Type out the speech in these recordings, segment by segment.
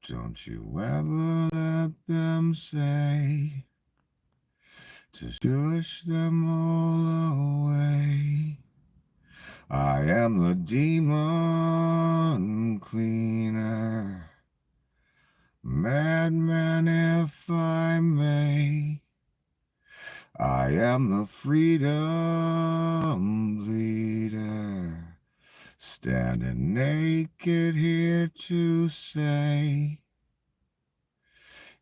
Don't you ever let them say to shush them all away. I am the demon cleaner, madman if I may. I am the freedom leader, standing naked here to say,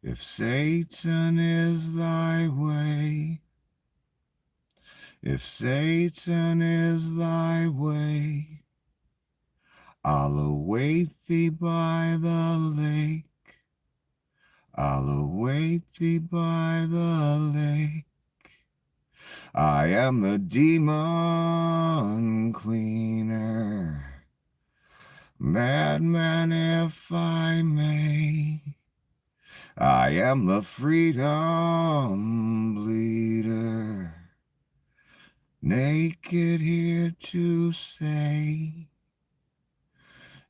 if Satan is thy way, if Satan is thy way, I'll await thee by the lake, I'll await thee by the lake. I am the demon cleaner, madman if I may. I am the freedom bleeder, naked here to say,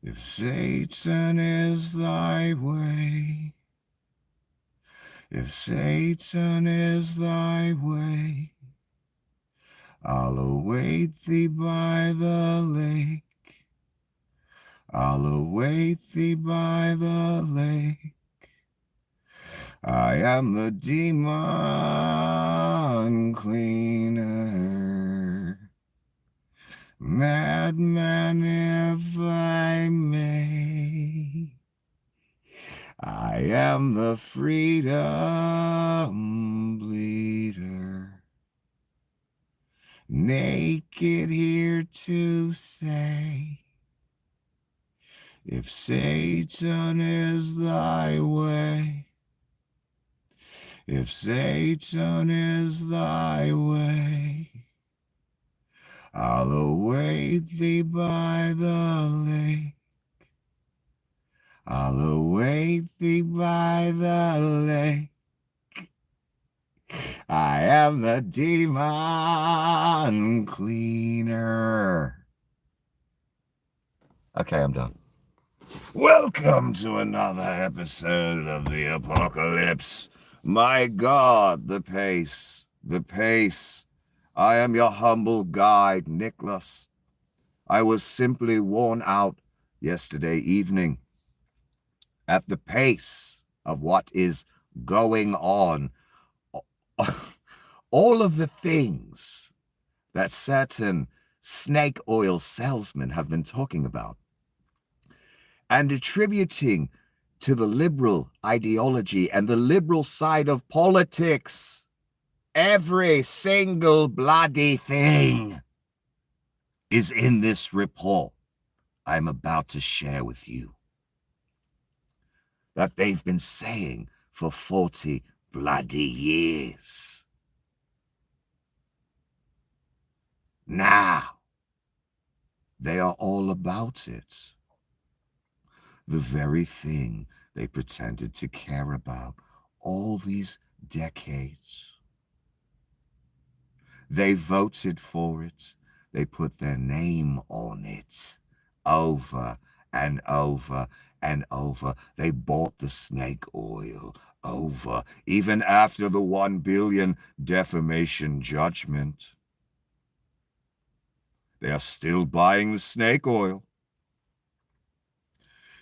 if Satan is thy way, if Satan is thy way, I'll await thee by the lake, I'll await thee by the lake. I am the demon cleaner, madman if I may. I am the freedom bleeder, naked here to say, if Satan is thy way, if Satan is thy way, I'll await thee by the lake, I'll await thee by the lake. I am the demon cleaner. Okay, I'm done. Welcome to another episode of the apocalypse. My God, the pace, the pace. I am your humble guide, Nicholas. I was simply worn out yesterday evening at the pace of what is going on. All of the things that certain snake oil salesmen have been talking about and attributing to the liberal ideology and the liberal side of politics. Every single bloody thing is in this report I'm about to share with you that they've been saying for 40 bloody years. Now, they are all about it. The very thing they pretended to care about all these decades. They voted for it. They put their name on it over and over and over. They bought the snake oil over, even after the 1 billion defamation judgment. They are still buying the snake oil.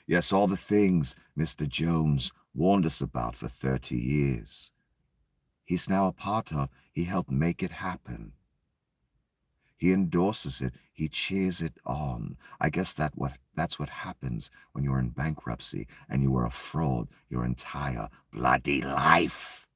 Yes, all the things Mr. Jones warned us about for 30 years. He's now a part of. He helped make it happen. He endorses it. He cheers it on. I guess that's what happens when you're in bankruptcy and you were a fraud your entire bloody life.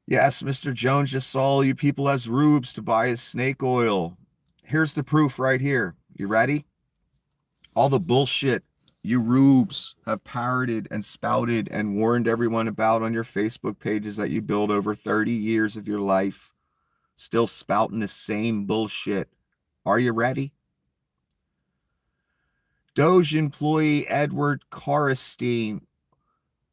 Yes, Mr. Jones just saw all you people as rubes to buy his snake oil. Here's the proof right here. You ready? All the bullshit you rubes have parroted and spouted and warned everyone about on your Facebook pages that you built over 30 years of your life, still spouting the same bullshit. Are you ready? Doge employee Edward Correstein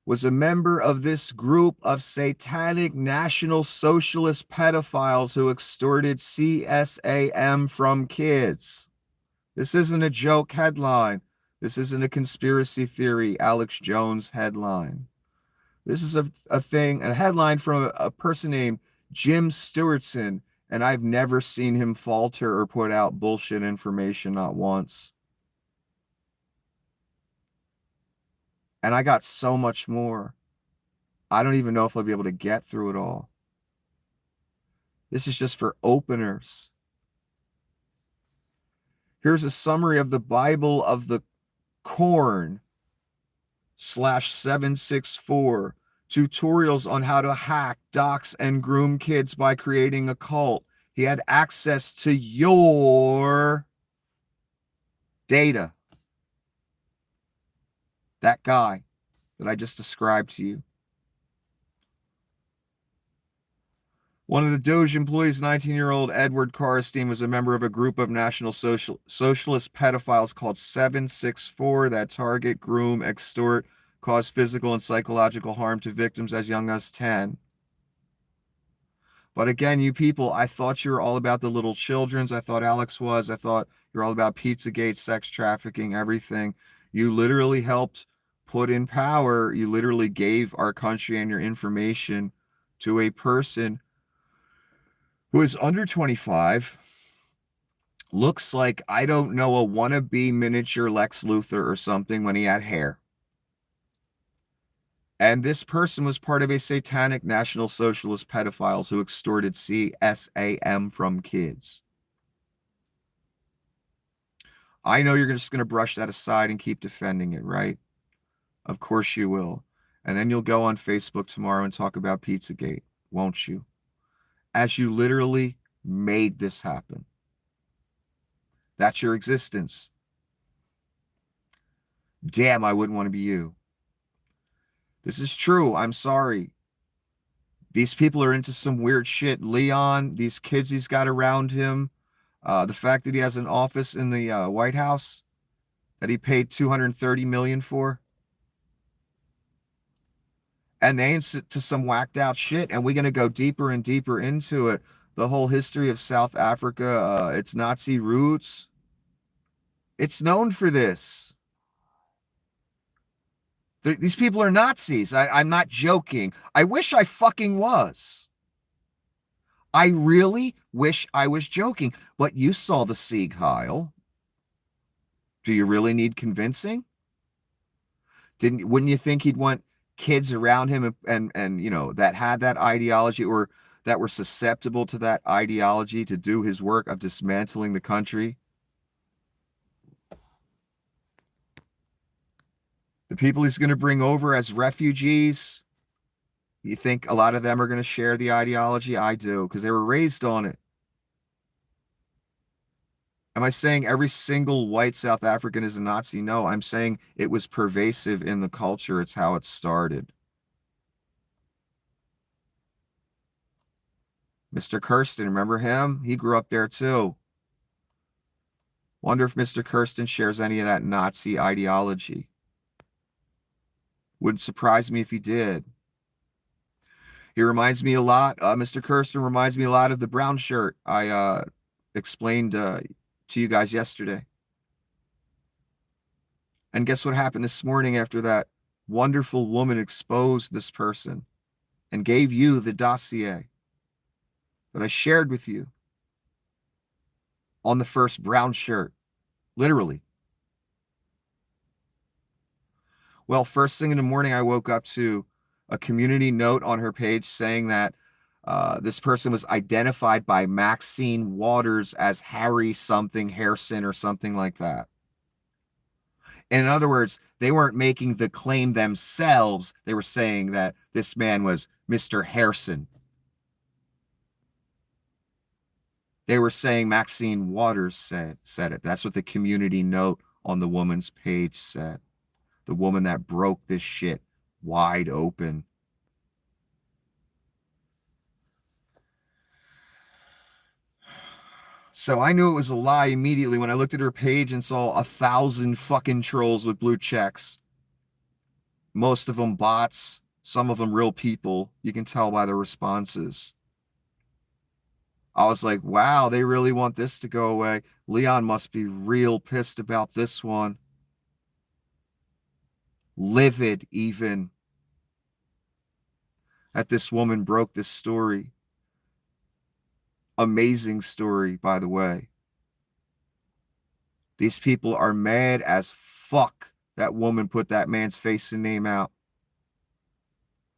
was a member of this group of satanic National Socialist pedophiles who extorted CSAM from kids. This isn't a joke headline. This isn't a conspiracy theory, Alex Jones headline. This is a headline from a person named Jim Stewartson, and I've never seen him falter or put out bullshit information, not once. And I got so much more. I don't even know if I'll be able to get through it all. This is just for openers. Here's a summary of the Bible of the Corn /764. Tutorials on how to hack, dox, and groom kids by creating a cult. He had access to your data. That guy that I just described to you. One of the Doge employees, 19-year-old Edward Karstein, was a member of a group of National Socialist pedophiles called 764 that target, groom, extort, cause physical and psychological harm to victims as young as 10. But again, you people, I thought you were all about the little children's. I thought Alex was. I thought you're all about Pizzagate, sex trafficking, everything. You literally helped put in power. You literally gave our country and your information to a person who is under 25, looks like, I don't know, a wannabe miniature Lex Luthor or something when he had hair. And this person was part of a satanic National Socialist pedophiles who extorted CSAM from kids. I know you're just going to brush that aside and keep defending it, right? Of course you will. And then you'll go on Facebook tomorrow and talk about Pizzagate, won't you? As you literally made this happen. That's your existence. Damn, I wouldn't want to be you. This is true. I'm sorry. These people are into some weird shit. Leon, these kids he's got around him, the fact that he has an office in the White House that he paid $230 million for. And they ain't to some whacked out shit. And we're going to go deeper and deeper into it. The whole history of South Africa, its Nazi roots. It's known for this. These people are Nazis. I'm not joking. I wish I fucking was. I really wish I was joking. But you saw the Sieg Heil. Do you really need convincing? Wouldn't you think he'd want kids around him and you know, that had that ideology or that were susceptible to that ideology to do his work of dismantling the country? The people he's going to bring over as refugees, you think a lot of them are going to share the ideology? I do, because they were raised on it. Am I saying every single white South African is a Nazi? No, I'm saying it was pervasive in the culture. It's how it started. Mr. Kirsten, remember him? He grew up there too. Wonder if Mr. Kirsten shares any of that Nazi ideology. Wouldn't surprise me if he did. He reminds me a lot, Mr. Kirsten reminds me a lot of the brown shirt I explained to you guys yesterday. And guess what happened this morning after that wonderful woman exposed this person and gave you the dossier that I shared with you on the first brown shirt, literally. Well, first thing in the morning, I woke up to a community note on her page saying that this person was identified by Maxine Waters as Harry something, Harrison or something like that. In other words, they weren't making the claim themselves. They were saying that this man was Mr. Harrison. They were saying Maxine Waters said it. That's what the community note on the woman's page said. The woman that broke this shit wide open. So I knew it was a lie immediately when I looked at her page and saw 1,000 fucking trolls with blue checks. Most of them bots, some of them real people. You can tell by their responses. I was like, wow, they really want this to go away. Leon must be real pissed about this one. Livid, even, that this woman broke this story. Amazing story, by the way. These people are mad as fuck that woman put that man's face and name out.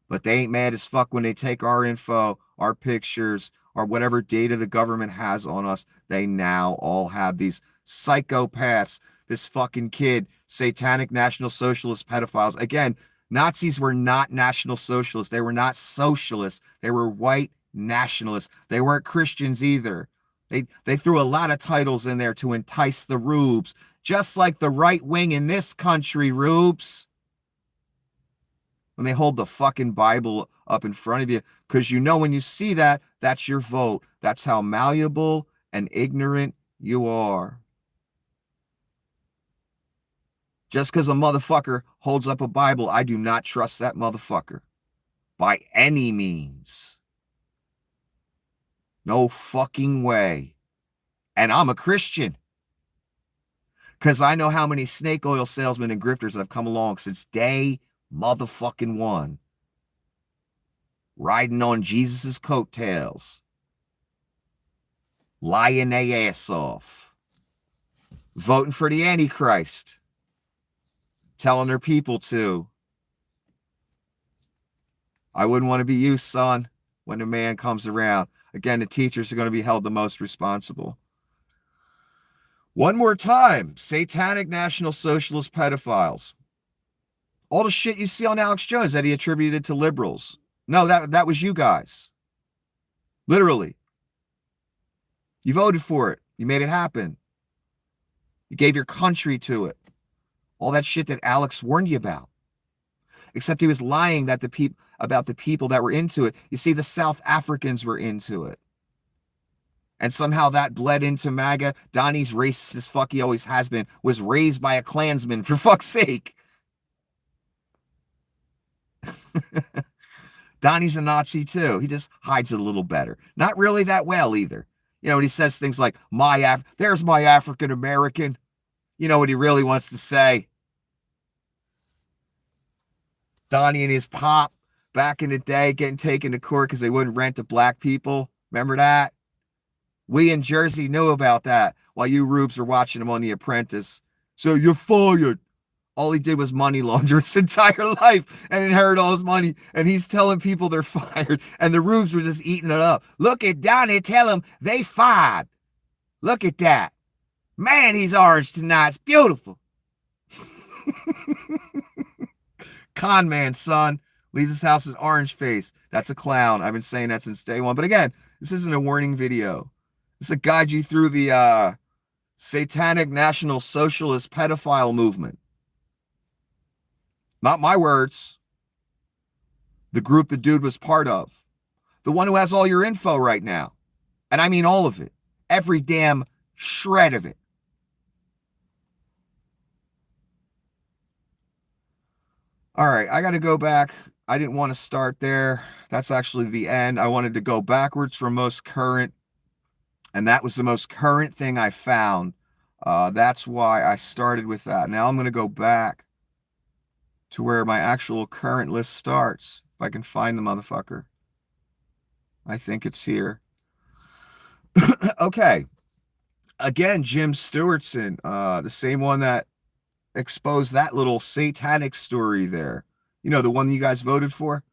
But they ain't mad as fuck when they take our info, our pictures, or whatever data the government has on us. They now all have these psychopaths. This fucking kid, satanic National Socialist pedophiles. Again, Nazis were not National Socialists. They were not socialists. They were white nationalists. They weren't Christians either. They threw a lot of titles in there to entice the rubes, just like the right wing in this country, rubes. When they hold the fucking Bible up in front of you, because you know when you see that, that's your vote. That's how malleable and ignorant you are. Just because a motherfucker holds up a Bible, I do not trust that motherfucker. By any means. No fucking way. And I'm a Christian. Because I know how many snake oil salesmen and grifters have come along since day motherfucking one. Riding on Jesus's coattails. Lying their ass off. Voting for the Antichrist. Telling their people to. I wouldn't want to be you, son, when the man comes around. Again, the teachers are going to be held the most responsible. One more time, satanic National Socialist pedophiles. All the shit you see on Alex Jones that he attributed to liberals. No, that was you guys. Literally. You voted for it. You made it happen. You gave your country to it. All that shit that Alex warned you about. Except he was lying that about the people that were into it. You see, the South Africans were into it. And somehow that bled into MAGA. Donnie's racist as fuck he always has been. Was raised by a Klansman, for fuck's sake. Donnie's a Nazi too. He just hides it a little better. Not really that well either. You know, when he says things like, there's my African American. You know what he really wants to say. Donnie and his pop back in the day getting taken to court because they wouldn't rent to black people. Remember that? We in Jersey knew about that while you rubes were watching him on The Apprentice. So you're fired. All he did was money launder his entire life and inherit all his money. And he's telling people they're fired. And the rubes were just eating it up. Look at Donnie, tell him they fired. Look at that. Man, he's orange tonight. It's beautiful. Con man, son. Leaves his house as orange face. That's a clown. I've been saying that since day one. But again, this isn't a warning video. This is a guide you through the satanic National Socialist pedophile movement. Not my words. The group the dude was part of. The one who has all your info right now. And I mean all of it. Every damn shred of it. All right, I got to go back. I didn't want to start there. That's actually the end. I wanted to go backwards from most current. And that was the most current thing I found. That's why I started with that. Now I'm going to go back to where my actual current list starts. If I can find the motherfucker. I think it's here. Okay. Again, Jim Stewartson, the same one that exposed that little satanic story there. You know, the one you guys voted for?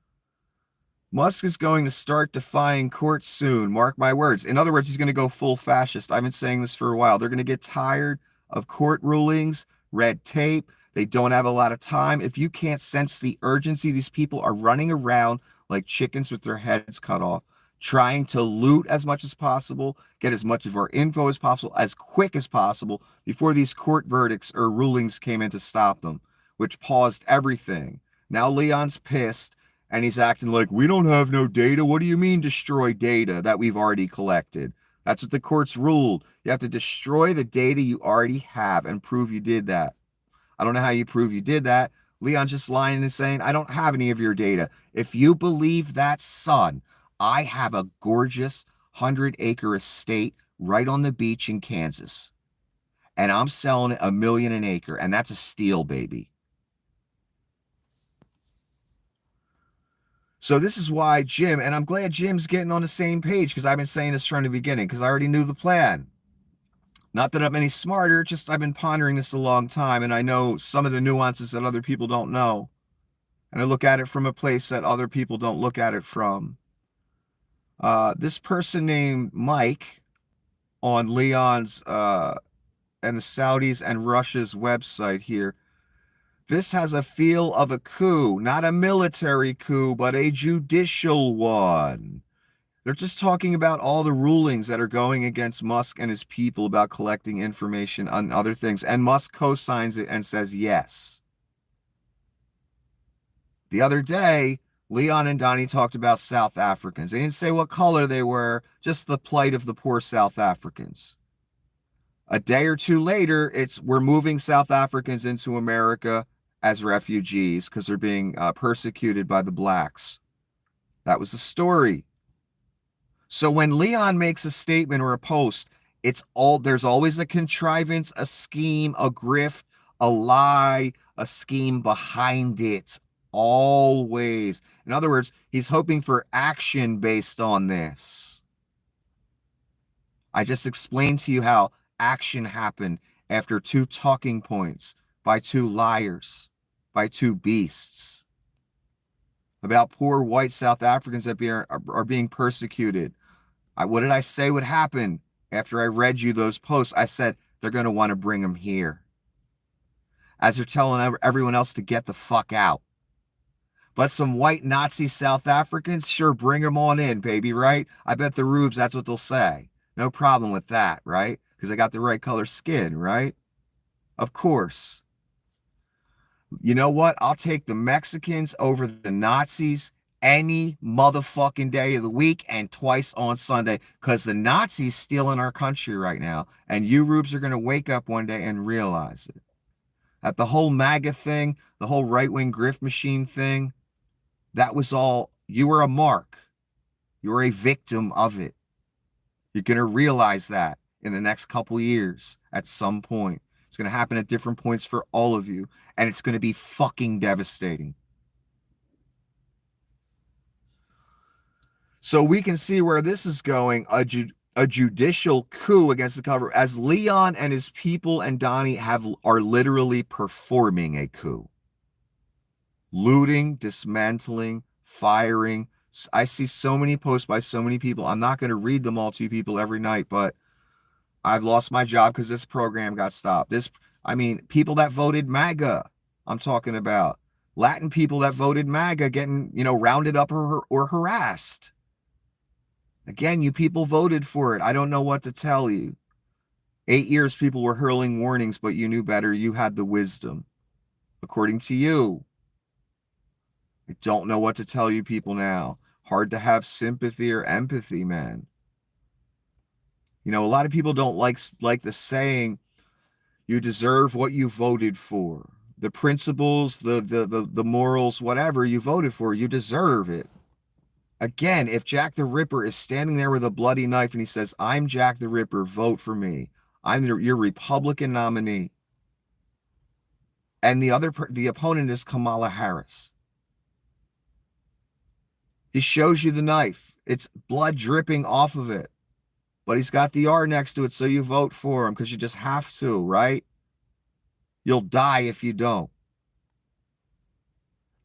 Musk is going to start defying courts soon. Mark my words. In other words, he's going to go full fascist. I've been saying this for a while. They're going to get tired of court rulings, red tape. They don't have a lot of time. If you can't sense the urgency, these people are running around like chickens with their heads cut off, trying to loot as much as possible, get as much of our info as possible, as quick as possible before these court verdicts or rulings came in to stop them, which paused everything. Now Leon's pissed and he's acting like, we don't have no data. What do you mean destroy data that we've already collected? That's what the courts ruled. You have to destroy the data you already have and prove you did that. I don't know how you prove you did that. Leon's just lying and saying, I don't have any of your data. If you believe that, son, I have a gorgeous 100-acre estate right on the beach in Kansas. And I'm selling it $1 million an acre, and that's a steal, baby. So this is why Jim, and I'm glad Jim's getting on the same page, because I've been saying this from the beginning, because I already knew the plan. Not that I'm any smarter, just I've been pondering this a long time, and I know some of the nuances that other people don't know. And I look at it from a place that other people don't look at it from. This person named Mike on Leon's and the Saudis and Russia's website here, this has a feel of a coup, not a military coup, but a judicial one. They're just talking about all the rulings that are going against Musk and his people about collecting information on other things. And Musk co-signs it and says yes. The other day, Leon and Donnie talked about South Africans. They didn't say what color they were, just the plight of the poor South Africans. A day or two later, we're moving South Africans into America as refugees because they're being persecuted by the blacks. That was the story. So when Leon makes a statement or a post, there's always a contrivance, a scheme, a grift, a lie, a scheme behind it. Always. In other words, he's hoping for action based on this. I just explained to you how action happened after 2 talking points by 2 liars, by 2 beasts, about poor white South Africans that are being persecuted. What did I say would happen after I read you those posts? I said they're going to want to bring them here, as they're telling everyone else to get the fuck out. But some white Nazi South Africans, sure, bring them on in, baby, right? I bet the rubes, that's what they'll say. No problem with that, right? Because I got the right color skin, right? Of course. You know what? I'll take the Mexicans over the Nazis any motherfucking day of the week and twice on Sunday, because the Nazis stealing our country right now, and you rubes are going to wake up one day and realize it. That the whole MAGA thing, the whole right-wing grift machine thing, that was all, you were a mark. You were a victim of it. You're going to realize that in the next couple years at some point. It's going to happen at different points for all of you, and it's going to be fucking devastating. So we can see where this is going, a judicial coup against the cover, as Leon and his people and Donnie are literally performing a coup. Looting, dismantling, firing. I see so many posts by so many people. I'm not going to read them all to you people every night, but I've lost my job because this program got stopped. People that voted MAGA, I'm talking about. Latin people that voted MAGA getting, rounded up or harassed. Again, you people voted for it. I don't know what to tell you. 8 years people were hurling warnings, but you knew better. You had the wisdom, according to you. I don't know what to tell you people now. Hard to have sympathy or empathy, man. A lot of people don't like the saying, you deserve what you voted for. The principles, the morals, whatever you voted for, you deserve it. Again, if Jack the Ripper is standing there with a bloody knife and he says, I'm Jack the Ripper, vote for me. I'm your Republican nominee. And the opponent is Kamala Harris. He shows you the knife. It's blood dripping off of it. But he's got the R next to it, so you vote for him because you just have to, right? You'll die if you don't.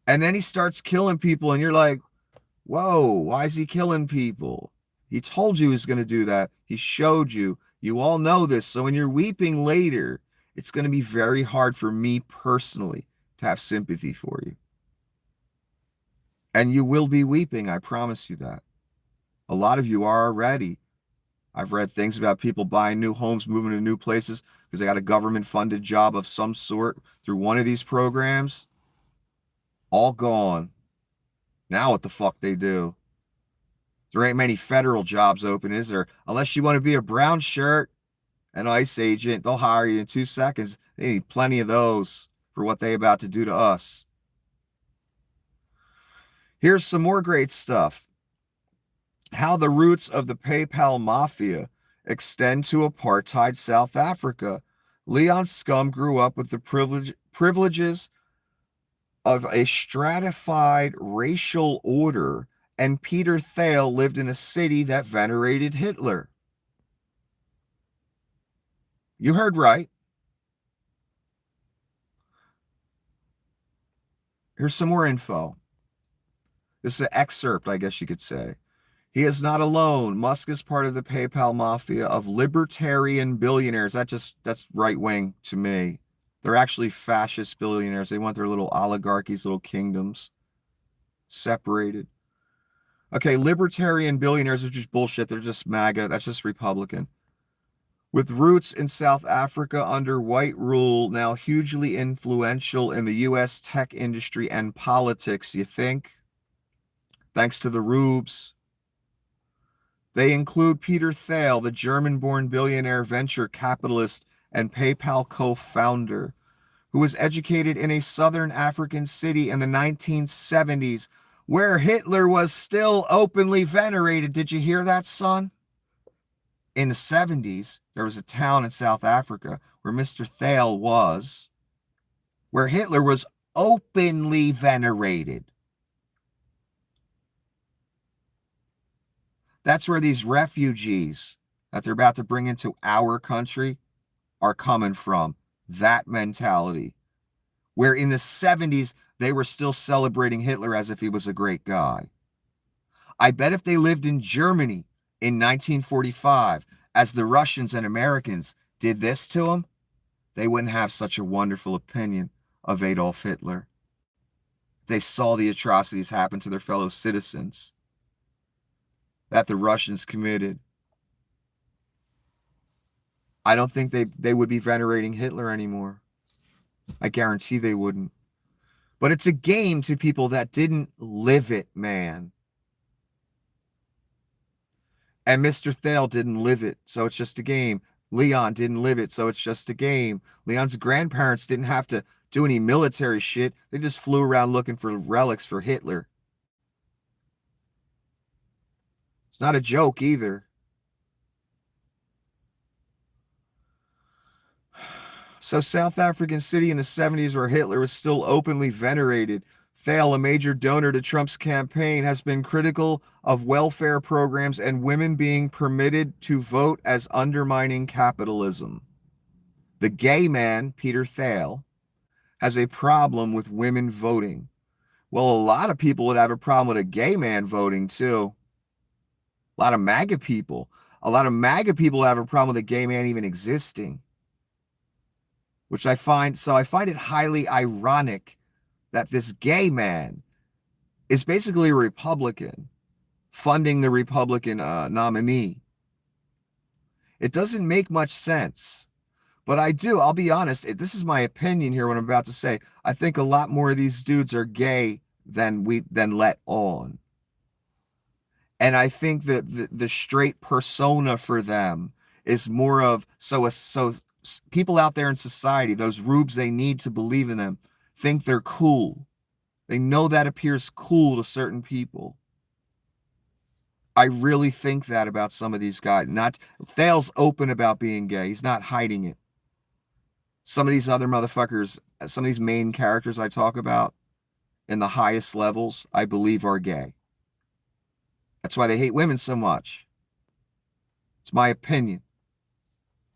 And then he starts killing people, and you're like, whoa, why is he killing people? He told you he was going to do that. He showed you. You all know this. So when you're weeping later, it's going to be very hard for me personally to have sympathy for you. And you will be weeping, I promise you that. A lot of you are already. I've read things about people buying new homes, moving to new places because they got a government-funded job of some sort through one of these programs. All gone. Now what the fuck they do? There ain't many federal jobs open, is there? Unless you want to be a brown shirt, an ICE agent, they'll hire you in 2 seconds. They need plenty of those for what they about to do to us. Here's some more great stuff. how the roots of the PayPal mafia extend to apartheid South Africa. Leon Scum grew up with the privileges of a stratified racial order, and Peter Thale lived in a city that venerated Hitler. You heard right. Here's some more info. This is an excerpt, I guess you could say. He is not alone. Musk is part of the PayPal mafia of libertarian billionaires. That's right wing to me. They're actually fascist billionaires. They want their little oligarchies, little kingdoms separated. Okay, libertarian billionaires are just bullshit. They're just MAGA. That's just Republican. With roots in South Africa under white rule, now hugely influential in the U.S. tech industry and politics, you think? Thanks to the rubes. They include Peter Thale, the German-born billionaire venture capitalist and PayPal co-founder, who was educated in a southern African city in the 1970s, where Hitler was still openly venerated. Did you hear that, son? In the 70s, there was a town in South Africa where Mr. Thale was, where Hitler was openly venerated. That's where these refugees that they're about to bring into our country are coming from. That mentality. Where in the 70s, they were still celebrating Hitler as if he was a great guy. I bet if they lived in Germany in 1945, as the Russians and Americans did this to him, they wouldn't have such a wonderful opinion of Adolf Hitler. They saw the atrocities happen to their fellow citizens that the Russians committed. I don't think they would be venerating Hitler anymore. I guarantee they wouldn't. But it's a game to people that didn't live it, man. And Mr. Thale didn't live it, so it's just a game. Leon didn't live it, so it's just a game. Leon's grandparents didn't have to do any military shit. They just flew around looking for relics for Hitler. It's not a joke either. So South African city in the 70s where Hitler was still openly venerated. Thale, a major donor to Trump's campaign, has been critical of welfare programs and women being permitted to vote as undermining capitalism. The gay man, Peter Thale, has a problem with women voting. Well, a lot of people would have a problem with a gay man voting too. A lot of MAGA people. A lot of MAGA people have a problem with a gay man even existing. Which I find it highly ironic that this gay man is basically a Republican funding the Republican nominee. It doesn't make much sense, but I'll be honest, this is my opinion here, what I'm about to say. I think a lot more of these dudes are gay than let on. And I think that the straight persona for them is more of, so people out there in society, those rubes they need to believe in them, think they're cool. They know that appears cool to certain people. I really think that about some of these guys. Thale's open about being gay. He's not hiding it. Some of these other motherfuckers, some of these main characters I talk about in the highest levels, I believe are gay. That's why they hate women so much. It's my opinion.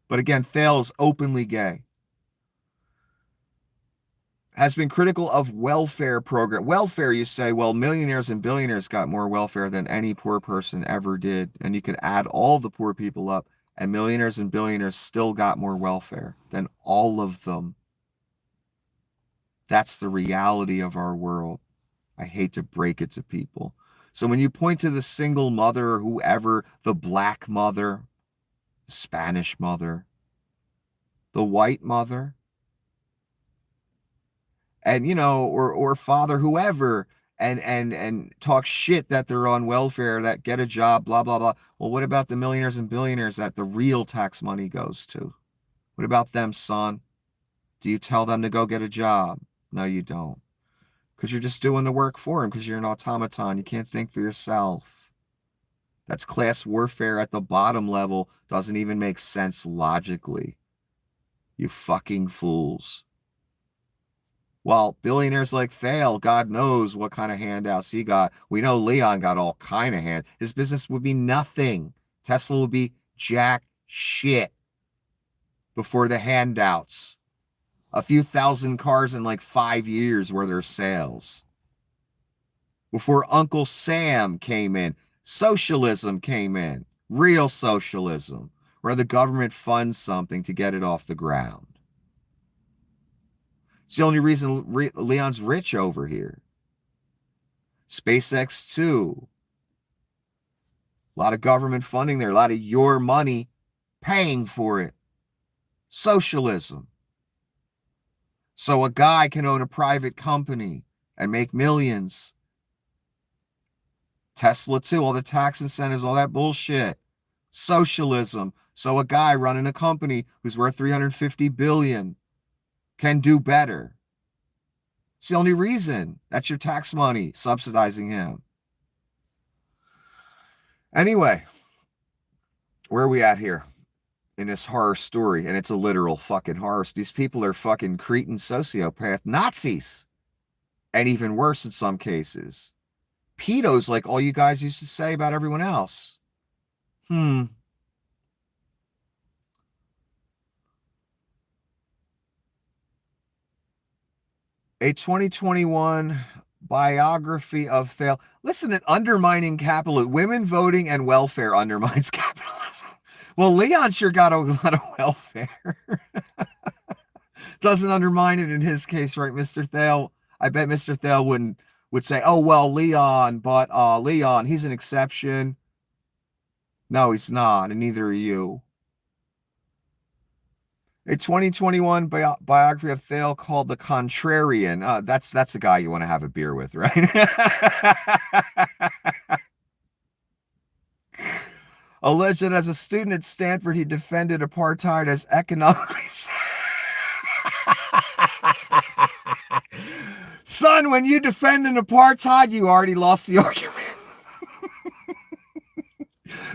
But again, Thale is openly gay. Has been critical of welfare program. Welfare, you say, well, millionaires and billionaires got more welfare than any poor person ever did. And you could add all the poor people up, and millionaires and billionaires still got more welfare than all of them. That's the reality of our world. I hate to break it to people. So when you point to the single mother or whoever, the black mother, the Spanish mother, the white mother, and or father, whoever, and talk shit that they're on welfare, that get a job, blah blah blah. Well, what about the millionaires and billionaires that the real tax money goes to? What about them, son? Do you tell them to go get a job? No, you don't. Because you're just doing the work for them, because you're an automaton. You can't think for yourself. That's class warfare at the bottom level. Doesn't even make sense logically. You fucking fools. Well, billionaires like Thale, God knows what kind of handouts he got. We know Leon got all kind of hand. His business would be nothing. Tesla would be jack shit before the handouts. A few thousand cars in like 5 years were their sales. Before Uncle Sam came in, socialism came in. Real socialism, where the government funds something to get it off the ground. It's the only reason Leon's rich over here. SpaceX too. A lot of government funding there, a lot of your money paying for it. Socialism. So a guy can own a private company and make millions. Tesla too, all the tax incentives, all that bullshit. Socialism. So a guy running a company who's worth $350 billion can do better. It's the only reason. That's your tax money subsidizing him. Anyway, where are we at here in this horror story? And it's a literal fucking horror. These people are fucking cretin sociopath Nazis. And even worse in some cases. Pedos like all you guys used to say about everyone else. A 2021 biography of Thale. Listen, at undermining capitalism. Women voting and welfare undermines capitalism. Well, Leon sure got a lot of welfare. Doesn't undermine it in his case, right, Mr. Thale? I bet Mr. Thale would say, oh, well, Leon, but Leon, he's an exception. No, he's not, and neither are you. A 2021 biography of Thale called The Contrarian. That's a guy you want to have a beer with, right? Alleged that as a student at Stanford, he defended apartheid as economically Son, when you defend an apartheid, you already lost the argument.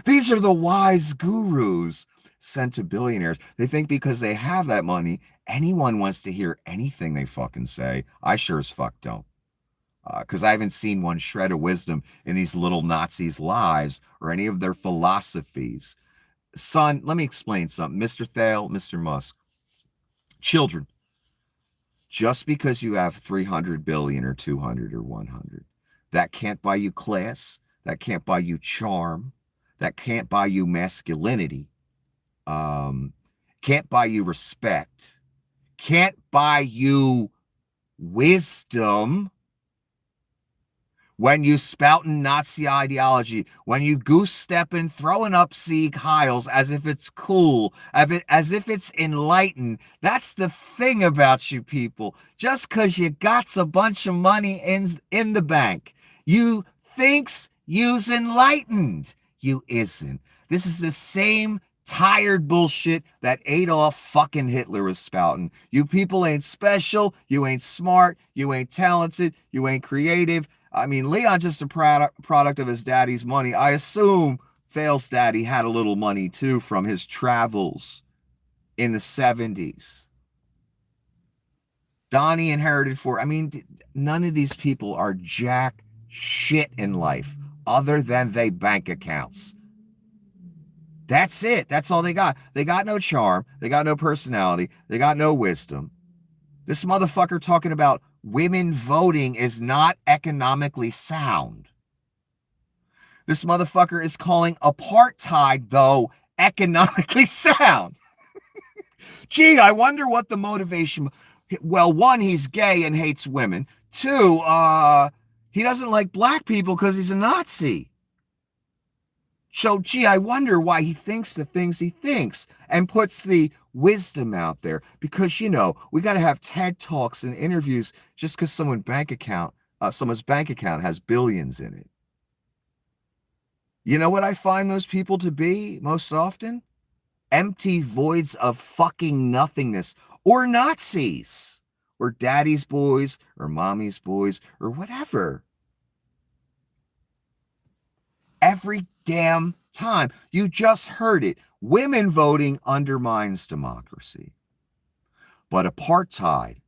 These are the wise gurus sent to billionaires. They think because they have that money, anyone wants to hear anything they fucking say. I sure as fuck don't. Because I haven't seen one shred of wisdom in these little Nazis' lives or any of their philosophies. Son, let me explain something. Mr. Thale, Mr. Musk. Children, just because you have 300 billion or 200 or 100, that can't buy you class. That can't buy you charm. That can't buy you masculinity. Can't buy you respect. Can't buy you wisdom. When you spouting Nazi ideology, when you goose-stepping, throwing up Sieg Heils as if it's cool, as if it's enlightened. That's the thing about you people. Just because you got a bunch of money in the bank, you thinks you's enlightened. You isn't. This is the same tired bullshit that Adolf fucking Hitler was spouting. You people ain't special. You ain't smart. You ain't talented. You ain't creative. I mean, Leon's just a product of his daddy's money. I assume Thale's daddy had a little money too from his travels in the 70s. Donnie inherited none of these people are jack shit in life other than they bank accounts. That's it. That's all they got. They got no charm. They got no personality. They got no wisdom. This motherfucker talking about women voting is not economically sound. This motherfucker is calling apartheid, though, economically sound. Gee, I wonder what the motivation... Well, one, he's gay and hates women. Two, he doesn't like black people because he's a Nazi. So, gee, I wonder why he thinks the things he thinks and puts the wisdom out there. Because, we got to have TED Talks and interviews just because someone's bank account has billions in it. You know what I find those people to be most often? Empty voids of fucking nothingness, or Nazis, or daddy's boys, or mommy's boys, or whatever. Every damn time. You just heard it. Women voting undermines democracy. But apartheid,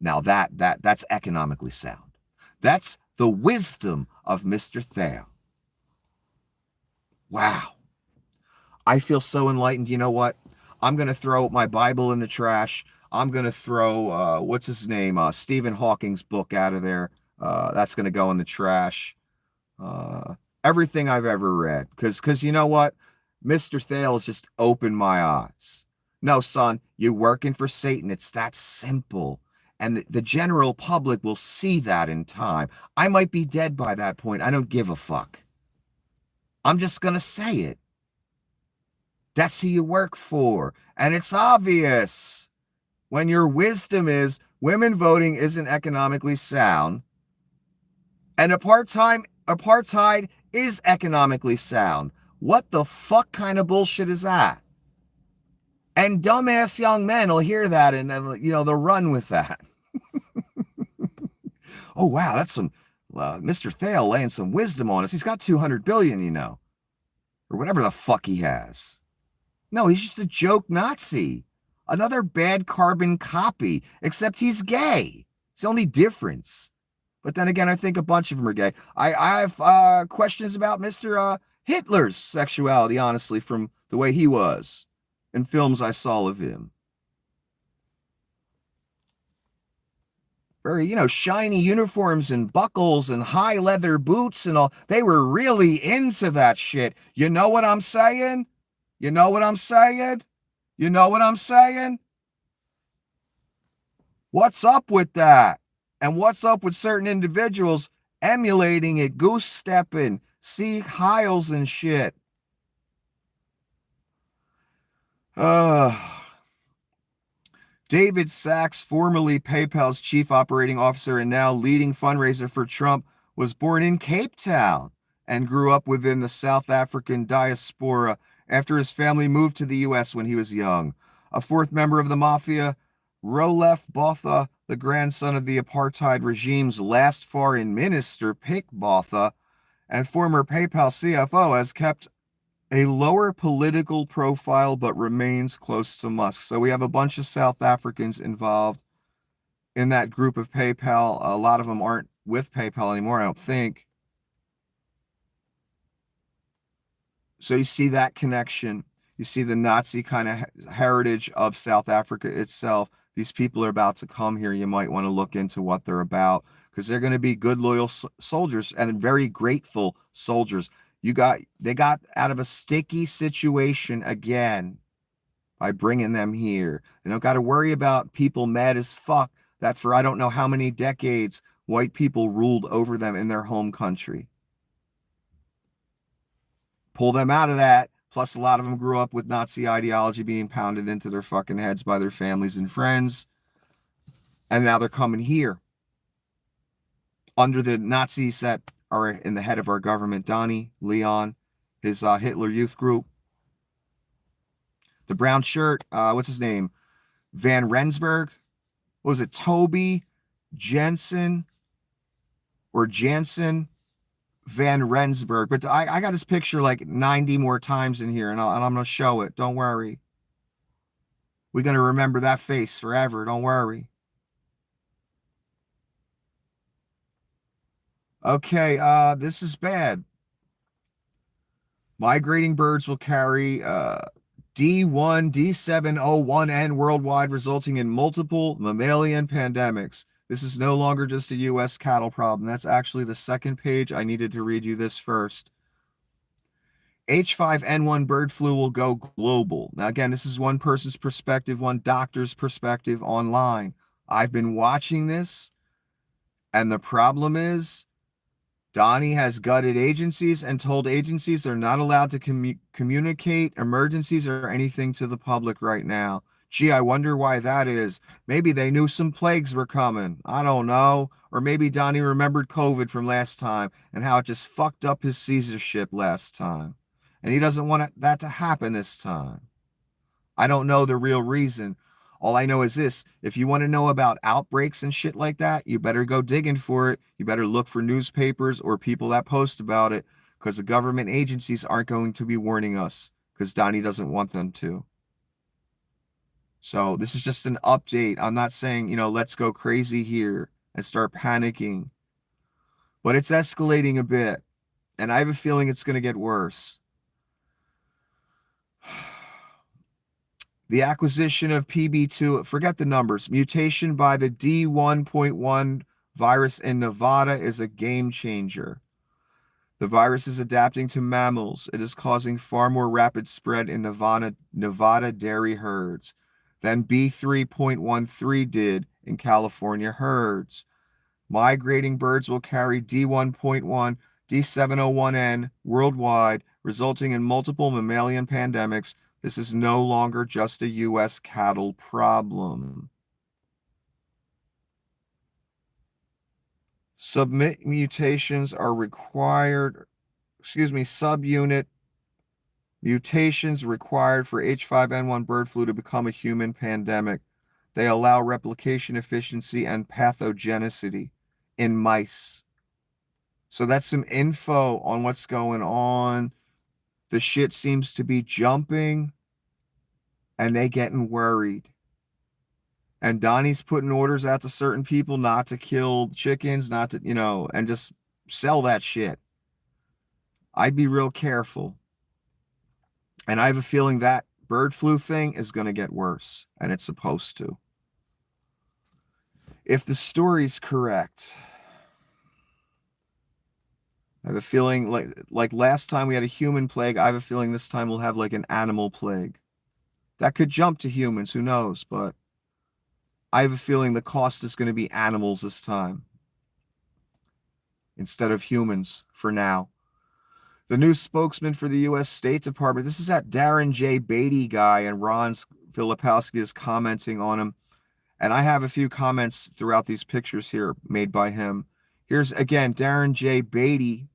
now that's economically sound. That's the wisdom of Mr. Thayer. Wow. I feel so enlightened. You know what? I'm going to throw my Bible in the trash. I'm going to throw, what's his name? Stephen Hawking's book out of there. That's going to go in the trash. Everything I've ever read. Because you know what? Mr. Thales just opened my eyes. No, son, you're working for Satan. It's that simple. And the general public will see that in time. I might be dead by that point. I don't give a fuck. I'm just going to say it. That's who you work for. And it's obvious when your wisdom is women voting isn't economically sound and apartheid is economically sound. What the fuck kind of bullshit is that? And dumbass young men will hear that and they'll run with that. Oh, wow, that's some Mr. Thale laying some wisdom on us. He's got 200 billion, or whatever the fuck he has. No, he's just a joke Nazi. Another bad carbon copy, except he's gay. It's the only difference. But then again, I think a bunch of them are gay. I have questions about Mr. Hitler's sexuality, honestly, from the way he was in films I saw of him. Very, shiny uniforms and buckles and high leather boots and all. They were really into that shit. You know what I'm saying? You know what I'm saying? You know what I'm saying? What's up with that? And what's up with certain individuals emulating it, goose stepping, Sieg Heils and shit? David Sachs, formerly PayPal's chief operating officer and now leading fundraiser for Trump, was born in Cape Town and grew up within the South African diaspora after his family moved to the U.S. when he was young. A fourth member of the mafia, Roelf Botha, the grandson of the apartheid regime's last foreign minister, Pik Botha, and former PayPal CFO, has kept a lower political profile but remains close to Musk. So we have a bunch of South Africans involved in that group of PayPal. A lot of them aren't with PayPal anymore, I don't think. So you see that connection. You see the Nazi kind of heritage of South Africa itself. These people are about to come here. You might want to look into what they're about because they're going to be good, loyal soldiers and very grateful soldiers. They got out of a sticky situation again by bringing them here. They don't got to worry about people mad as fuck that for I don't know how many decades white people ruled over them in their home country. Pull them out of that. Plus, a lot of them grew up with Nazi ideology being pounded into their fucking heads by their families and friends. And now they're coming here under the Nazis that are in the head of our government, Donnie, Leon, his Hitler Youth Group. The brown shirt, what's his name? Van Rensburg? What was it? Toby Jensen or Jansen Van Rensburg. But I got his picture like 90 more times in here, and I'm going to show it. Don't worry. We're going to remember that face forever. Don't worry. Okay, this is bad. Migrating birds will carry D1, D701N worldwide, resulting in multiple mammalian pandemics. This is no longer just a U.S. cattle problem. That's actually the second page. I needed to read you this first. H5N1 bird flu will go global. Now, again, this is one person's perspective, one doctor's perspective online. I've been watching this, and the problem is Donnie has gutted agencies and told agencies they're not allowed to communicate emergencies or anything to the public right now. Gee, I wonder why that is. Maybe they knew some plagues were coming. I don't know. Or maybe Donnie remembered COVID from last time and how it just fucked up his censorship last time. And he doesn't want that to happen this time. I don't know the real reason. All I know is this. If you want to know about outbreaks and shit like that, you better go digging for it. You better look for newspapers or people that post about it. because the government agencies aren't going to be warning us because Donnie doesn't want them to. So this is just an update. I'm not saying, let's go crazy here and start panicking, but it's escalating a bit, and I have a feeling it's going to get worse. The acquisition of PB2, forget the numbers, mutation by the D1.1 virus in Nevada is a game changer. The virus is adapting to mammals. It is causing far more rapid spread in Nevada dairy herds than B3.13 did in California herds. Migrating birds will carry D1.1, D701N worldwide, resulting in multiple mammalian pandemics. This is no longer just a U.S. cattle problem. Subunit mutations are required for H5N1 bird flu to become a human pandemic. They allow replication efficiency and pathogenicity in mice. So that's some info on what's going on. The shit seems to be jumping, and they getting worried. And Donnie's putting orders out to certain people not to kill chickens, not to, and just sell that shit. I'd be real careful. And I have a feeling that bird flu thing is going to get worse, and it's supposed to. If the story's correct, I have a feeling like last time we had a human plague, I have a feeling this time we'll have like an animal plague. That could jump to humans, who knows, but I have a feeling the cost is going to be animals this time instead of humans for now. The new spokesman for the U.S. State Department, this is that Darren J. Beatty guy, and Ron Filipowski is commenting on him. And I have a few comments throughout these pictures here made by him. Here's, again, Darren J. Beatty,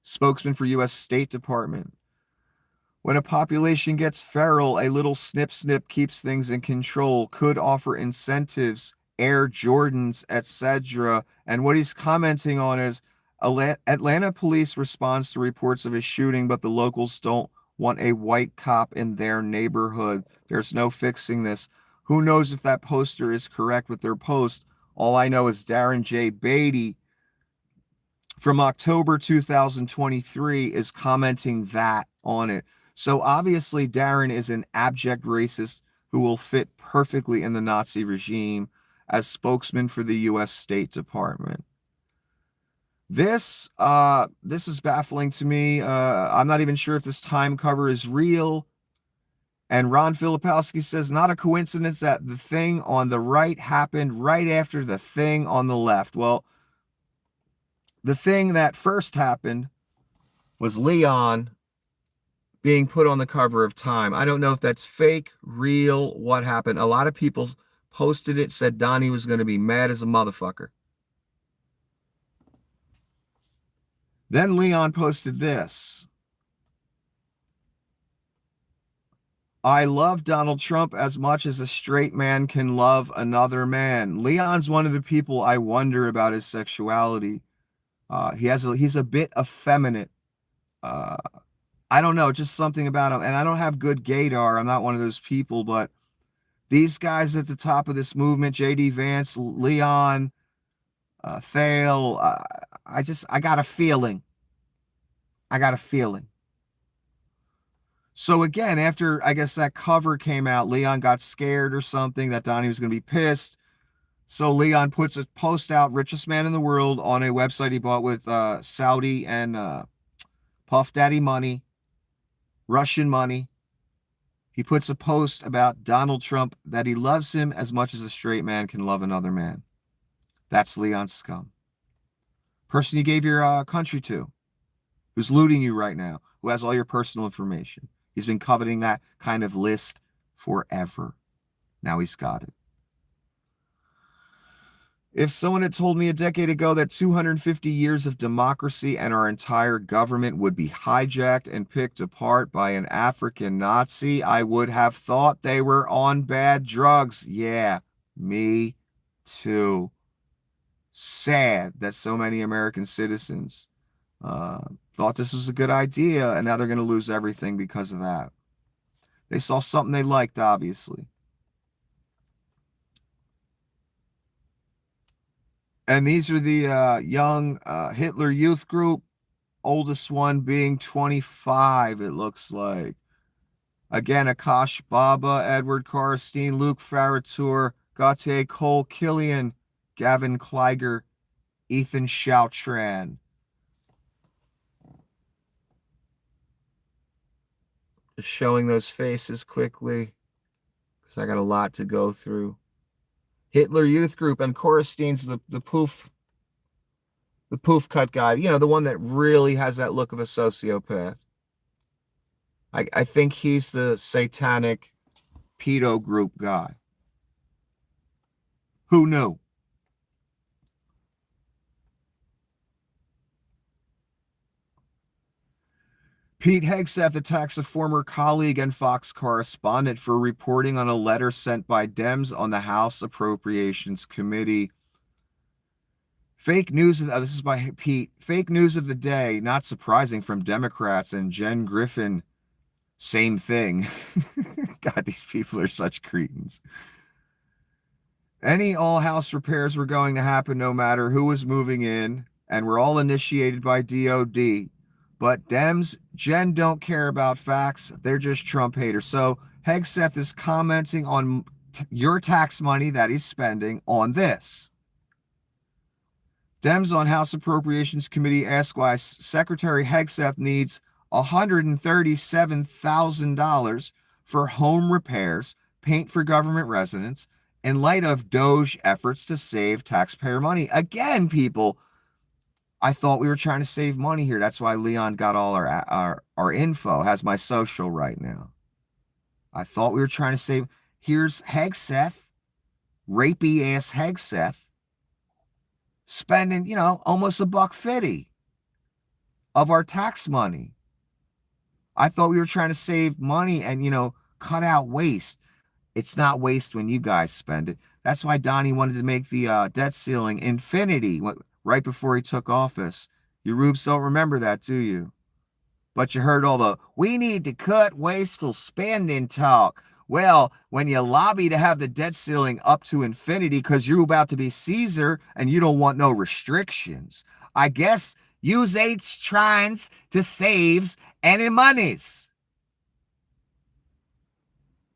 spokesman for U.S. State Department. When a population gets feral, a little snip keeps things in control, could offer incentives, Air Jordans, etc. And what he's commenting on is Atlanta police responds to reports of a shooting, but the locals don't want a white cop in their neighborhood. There's no fixing this. Who knows if that poster is correct with their post? All I know is Darren J. Beatty from October 2023 is commenting that on it. So obviously Darren is an abject racist who will fit perfectly in the Nazi regime as spokesman for the U.S. State Department. This is baffling to me. I'm not even sure if this time cover is real. And Ron Filipowski says, not a coincidence that the thing on the right happened right after the thing on the left. Well, the thing that first happened was Leon being put on the cover of Time. I don't know if that's fake, real, what happened. A lot of people posted it, said Donnie was going to be mad as a motherfucker. Then Leon posted this. I love Donald Trump as much as a straight man can love another man. Leon's one of the people I wonder about his sexuality. He's a bit effeminate. I don't know, just something about him. And I don't have good gaydar. I'm not one of those people, but these guys at the top of this movement, J.D. Vance, Leon, Thale, I got a feeling. So again, after, I guess, that cover came out, Leon got scared or something that Donnie was going to be pissed. So Leon puts a post out, richest man in the world, on a website he bought with Saudi and Puff Daddy money, Russian money. He puts a post about Donald Trump that he loves him as much as a straight man can love another man. That's Leon Scum. Person you gave your country to, who's looting you right now, who has all your personal information. He's been coveting that kind of list forever. Now he's got it. If someone had told me a decade ago that 250 years of democracy and our entire government would be hijacked and picked apart by an African Nazi, I would have thought they were on bad drugs. Yeah, me too. Sad that so many American citizens, thought this was a good idea, and now they're going to lose everything because of that. They saw something they liked, obviously. And these are the young Hitler Youth Group, oldest one being 25, it looks like. Again, Akash Baba, Edward Karstein, Luke Faratour, Gautier Cole, Killian, Gavin Kleiger, Ethan Shoutran. Just showing those faces quickly, because I got a lot to go through. Hitler Youth Group, and Korstein's the poof cut guy, you know, the one that really has that look of a sociopath. I think he's the satanic pedo group guy. Who knew? Pete Hegseth attacks a former colleague and Fox correspondent for reporting on a letter sent by Dems on the House Appropriations Committee. Fake news, this is by Pete. Fake news of the day, not surprising from Democrats, and Jen Griffin, same thing. God, these people are such cretins. Any all-house repairs were going to happen no matter who was moving in, and were all initiated by DOD. But Dems, Jen don't care about facts. They're just Trump haters. So Hegseth is commenting on your tax money that he's spending on this. Dems on House Appropriations Committee ask why Secretary Hegseth needs $137,000 for home repairs, paint for government residents, in light of Doge efforts to save taxpayer money. Again, people, I thought we were trying to save money here. That's why Leon got all our info, has my social right now. I thought we were trying to save. Here's Hegseth, rapey ass Hegseth, spending, you know, almost $150 of our tax money. I thought we were trying to save money and, you know, cut out waste. It's not waste when you guys spend it. That's why Donnie wanted to make the debt ceiling infinity right before he took office. You rubes don't remember that, do you? But you heard all the, we need to cut wasteful spending talk. Well, when you lobby to have the debt ceiling up to infinity because you're about to be Caesar and you don't want no restrictions, I guess use H tries to saves any monies.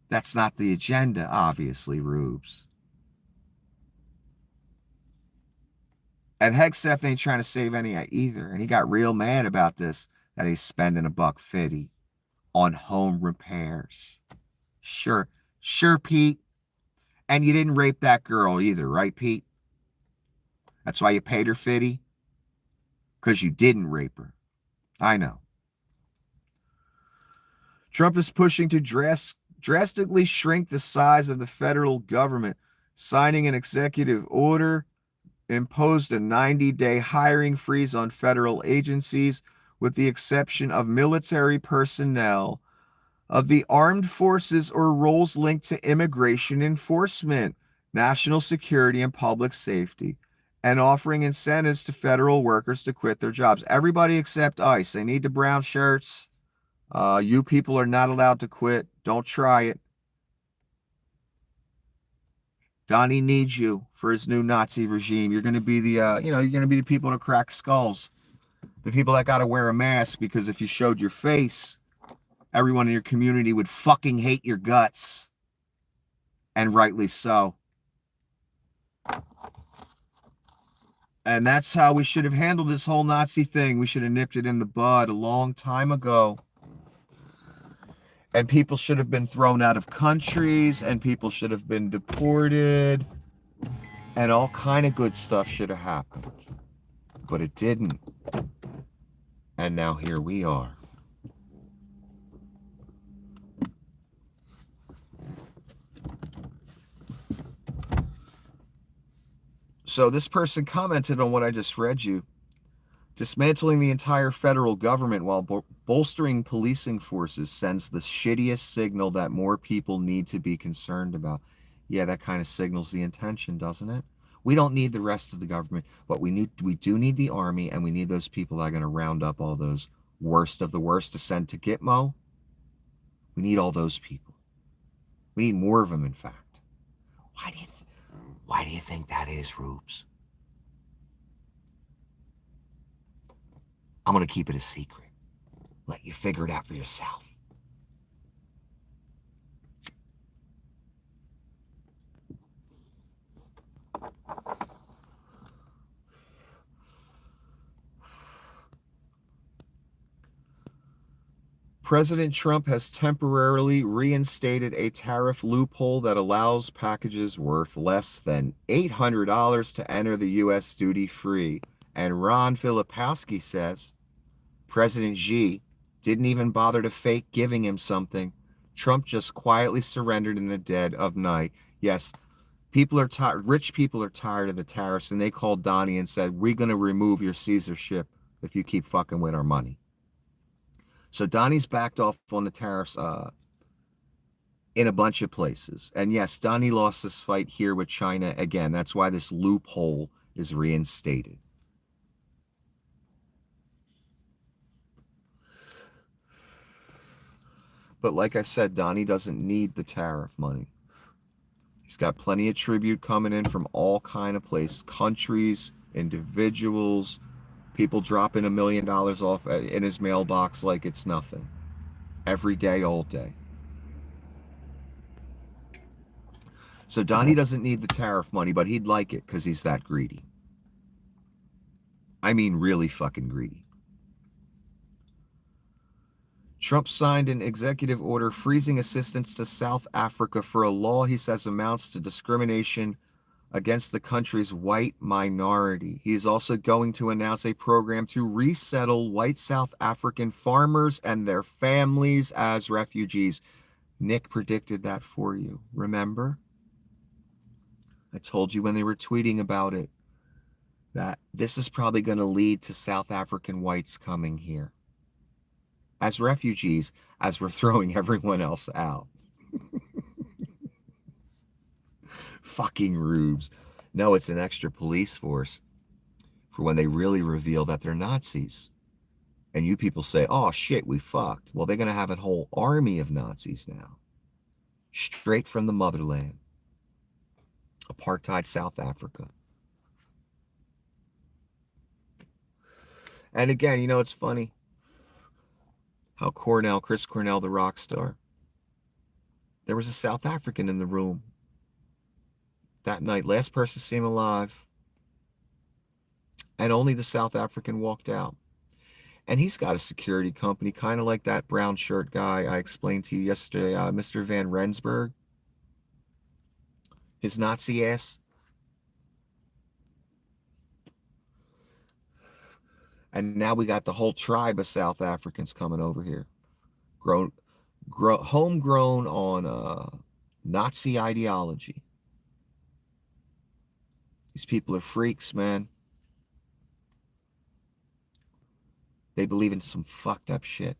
That's not the agenda, obviously, rubes. And Hegseth ain't trying to save any either. And he got real mad about this, that he's spending $150 on home repairs. Sure, Pete. And you didn't rape that girl either, right, Pete? That's why you paid her $50? Because you didn't rape her. I know. Trump is pushing to drastically shrink the size of the federal government, signing an executive order imposed a 90-day hiring freeze on federal agencies, with the exception of military personnel, of the armed forces or roles linked to immigration enforcement, national security, and public safety, and offering incentives to federal workers to quit their jobs. Everybody except ICE. They need the brown shirts. You people are not allowed to quit. Don't try it. Donnie needs you for his new Nazi regime. You're going to be the, you're going to be the people to crack skulls. The people that got to wear a mask, because if you showed your face, everyone in your community would fucking hate your guts. And rightly so. And that's how we should have handled this whole Nazi thing. We should have nipped it in the bud a long time ago. And people should have been thrown out of countries, and people should have been deported, and all kind of good stuff should have happened. But it didn't. And now here we are. So this person commented on what I just read you. Dismantling the entire federal government while bolstering policing forces sends the shittiest signal that more people need to be concerned about. Yeah, that kind of signals the intention, doesn't it? We don't need the rest of the government, but we do need the army, and we need those people that are going to round up all those worst of the worst to send to Gitmo. We need all those people. We need more of them, in fact. Why do you think that is, Rubes? I'm going to keep it a secret. Let you figure it out for yourself. President Trump has temporarily reinstated a tariff loophole that allows packages worth less than $800 to enter the U.S. duty-free. And Ron Filipowski says President Xi didn't even bother to fake giving him something. Trump just quietly surrendered in the dead of night. Yes, people are tired. Rich people are tired of the tariffs, and they called Donnie and said, we're going to remove your Caesarship if you keep fucking with our money. So Donnie's backed off on the tariffs in a bunch of places. And yes, Donnie lost this fight here with China again. That's why this loophole is reinstated. But like I said, Donnie doesn't need the tariff money. He's got plenty of tribute coming in from all kind of places, countries, individuals, people dropping $1 million off in his mailbox like it's nothing. Every day, all day. So Donnie doesn't need the tariff money, but he'd like it because he's that greedy. I mean, really fucking greedy. Trump signed an executive order freezing assistance to South Africa for a law he says amounts to discrimination against the country's white minority. He is also going to announce a program to resettle white South African farmers and their families as refugees. Nick predicted that for you, remember? I told you when they were tweeting about it that this is probably going to lead to South African whites coming here as refugees as we're throwing everyone else out. Fucking rubes. No, it's an extra police force for when they really reveal that they're Nazis. And you people say, oh shit, we fucked. Well, they're going to have a whole army of Nazis now. Straight from the motherland. Apartheid South Africa. And again, you know, it's funny how Chris Cornell, the rock star, there was a South African in the room that night, last person seen alive, and only the South African walked out. And he's got a security company, kind of like that brown shirt guy I explained to you yesterday, Mr. Van Rensburg, his Nazi ass. And now we got the whole tribe of South Africans coming over here, homegrown on Nazi ideology. These people are freaks, man. They believe in some fucked up shit.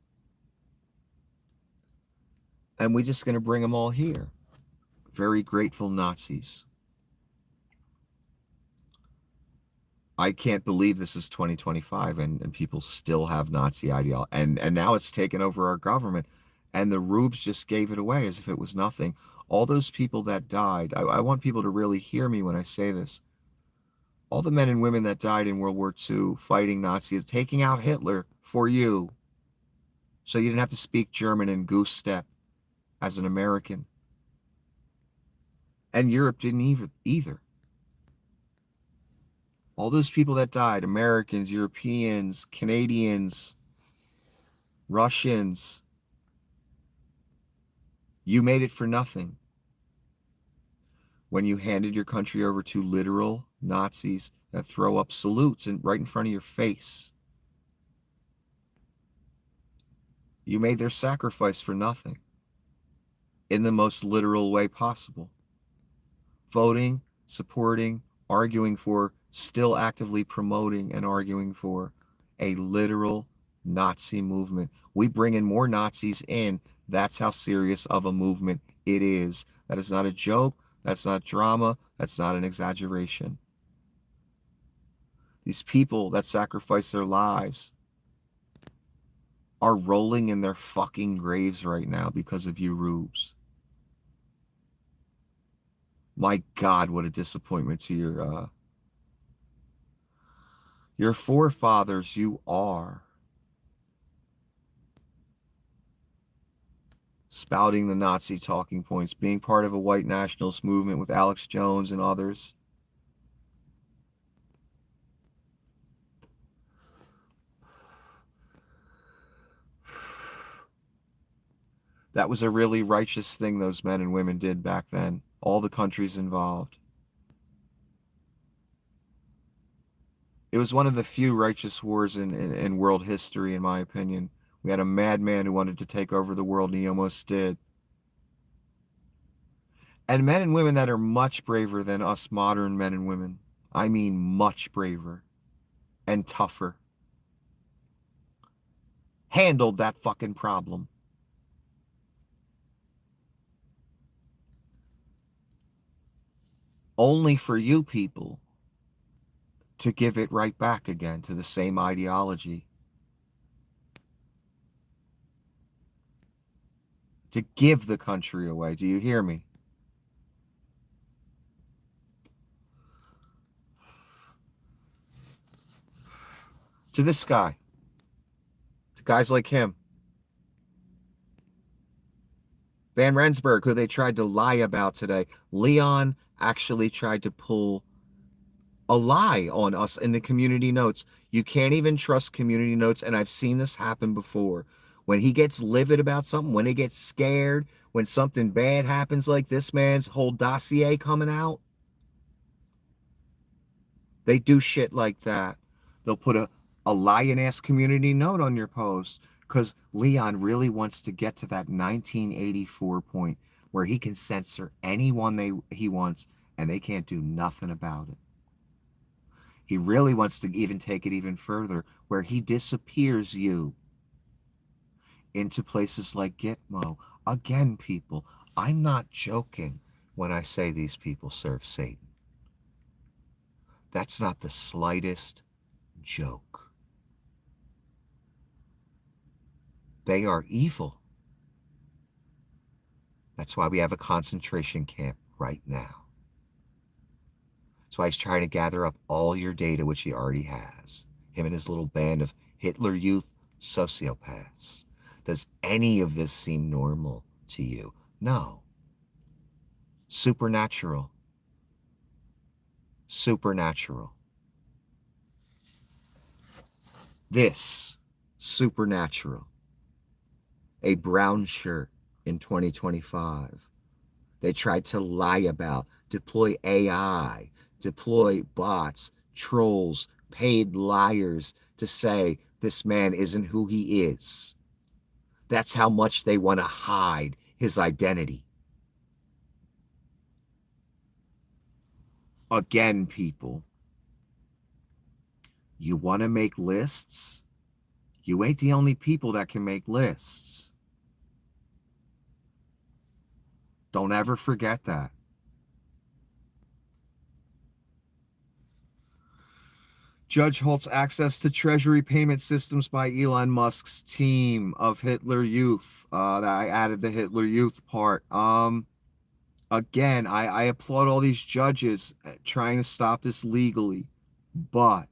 And we're just going to bring them all here. Very grateful Nazis. I can't believe this is 2025 and people still have Nazi ideology. And now it's taken over our government. And the rubes just gave it away as if it was nothing. All those people that died, I want people to really hear me when I say this. All the men and women that died in World War II fighting Nazis, taking out Hitler for you. So you didn't have to speak German and goose step as an American. And Europe didn't either. All those people that died, Americans, Europeans, Canadians, Russians, you made it for nothing when you handed your country over to literal Nazis that throw up salutes right in front of your face. You made their sacrifice for nothing in the most literal way possible. Voting, supporting, arguing for, still actively promoting and arguing for a literal Nazi movement. We bring in more Nazis in. That's how serious of a movement it is. That is not a joke. That's not drama. That's not an exaggeration. These people that sacrifice their lives are rolling in their fucking graves right now because of you rubes. My God, what a disappointment to your forefathers you are. Spouting the Nazi talking points, being part of a white nationalist movement with Alex Jones and others. That was a really righteous thing those men and women did back then, all the countries involved. It was one of the few righteous wars in world history, in my opinion. We had a madman who wanted to take over the world, and he almost did. And men and women that are much braver than us modern men and women. I mean much braver and tougher. Handled that fucking problem. Only for you people to give it right back again to the same ideology. To give the country away. Do you hear me? To this guy. To guys like him. Van Rensburg, who they tried to lie about today. Leon actually tried to pull a lie on us in the community notes. You can't even trust community notes, and I've seen this happen before. When he gets livid about something, when he gets scared, when something bad happens like this man's whole dossier coming out, they do shit like that. They'll put a lion-ass community note on your post because Leon really wants to get to that 1984 point where he can censor anyone he wants and they can't do nothing about it. He really wants to even take it even further where he disappears you into places like Gitmo. Again, people, I'm not joking when I say these people serve Satan. That's not the slightest joke. They are evil. That's why we have a concentration camp right now. That's why he's trying to gather up all your data, which he already has. Him and his little band of Hitler Youth sociopaths. Does any of this seem normal to you? No. Supernatural. Supernatural. This, supernatural. A brown shirt in 2025. They tried to lie about, deploy AI, deploy bots, trolls, paid liars to say this man isn't who he is. That's how much they want to hide his identity. Again, people, you want to make lists? You ain't the only people that can make lists. Don't ever forget that. Judge halts access to Treasury payment systems by Elon Musk's team of Hitler Youth. I added the Hitler Youth part. Again, I applaud all these judges trying to stop this legally. But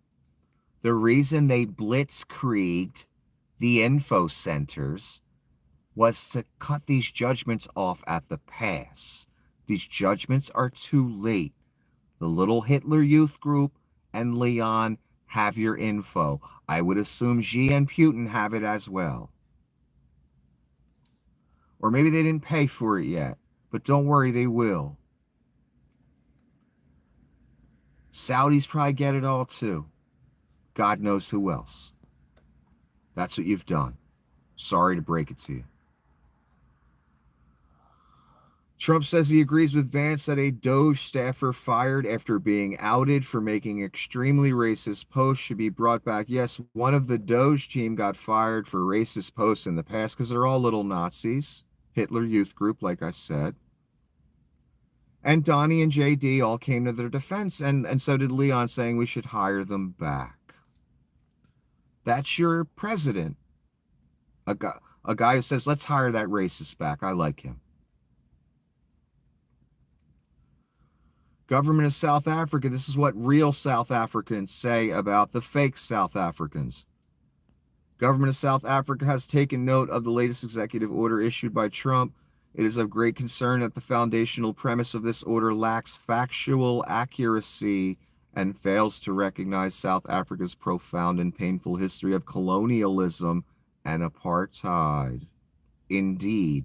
the reason they blitzkrieged the info centers was to cut these judgments off at the pass. These judgments are too late. The little Hitler Youth group and Leon have your info. I would assume Xi and Putin have it as well. Or maybe they didn't pay for it yet, but don't worry, they will. Saudis probably get it all too. God knows who else. That's what you've done. Sorry to break it to you. Trump says he agrees with Vance that a Doge staffer fired after being outed for making extremely racist posts should be brought back. Yes, one of the Doge team got fired for racist posts in the past because they're all little Nazis. Hitler Youth Group, like I said. And Donnie and JD all came to their defense, and so did Leon, saying we should hire them back. That's your president. A guy who says, let's hire that racist back. I like him. Government of South Africa, this is what real South Africans say about the fake South Africans. Government of South Africa has taken note of the latest executive order issued by Trump. It is of great concern that the foundational premise of this order lacks factual accuracy and fails to recognize South Africa's profound and painful history of colonialism and apartheid. Indeed.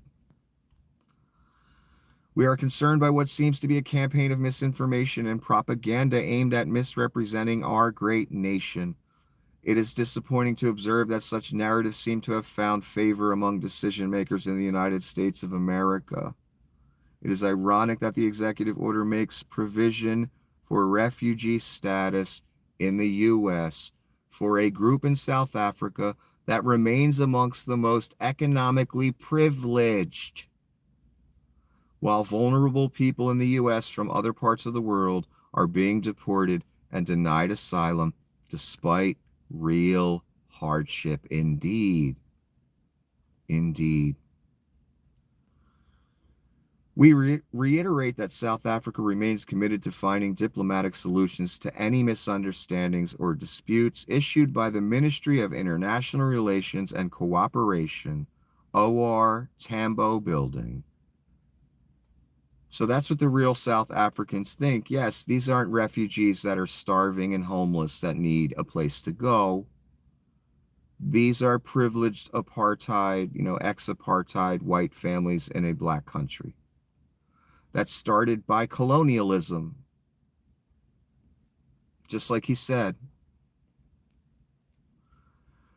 We are concerned by what seems to be a campaign of misinformation and propaganda aimed at misrepresenting our great nation. It is disappointing to observe that such narratives seem to have found favor among decision makers in the United States of America. It is ironic that the executive order makes provision for refugee status in the U.S. for a group in South Africa that remains amongst the most economically privileged, while vulnerable people in the U.S. from other parts of the world are being deported and denied asylum despite real hardship. Indeed. Indeed. We reiterate that South Africa remains committed to finding diplomatic solutions to any misunderstandings or disputes issued by the Ministry of International Relations and Cooperation, OR Tambo Building. So that's what the real South Africans think. Yes, these aren't refugees that are starving and homeless that need a place to go. These are privileged apartheid, ex-apartheid white families in a black country. That's started by colonialism. Just like he said.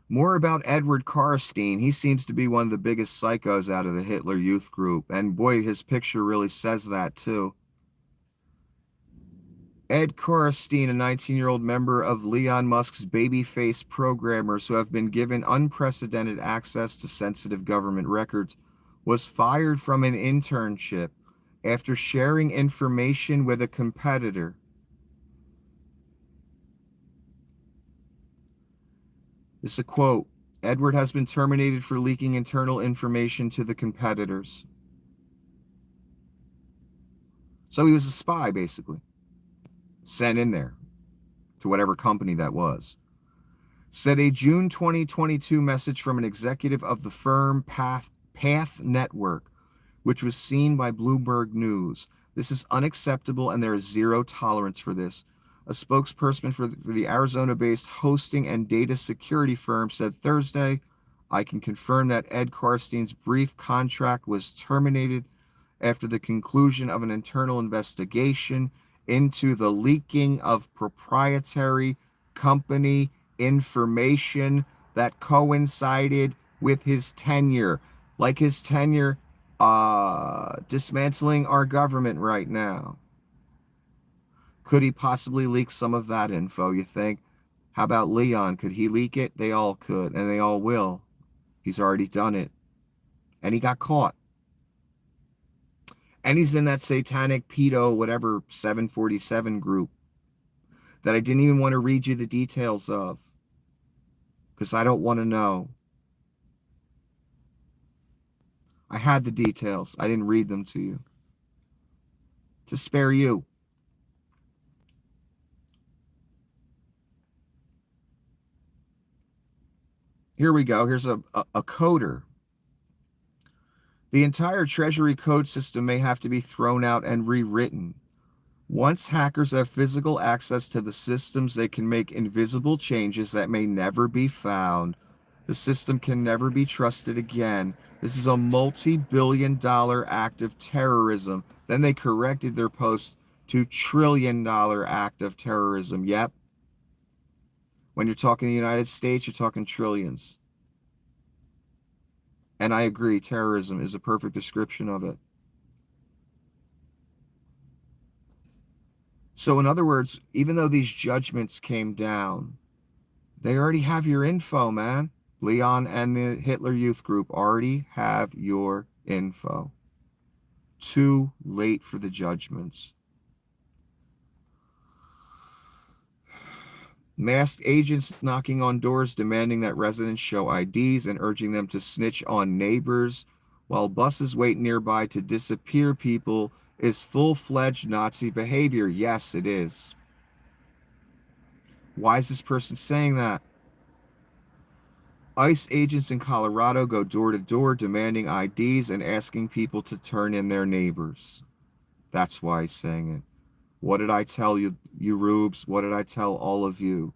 More about Edward Karstein. He seems to be one of the biggest psychos out of the Hitler Youth Group. And boy, his picture really says that too. Ed Karstein, a 19-year-old member of Elon Musk's babyface programmers who have been given unprecedented access to sensitive government records, was fired from an internship after sharing information with a competitor. This is a quote. Edward has been terminated for leaking internal information to the competitors. So he was a spy, basically. Sent in there to whatever company that was. Said a June 2022 message from an executive of the firm Path Network, which was seen by Bloomberg News. This is unacceptable and there is zero tolerance for this. A spokesperson for the Arizona-based hosting and data security firm said Thursday, I can confirm that Ed Karstein's brief contract was terminated after the conclusion of an internal investigation into the leaking of proprietary company information that coincided with his tenure. Like his tenure dismantling our government right now. Could he possibly leak some of that info, you think? How about Leon? Could he leak it? They all could, and they all will. He's already done it. And he got caught. And he's in that satanic pedo, whatever, 747 group that I didn't even want to read you the details of. Because I don't want to know. I had the details. I didn't read them to you. To spare you. Here we go. Here's a coder. The entire Treasury code system may have to be thrown out and rewritten. Once hackers have physical access to the systems, they can make invisible changes that may never be found. The system can never be trusted again. This is a multi-billion-dollar act of terrorism. Then they corrected their post to trillion-dollar act of terrorism. Yep. When you're talking the United States, you're talking trillions. And I agree, terrorism is a perfect description of it. So in other words, even though these judgments came down, they already have your info, man. Leon and the Hitler Youth Group already have your info. Too late for the judgments. Masked agents knocking on doors demanding that residents show IDs and urging them to snitch on neighbors while buses wait nearby to disappear people is full-fledged Nazi behavior. Yes, it is. Why is this person saying that? ICE agents in Colorado go door to door demanding IDs and asking people to turn in their neighbors. That's why he's saying it. What did I tell you, you rubes? What did I tell all of you?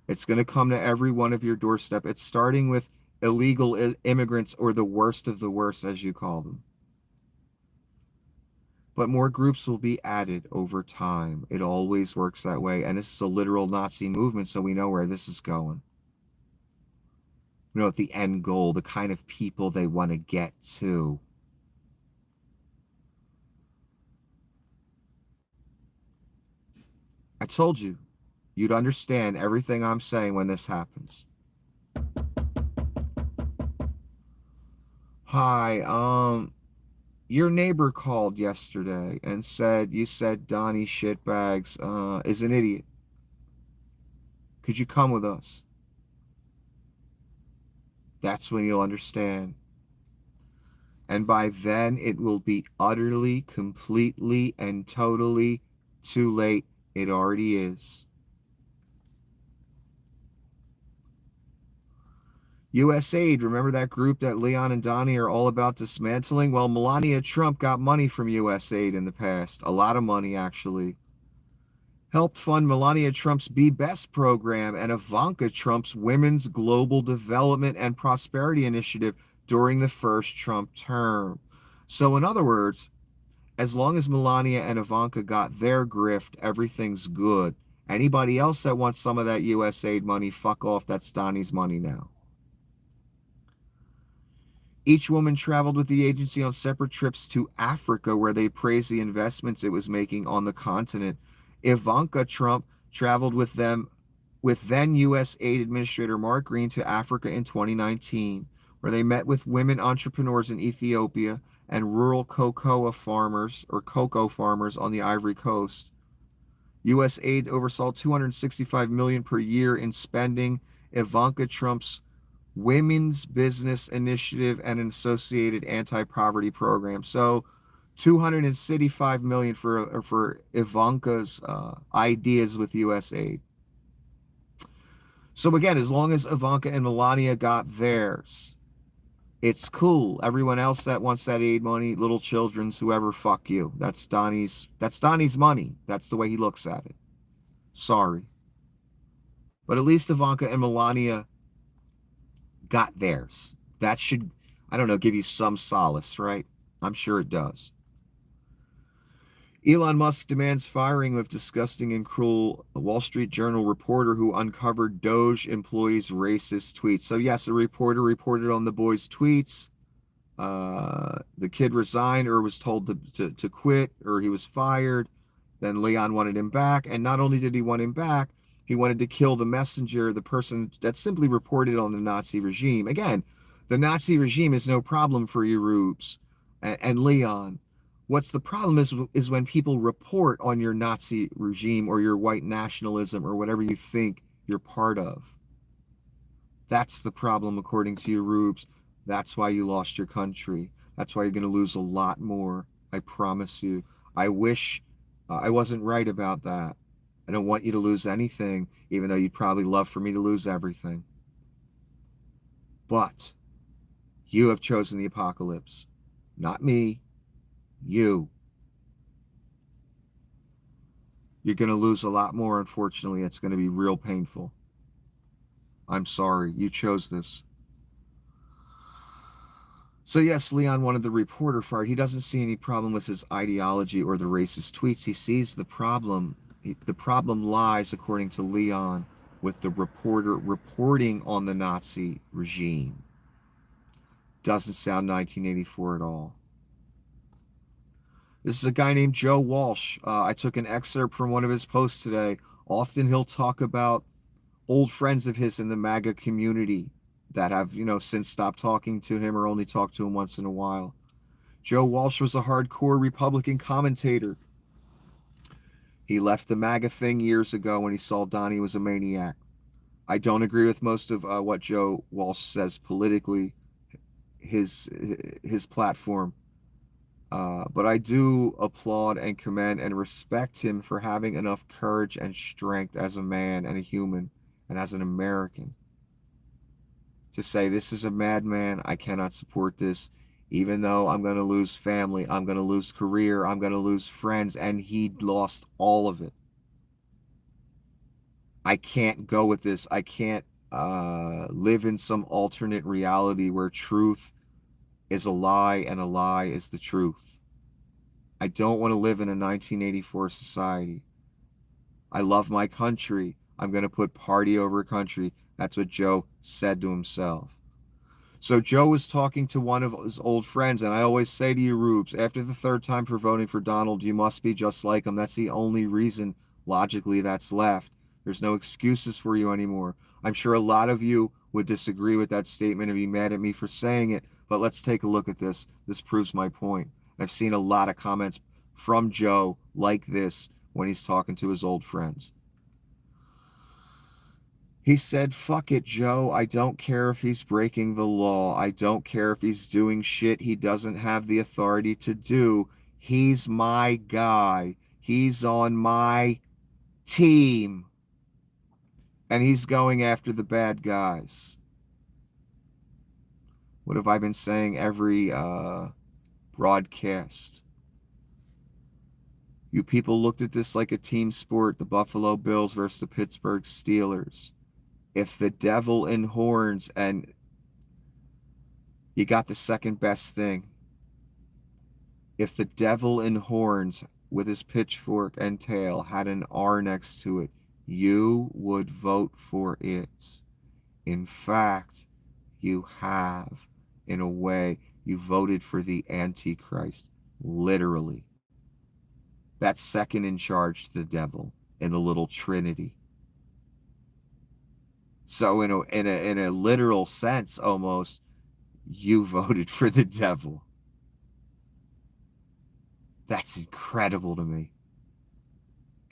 It's going to come to every one of your doorstep. It's starting with illegal immigrants, or the worst of the worst, as you call them. But more groups will be added over time. It always works that way. And this is a literal Nazi movement, so we know where this is going. You know, at the end goal, the kind of people they want to get to. I told you, you'd understand everything I'm saying when this happens. Hi, your neighbor called yesterday and said you said Donnie Shitbags is an idiot. Could you come with us? That's when you'll understand. And by then, it will be utterly, completely, and totally too late. It already is. USAID, remember that group that Leon and Donnie are all about dismantling? Well, Melania Trump got money from USAID in the past. A lot of money, actually. Helped fund Melania Trump's Be Best program and Ivanka Trump's Women's Global Development and Prosperity Initiative during the first Trump term. So in other words, as long as Melania and Ivanka got their grift, everything's good. Anybody else that wants some of that USAID money, fuck off. That's Donnie's money now. Each woman traveled with the agency on separate trips to Africa, where they praised the investments it was making on the continent. Ivanka Trump traveled with them, with then U.S. Aid Administrator Mark Green, to Africa in 2019, where they met with women entrepreneurs in Ethiopia and rural cocoa farmers on the Ivory Coast. U.S. aid oversaw $265 million per year in spending. Ivanka Trump's Women's Business Initiative and an associated anti-poverty program. So $265 million for Ivanka's ideas with USAID. So again, as long as Ivanka and Melania got theirs, it's cool. Everyone else that wants that aid money, little children's, whoever, fuck you. That's Donnie's money. That's the way he looks at it. Sorry. But at least Ivanka and Melania got theirs. That should, I don't know, give you some solace, right? I'm sure it does. Elon Musk demands firing of disgusting and cruel Wall Street Journal reporter who uncovered Doge employees' racist tweets. So yes, a reporter reported on the boy's tweets. The kid resigned or was told to quit, or he was fired. Then Leon wanted him back. And not only did he want him back, he wanted to kill the messenger, the person that simply reported on the Nazi regime. Again, the Nazi regime is no problem for you rubes and Leon. What's the problem is when people report on your Nazi regime or your white nationalism or whatever you think you're part of. That's the problem, according to you rubes. That's why you lost your country. That's why you're going to lose a lot more. I promise you. I wish I wasn't right about that. I don't want you to lose anything, even though you'd probably love for me to lose everything. But you have chosen the apocalypse. Not me. You. You're going to lose a lot more, unfortunately. It's going to be real painful. I'm sorry. You chose this. So yes, Leon wanted the reporter fired. He doesn't see any problem with his ideology or the racist tweets. He sees the problem. The problem lies, according to Leon, with the reporter reporting on the Nazi regime. Doesn't sound 1984 at all. This is a guy named Joe Walsh. I took an excerpt from one of his posts today. Often he'll talk about old friends of his in the MAGA community that have, since stopped talking to him or only talk to him once in a while. Joe Walsh was a hardcore Republican commentator. He left the MAGA thing years ago when he saw Donnie was a maniac. I don't agree with most of what Joe Walsh says politically, his platform. But I do applaud and commend and respect him for having enough courage and strength as a man and a human and as an American to say, this is a madman. I cannot support this. Even though I'm going to lose family, I'm going to lose career, I'm going to lose friends, and he lost all of it. I can't go with this. I can't live in some alternate reality where truth is a lie and a lie is the truth. I don't want to live in a 1984 society. I love my country. I'm going to put party over country. That's what Joe said to himself. So Joe was talking to one of his old friends, and I always say to you, Rubes, after the third time for voting for Donald, you must be just like him. That's the only reason, logically, that's left. There's no excuses for you anymore. I'm sure a lot of you would disagree with that statement and be mad at me for saying it, but let's take a look at this. This proves my point. I've seen a lot of comments from Joe like this when he's talking to his old friends. He said, fuck it, Joe. I don't care if he's breaking the law. I don't care if he's doing shit he doesn't have the authority to do. He's my guy. He's on my team. And he's going after the bad guys. What have I been saying every broadcast? You people looked at this like a team sport, the Buffalo Bills versus the Pittsburgh Steelers. If the devil in horns, and you got the second best thing. If the devil in horns with his pitchfork and tail had an R next to it, you would vote for it. In fact, you have, in a way, you voted for the Antichrist, literally. That's second in charge to the devil in the little Trinity. So in a literal sense, almost, you voted for the devil. That's incredible to me.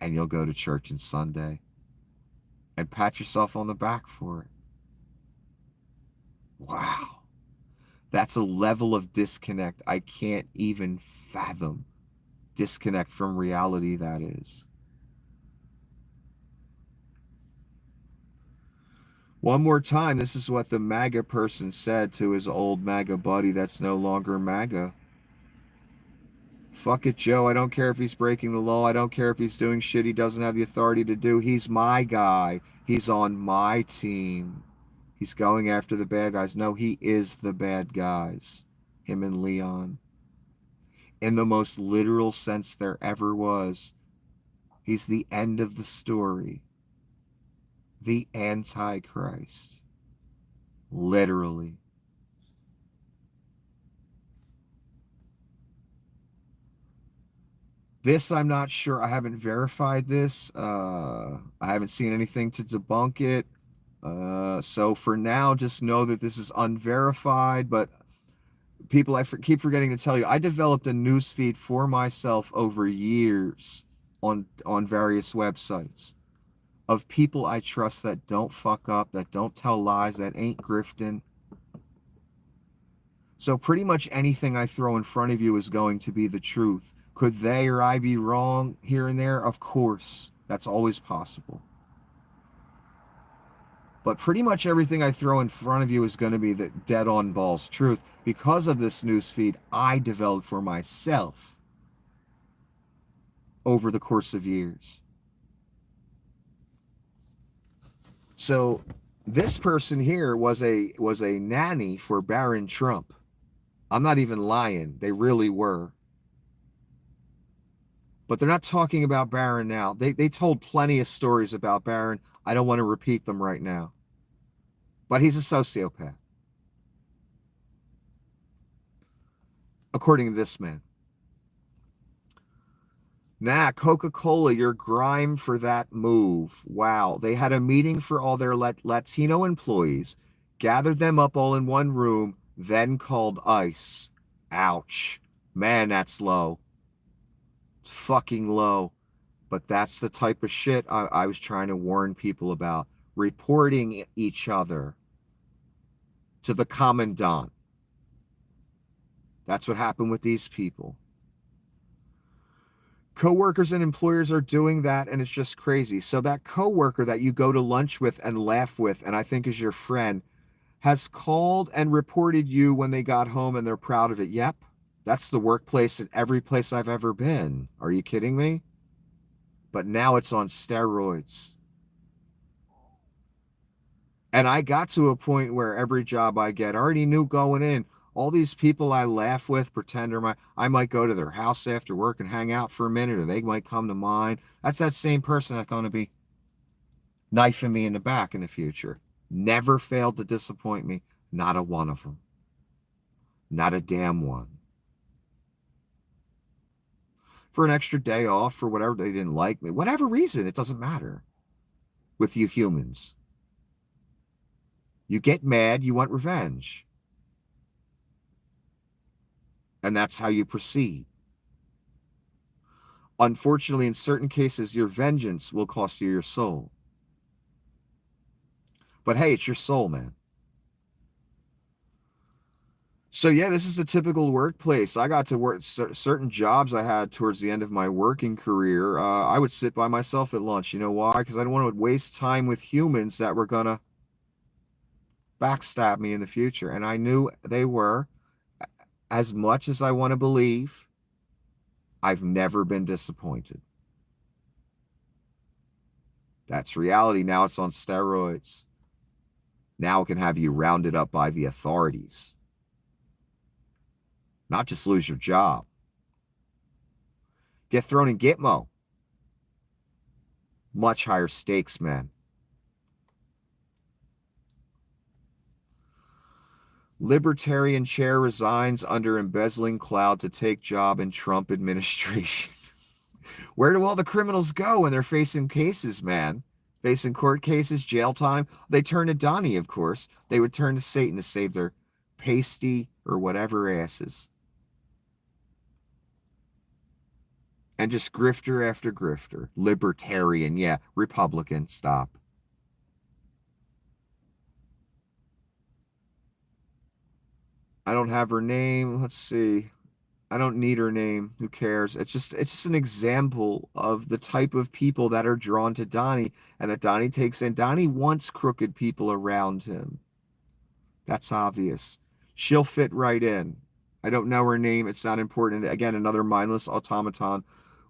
And you'll go to church on Sunday and pat yourself on the back for it. Wow. That's a level of disconnect I can't even fathom. Disconnect from reality, that is. One more time, this is what the MAGA person said to his old MAGA buddy that's no longer MAGA. Fuck it, Joe. I don't care if he's breaking the law. I don't care if he's doing shit he doesn't have the authority to do. He's my guy. He's on my team. He's going after the bad guys. No, he is the bad guys. Him and Leon. In the most literal sense there ever was. He's the end of the story. The Antichrist. Literally. This, I'm not sure. I haven't verified this. I haven't seen anything to debunk it. So for now, just know that this is unverified. But people, I keep forgetting to tell you, I developed a news feed for myself over years on various websites of people I trust that don't fuck up, that don't tell lies, that ain't grifting. So pretty much anything I throw in front of you is going to be the truth. Could they or I be wrong here and there? Of course. That's always possible. But pretty much everything I throw in front of you is going to be the dead on balls truth because of this news feed I developed for myself over the course of years. So this person here was a nanny for Barron Trump. I'm not even lying. They really were. But they're not talking about Barron now. They told plenty of stories about Barron. I don't want to repeat them right now. But he's a sociopath. According to this man. Nah, Coca-Cola, you're grime for that move. Wow. They had a meeting for all their Latino employees, gathered them up all in one room, then called ICE. Ouch. Man, that's low. It's fucking low. But that's the type of shit I was trying to warn people about. Reporting each other to the commandant. That's what happened with these people. Coworkers and employers are doing that, and it's just crazy. So that coworker that you go to lunch with and laugh with, and I think is your friend, has called and reported you when they got home, and they're proud of it. Yep, that's the workplace at every place I've ever been. Are you kidding me? But now it's on steroids. And I got to a point where every job I get, I already knew going in, all these people I laugh with, pretend I might go to their house after work and hang out for a minute, or they might come to mine. That's that same person that's going to be knifing me in the back in the future. Never failed to disappoint me. Not a one of them. Not a damn one. For an extra day off, for whatever, they didn't like me. Whatever reason, it doesn't matter with you humans. You get mad, you want revenge. And that's how you proceed. Unfortunately, in certain cases, your vengeance will cost you your soul. But hey, it's your soul, man. So yeah, this is a typical workplace. I got to work certain jobs I had towards the end of my working career. I would sit by myself at lunch. You know why? Because I didn't want to waste time with humans that were going to backstab me in the future. And I knew they were. As much as I want to believe, I've never been disappointed. That's reality. Now it's on steroids. Now it can have you rounded up by the authorities. Not just lose your job. Get thrown in Gitmo. Much higher stakes, man. Libertarian chair resigns under embezzling cloud to take job in Trump administration. Where do all the criminals go when they're facing cases, man? Facing court cases, jail time? They turn to Donnie, of course. They would turn to Satan to save their pasty or whatever asses. And just grifter after grifter. Libertarian, yeah. Republican, stop. I don't have her name. Let's see. I don't need her name. Who cares? It's just an example of the type of people that are drawn to Donnie and that Donnie takes in. Donnie wants crooked people around him. That's obvious. She'll fit right in. I don't know her name. It's not important. Again, another mindless automaton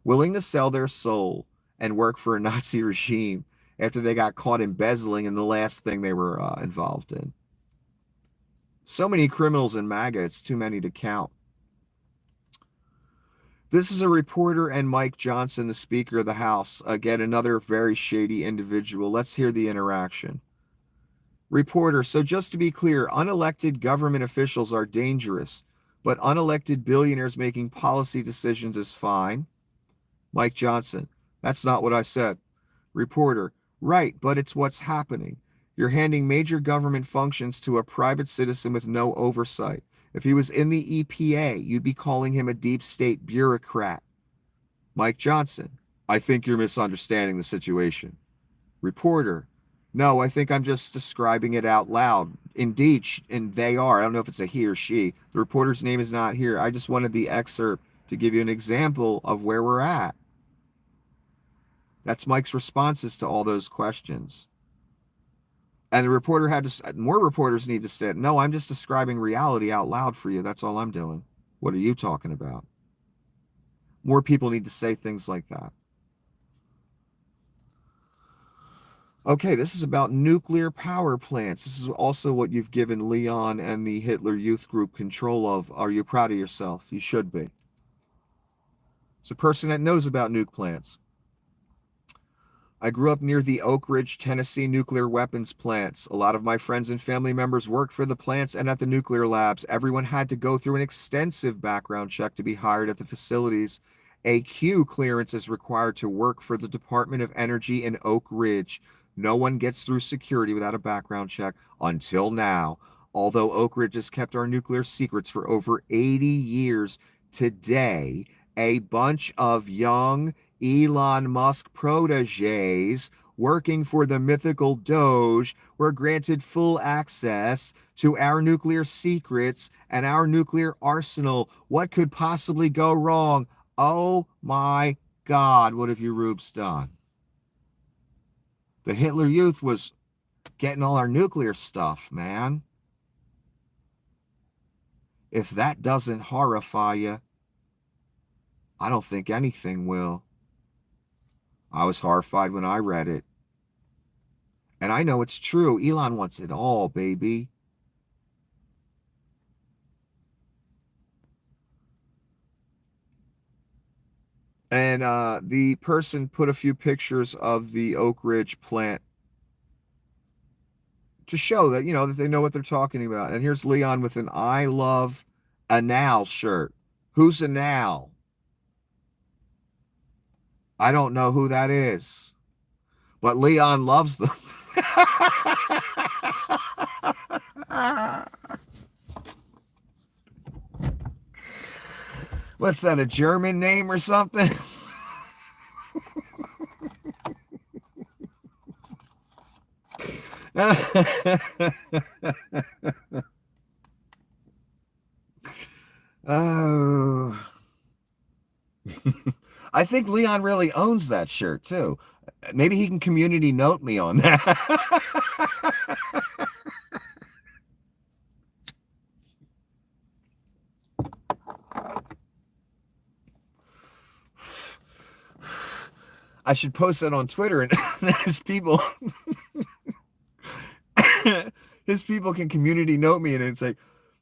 willing to sell their soul and work for a Nazi regime after they got caught embezzling in the last thing they were involved in. So many criminals in MAGA, it's too many to count. This is a reporter and Mike Johnson, the Speaker of the House. Again, another very shady individual. Let's hear the interaction. Reporter, so just to be clear, unelected government officials are dangerous, but unelected billionaires making policy decisions is fine. Mike Johnson, that's not what I said. Reporter, right, but it's what's happening. You're handing major government functions to a private citizen with no oversight. If he was in the EPA, you'd be calling him a deep state bureaucrat. Mike Johnson, I think you're misunderstanding the situation. Reporter, no, I think I'm just describing it out loud. Indeed, and they are. I don't know if it's a he or she. The reporter's name is not here. I just wanted the excerpt to give you an example of where we're at. That's Mike's responses to all those questions. And the reporter had to, more reporters need to say, no, I'm just describing reality out loud for you. That's all I'm doing. What are you talking about? More people need to say things like that. Okay, this is about nuclear power plants. This is also what you've given Leon and the Hitler Youth Group control of. Are you proud of yourself? You should be. It's a person that knows about nuke plants. I grew up near the Oak Ridge, Tennessee nuclear weapons plants. A lot of my friends and family members worked for the plants and at the nuclear labs. Everyone had to go through an extensive background check to be hired at the facilities. A Q clearance is required to work for the Department of Energy in Oak Ridge. No one gets through security without a background check until now. Although Oak Ridge has kept our nuclear secrets for over 80 years, today a bunch of young Elon Musk proteges working for the mythical Doge were granted full access to our nuclear secrets and our nuclear arsenal. What could possibly go wrong? Oh my God, what have you Rubes done? The Hitler Youth was getting all our nuclear stuff, man. If that doesn't horrify you, I don't think anything will. I was horrified when I read it. And I know it's true. Elon wants it all, baby. And the person put a few pictures of the Oak Ridge plant to show that, you know, that they know what they're talking about. And here's Leon with an I love Anal shirt. Who's Anal? I don't know who that is, but Leon loves them. What's that, a German name or something? Oh. I think Leon really owns that shirt too. Maybe he can community note me on that. I should post that on Twitter, and his people can community note me, and it's like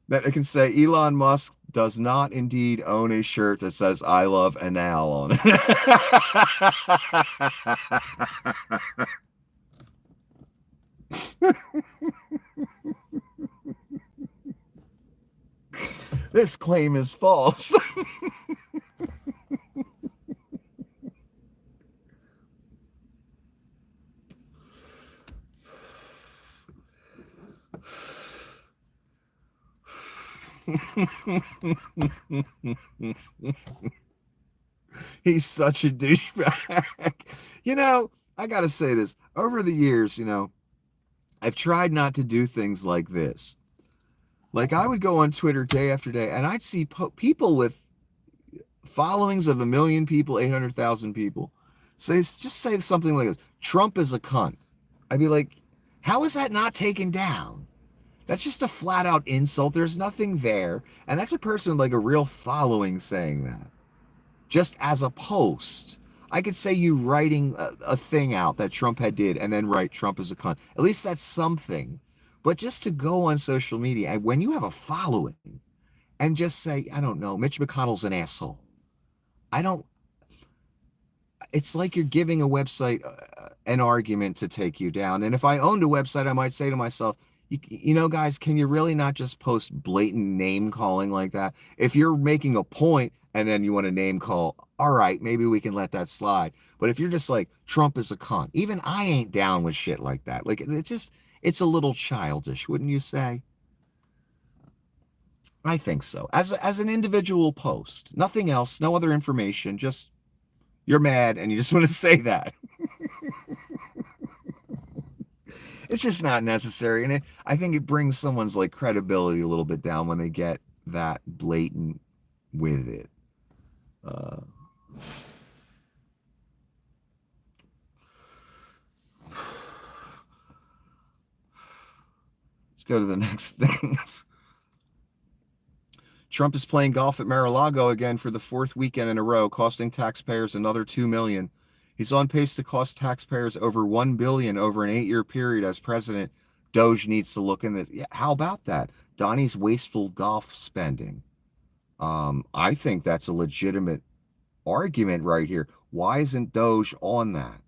that it can say Elon Musk does not indeed own a shirt that says I love Anal on it. This claim is false. He's such a douchebag. You know, I gotta say this. Over the years, you know, I've tried not to do things like this. Like, I would go on Twitter day after day, and I'd see people with followings of 1 million people, 800,000 people, just say something like this: Trump is a cunt. I'd be like, how is that not taken down? That's just a flat out insult. There's nothing there. And that's a person with like a real following saying that. Just as a post. I could say you writing a thing out that Trump had did and then write Trump is a cunt. At least that's something. But just to go on social media, and when you have a following and just say, I don't know, Mitch McConnell's an asshole. It's like you're giving a website an argument to take you down. And if I owned a website, I might say to myself, you know, guys, can you really not just post blatant name calling like that? If you're making a point and then you want to name call, all right, maybe we can let that slide. But if you're just like, Trump is a cunt, even I ain't down with shit like that. Like, it's a little childish, wouldn't you say? I think so. As an individual post, nothing else, no other information, just you're mad and you just want to say that. It's just not necessary. And I think it brings someone's like credibility a little bit down when they get that blatant with it. Let's go to the next thing. Trump is playing golf at Mar-a-Lago again for the 4th weekend in a row, costing taxpayers another $2 million. He's on pace to cost taxpayers over $1 billion over an 8-year period as president. Doge needs to look in this. Yeah, how about that? Donnie's wasteful golf spending. I think that's a legitimate argument right here. Why isn't Doge on that?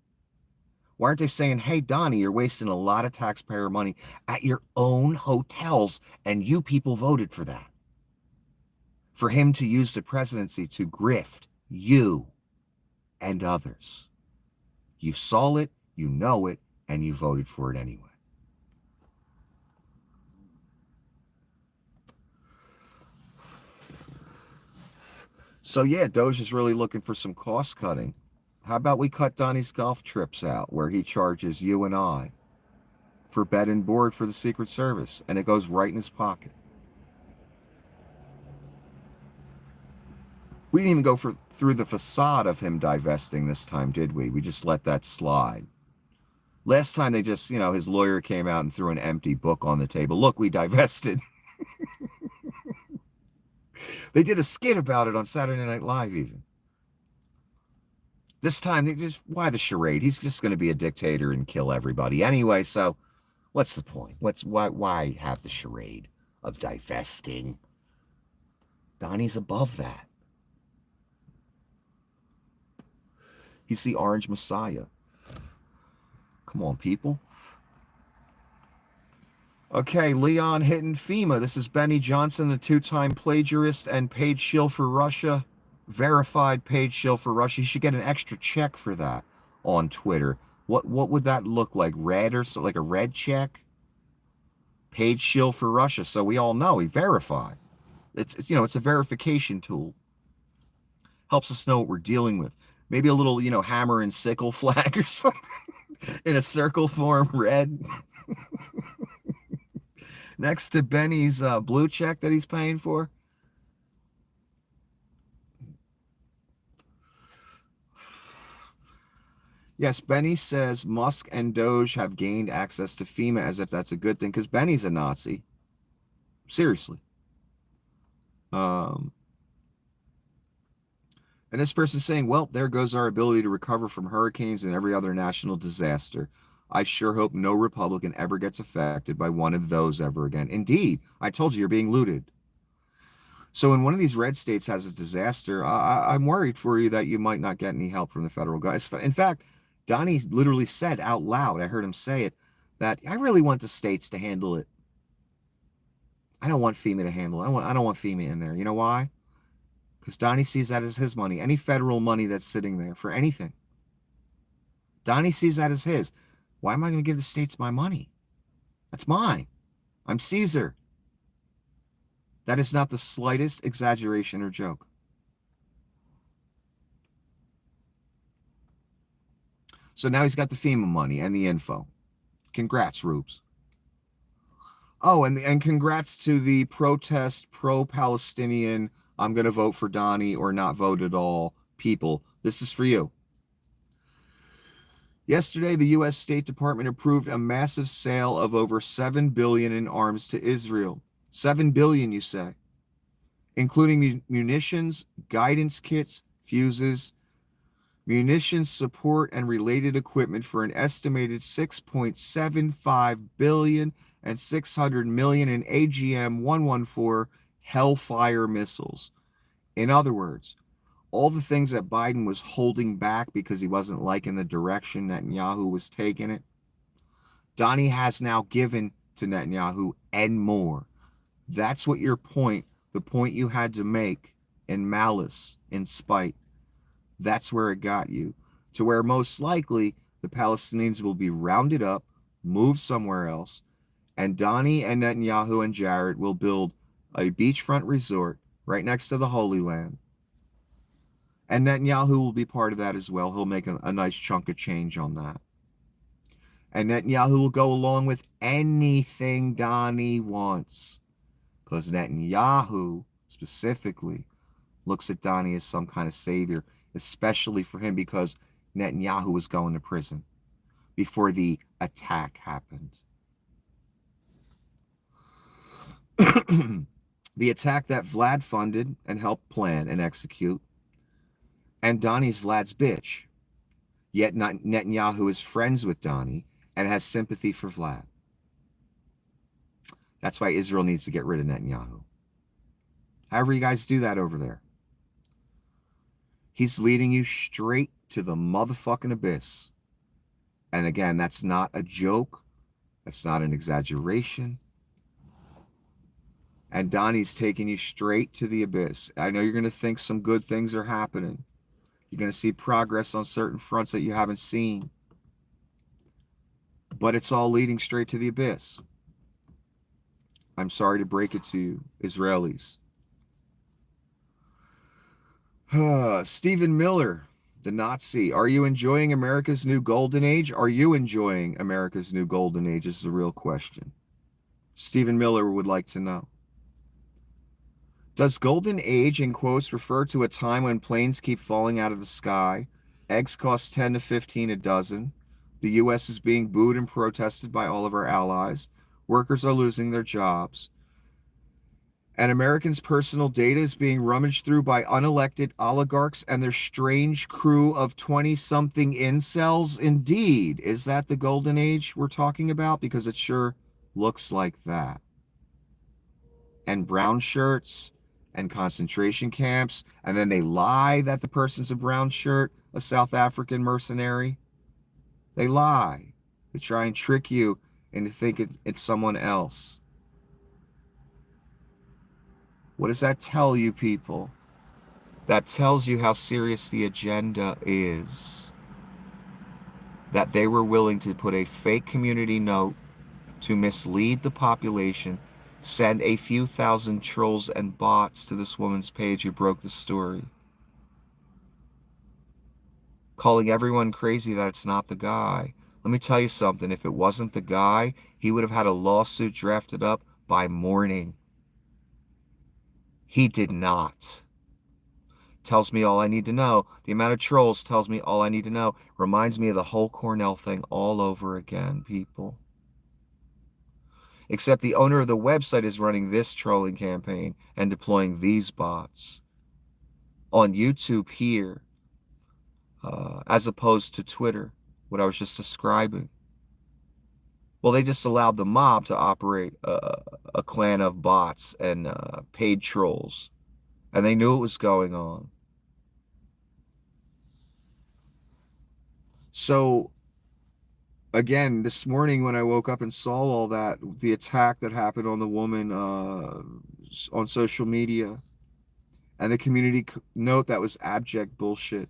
Why aren't they saying, hey, Donnie, you're wasting a lot of taxpayer money at your own hotels, and you people voted for that? For him to use the presidency to grift you and others. You saw it, you know it, and you voted for it anyway. So yeah, Doge is really looking for some cost cutting. How about we cut Donnie's golf trips out, where he charges you and I for bed and board for the Secret Service, and it goes right in his pocket. We didn't even go through the facade of him divesting this time, did we? We just let that slide. Last time they just, his lawyer came out and threw an empty book on the table. Look, we divested. They did a skit about it on Saturday Night Live even. This time, why the charade? He's just going to be a dictator and kill everybody anyway, so what's the point? Why have the charade of divesting? Donnie's above that. He's the Orange Messiah. Come on, people. Okay, Leon hitting FEMA. This is Benny Johnson, the two-time plagiarist and paid shill for Russia. Verified paid shill for Russia. He should get an extra check for that on Twitter. What would that look like? Red or so, like a red check? Paid shill for Russia. So we all know he verified. It's a verification tool. Helps us know what we're dealing with. Maybe a little, hammer and sickle flag or something in a circle form, red. Next to Benny's blue check that he's paying for. Yes, Benny says Musk and Doge have gained access to FEMA as if that's a good thing, because Benny's a Nazi. Seriously. And this person's saying, well, there goes our ability to recover from hurricanes and every other national disaster. I sure hope no Republican ever gets affected by one of those ever again. Indeed, I told you you're being looted. So when one of these red states has a disaster, I'm worried for you that you might not get any help from the federal government. In fact, Donnie literally said out loud, I heard him say it, that I really want the states to handle it. I don't want FEMA to handle it. I don't want FEMA in there. You know why? Because Donnie sees that as his money. Any federal money that's sitting there for anything. Donnie sees that as his. Why am I going to give the states my money? That's mine. I'm Caesar. That is not the slightest exaggeration or joke. So now he's got the FEMA money and the info. Congrats, Rubes. Oh, and congrats to the protest pro-Palestinian, I'm going to vote for Donnie or not vote at all people. This is for you. Yesterday, the U.S. State Department approved a massive sale of over $7 billion in arms to Israel. $7 billion, you say, including munitions, guidance kits, fuses, munitions support, and related equipment for an estimated $6.75 billion and $600 million in AGM-114 Hellfire missiles. In other words, all the things that Biden was holding back because he wasn't liking the direction Netanyahu was taking it, Donnie has now given to Netanyahu and more. That's what your point, the point you had to make in malice, in spite, that's where it got you. To where most likely the Palestinians will be rounded up, moved somewhere else, and Donnie and Netanyahu and Jared will build a beachfront resort right next to the Holy Land. And Netanyahu will be part of that as well. He'll make a nice chunk of change on that. And Netanyahu will go along with anything Donnie wants. Because Netanyahu, specifically, looks at Donnie as some kind of savior, especially for him because Netanyahu was going to prison before the attack happened. The attack that Vlad funded and helped plan and execute. And Donnie's Vlad's bitch. Yet Netanyahu is friends with Donnie and has sympathy for Vlad. That's why Israel needs to get rid of Netanyahu. However you guys do that over there. He's leading you straight to the motherfucking abyss. And again, that's not a joke. That's not an exaggeration. And Donnie's taking you straight to the abyss. I know you're going to think some good things are happening. You're going to see progress on certain fronts that you haven't seen. But it's all leading straight to the abyss. I'm sorry to break it to you, Israelis. Stephen Miller, the Nazi. Are you enjoying America's new golden age? Are you enjoying America's new golden age? Is the real question. Stephen Miller would like to know. Does golden age in quotes refer to a time when planes keep falling out of the sky? Eggs cost 10 to 15 a dozen. The US is being booed and protested by all of our allies. Workers are losing their jobs. And Americans' personal data is being rummaged through by unelected oligarchs and their strange crew of 20-something incels. Indeed, is that the golden age we're talking about? Because it sure looks like that. And brown shirts and concentration camps, and then they lie that the person's a brown shirt, a South African mercenary. They lie. They try and trick you into thinking it's someone else. What does that tell you, people? That tells you how serious the agenda is. That they were willing to put a fake community note to mislead the population, send a few thousand trolls and bots to this woman's page who broke the story, calling everyone crazy that it's not the guy. Let me tell you something. If it wasn't the guy, he would have had a lawsuit drafted up by morning. He did not. Tells me all I need to know. The amount of trolls tells me all I need to know. Reminds me of the whole Cornell thing all over again, people. Except the owner of the website is running this trolling campaign and deploying these bots on YouTube here, as opposed to Twitter, what I was just describing. Well, they just allowed the mob to operate a clan of bots and paid trolls, and they knew it was going on. So, again, this morning when I woke up and saw all that, the attack that happened on the woman on social media, and the community note that was abject bullshit,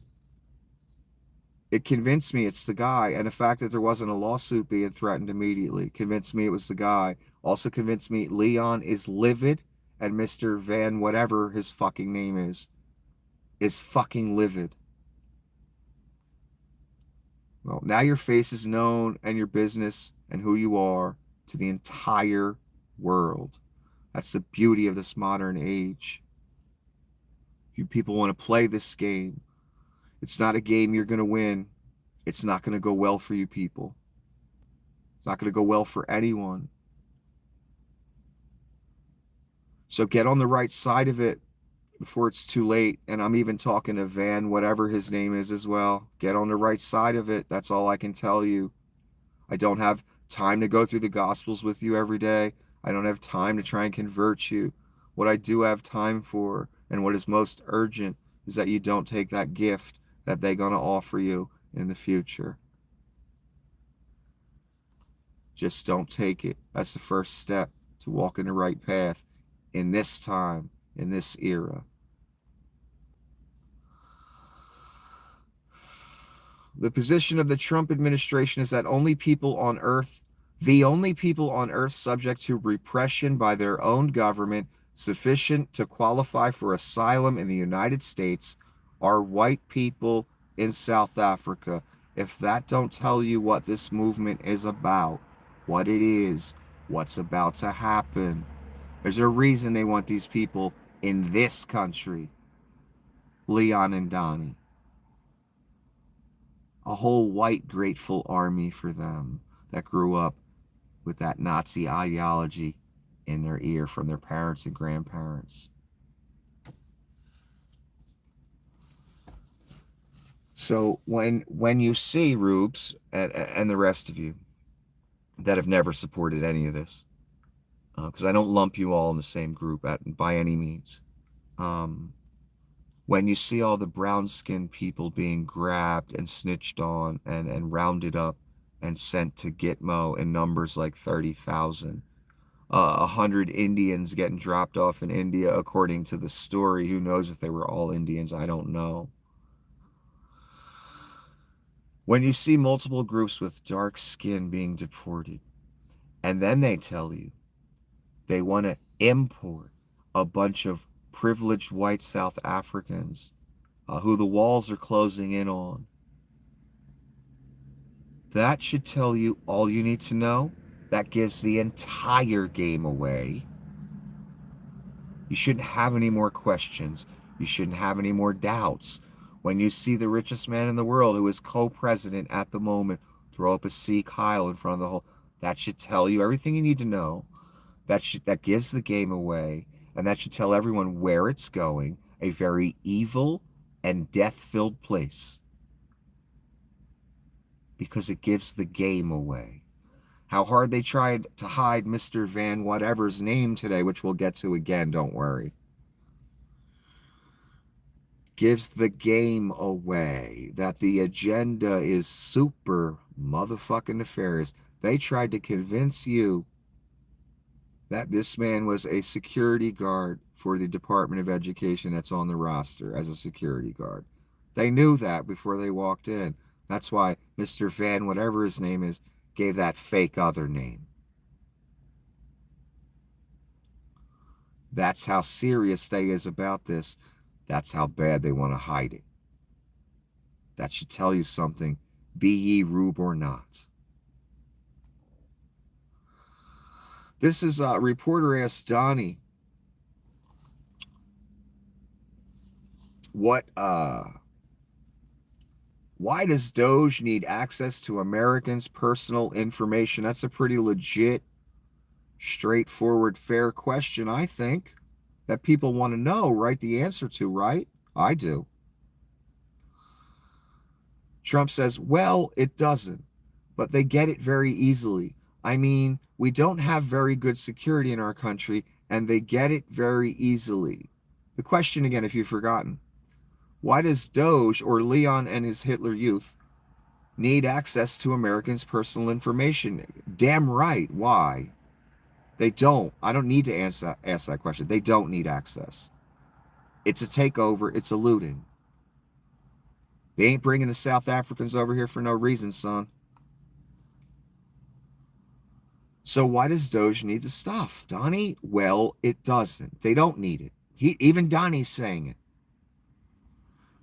it convinced me it's the guy. And the fact that there wasn't a lawsuit being threatened immediately convinced me it was the guy. Also convinced me Leon is livid, and Mr. Van, whatever his fucking name is fucking livid. Well, now your face is known and your business and who you are to the entire world. That's the beauty of this modern age. If you people want to play this game, it's not a game you're going to win. It's not going to go well for you people. It's not going to go well for anyone. So get on the right side of it before it's too late. And I'm even talking to Van, whatever his name is as well. Get on the right side of it. That's all I can tell you. I don't have time to go through the Gospels with you every day. I don't have time to try and convert you. What I do have time for, and what is most urgent, is that you don't take that gift that they're going to offer you in the future. Just don't take it. That's the first step to walking the right path in this time, in this era. The position of the Trump administration is that the only people on earth subject to repression by their own government sufficient to qualify for asylum in the United States are white people in South Africa. If that don't tell you what this movement is about, what it is, what's about to happen, there's a reason they want these people in this country. Leon and Donnie. A whole white grateful army for them that grew up with that Nazi ideology in their ear from their parents and grandparents. So when you see Rubes and the rest of you that have never supported any of this, because I don't lump you all in the same group by any means, when you see all the brown-skinned people being grabbed and snitched on and rounded up and sent to Gitmo in numbers like 30,000, 100 Indians getting dropped off in India, according to the story. Who knows if they were all Indians? I don't know. When you see multiple groups with dark skin being deported, and then they tell you they want to import a bunch of privileged white South Africans who the walls are closing in on. That should tell you all you need to know. That gives the entire game away. You shouldn't have any more questions. You shouldn't have any more doubts. When you see the richest man in the world, who is co-president at the moment, throw up a C Kyle in front of the whole, that should tell you everything you need to know. That gives the game away, and that should tell everyone where it's going, a very evil and death-filled place. Because it gives the game away. How hard they tried to hide Mr. Van whatever's name today, which we'll get to again, don't worry. Gives the game away, that the agenda is super motherfucking nefarious. They tried to convince you that this man was a security guard for the Department of Education that's on the roster as a security guard. They knew that before they walked in. That's why Mr. Van, whatever his name is, gave that fake other name. That's how serious they is about this. That's how bad they want to hide it. That should tell you something, be ye rube or not. This is a reporter asked Donnie, why does Doge need access to Americans' personal information? That's a pretty legit, straightforward, fair question, I think, that people want to know, right? The answer to, right? I do. Trump says, well, it doesn't, but they get it very easily. I mean, we don't have very good security in our country, and they get it very easily. The question again, if you've forgotten, why does Doge, or Leon and his Hitler Youth, need access to Americans' personal information? Damn right. Why? They don't. I don't need to ask that question. They don't need access. It's a takeover. It's a looting. They ain't bringing the South Africans over here for no reason, son. So why does Doge need the stuff, Donnie? Well, it doesn't. They don't need it. Even Donnie's saying it.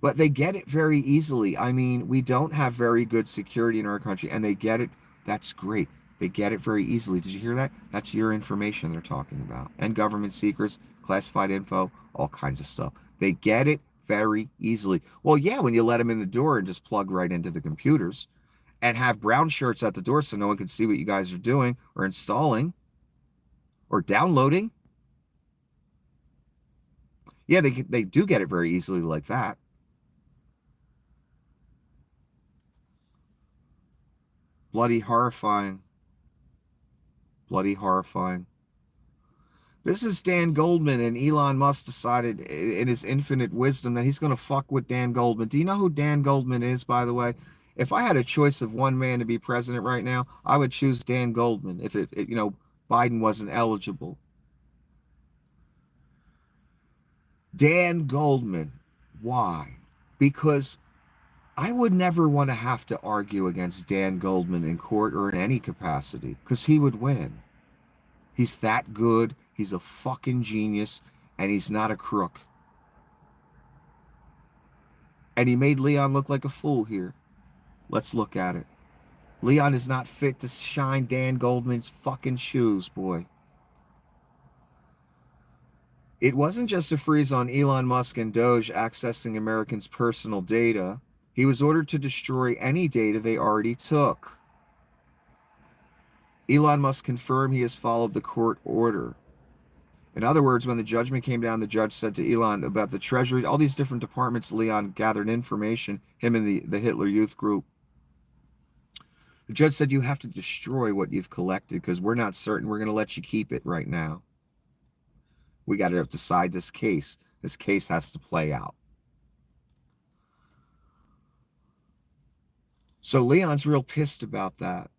But they get it very easily. I mean, we don't have very good security in our country, and they get it. That's great. They get it very easily. Did you hear that? That's your information they're talking about. And government secrets, classified info, all kinds of stuff. They get it very easily. Well, yeah, when you let them in the door and just plug right into the computers and have brown shirts at the door so no one can see what you guys are doing or installing or downloading. Yeah, they do get it very easily like that. Bloody horrifying. Bloody horrifying. This is Dan Goldman, and Elon Musk decided in his infinite wisdom that he's going to fuck with Dan Goldman. Do you know who Dan Goldman is, by the way? If I had a choice of one man to be president right now, I would choose Dan Goldman if Biden wasn't eligible. Dan Goldman. Why? Because I would never want to have to argue against Dan Goldman in court or in any capacity, because he would win. He's that good. He's a fucking genius, and he's not a crook. And he made Leon look like a fool here. Let's look at it. Leon is not fit to shine Dan Goldman's fucking shoes, boy. It wasn't just a freeze on Elon Musk and Doge accessing Americans' personal data. He was ordered to destroy any data they already took. Elon Musk confirmed he has followed the court order. In other words, when the judgment came down, the judge said to Elon about the Treasury, all these different departments, Leon gathered information, him and the Hitler Youth group. The judge said, you have to destroy what you've collected because we're not certain we're going to let you keep it right now. We got to decide this case. This case has to play out. So Leon's real pissed about that.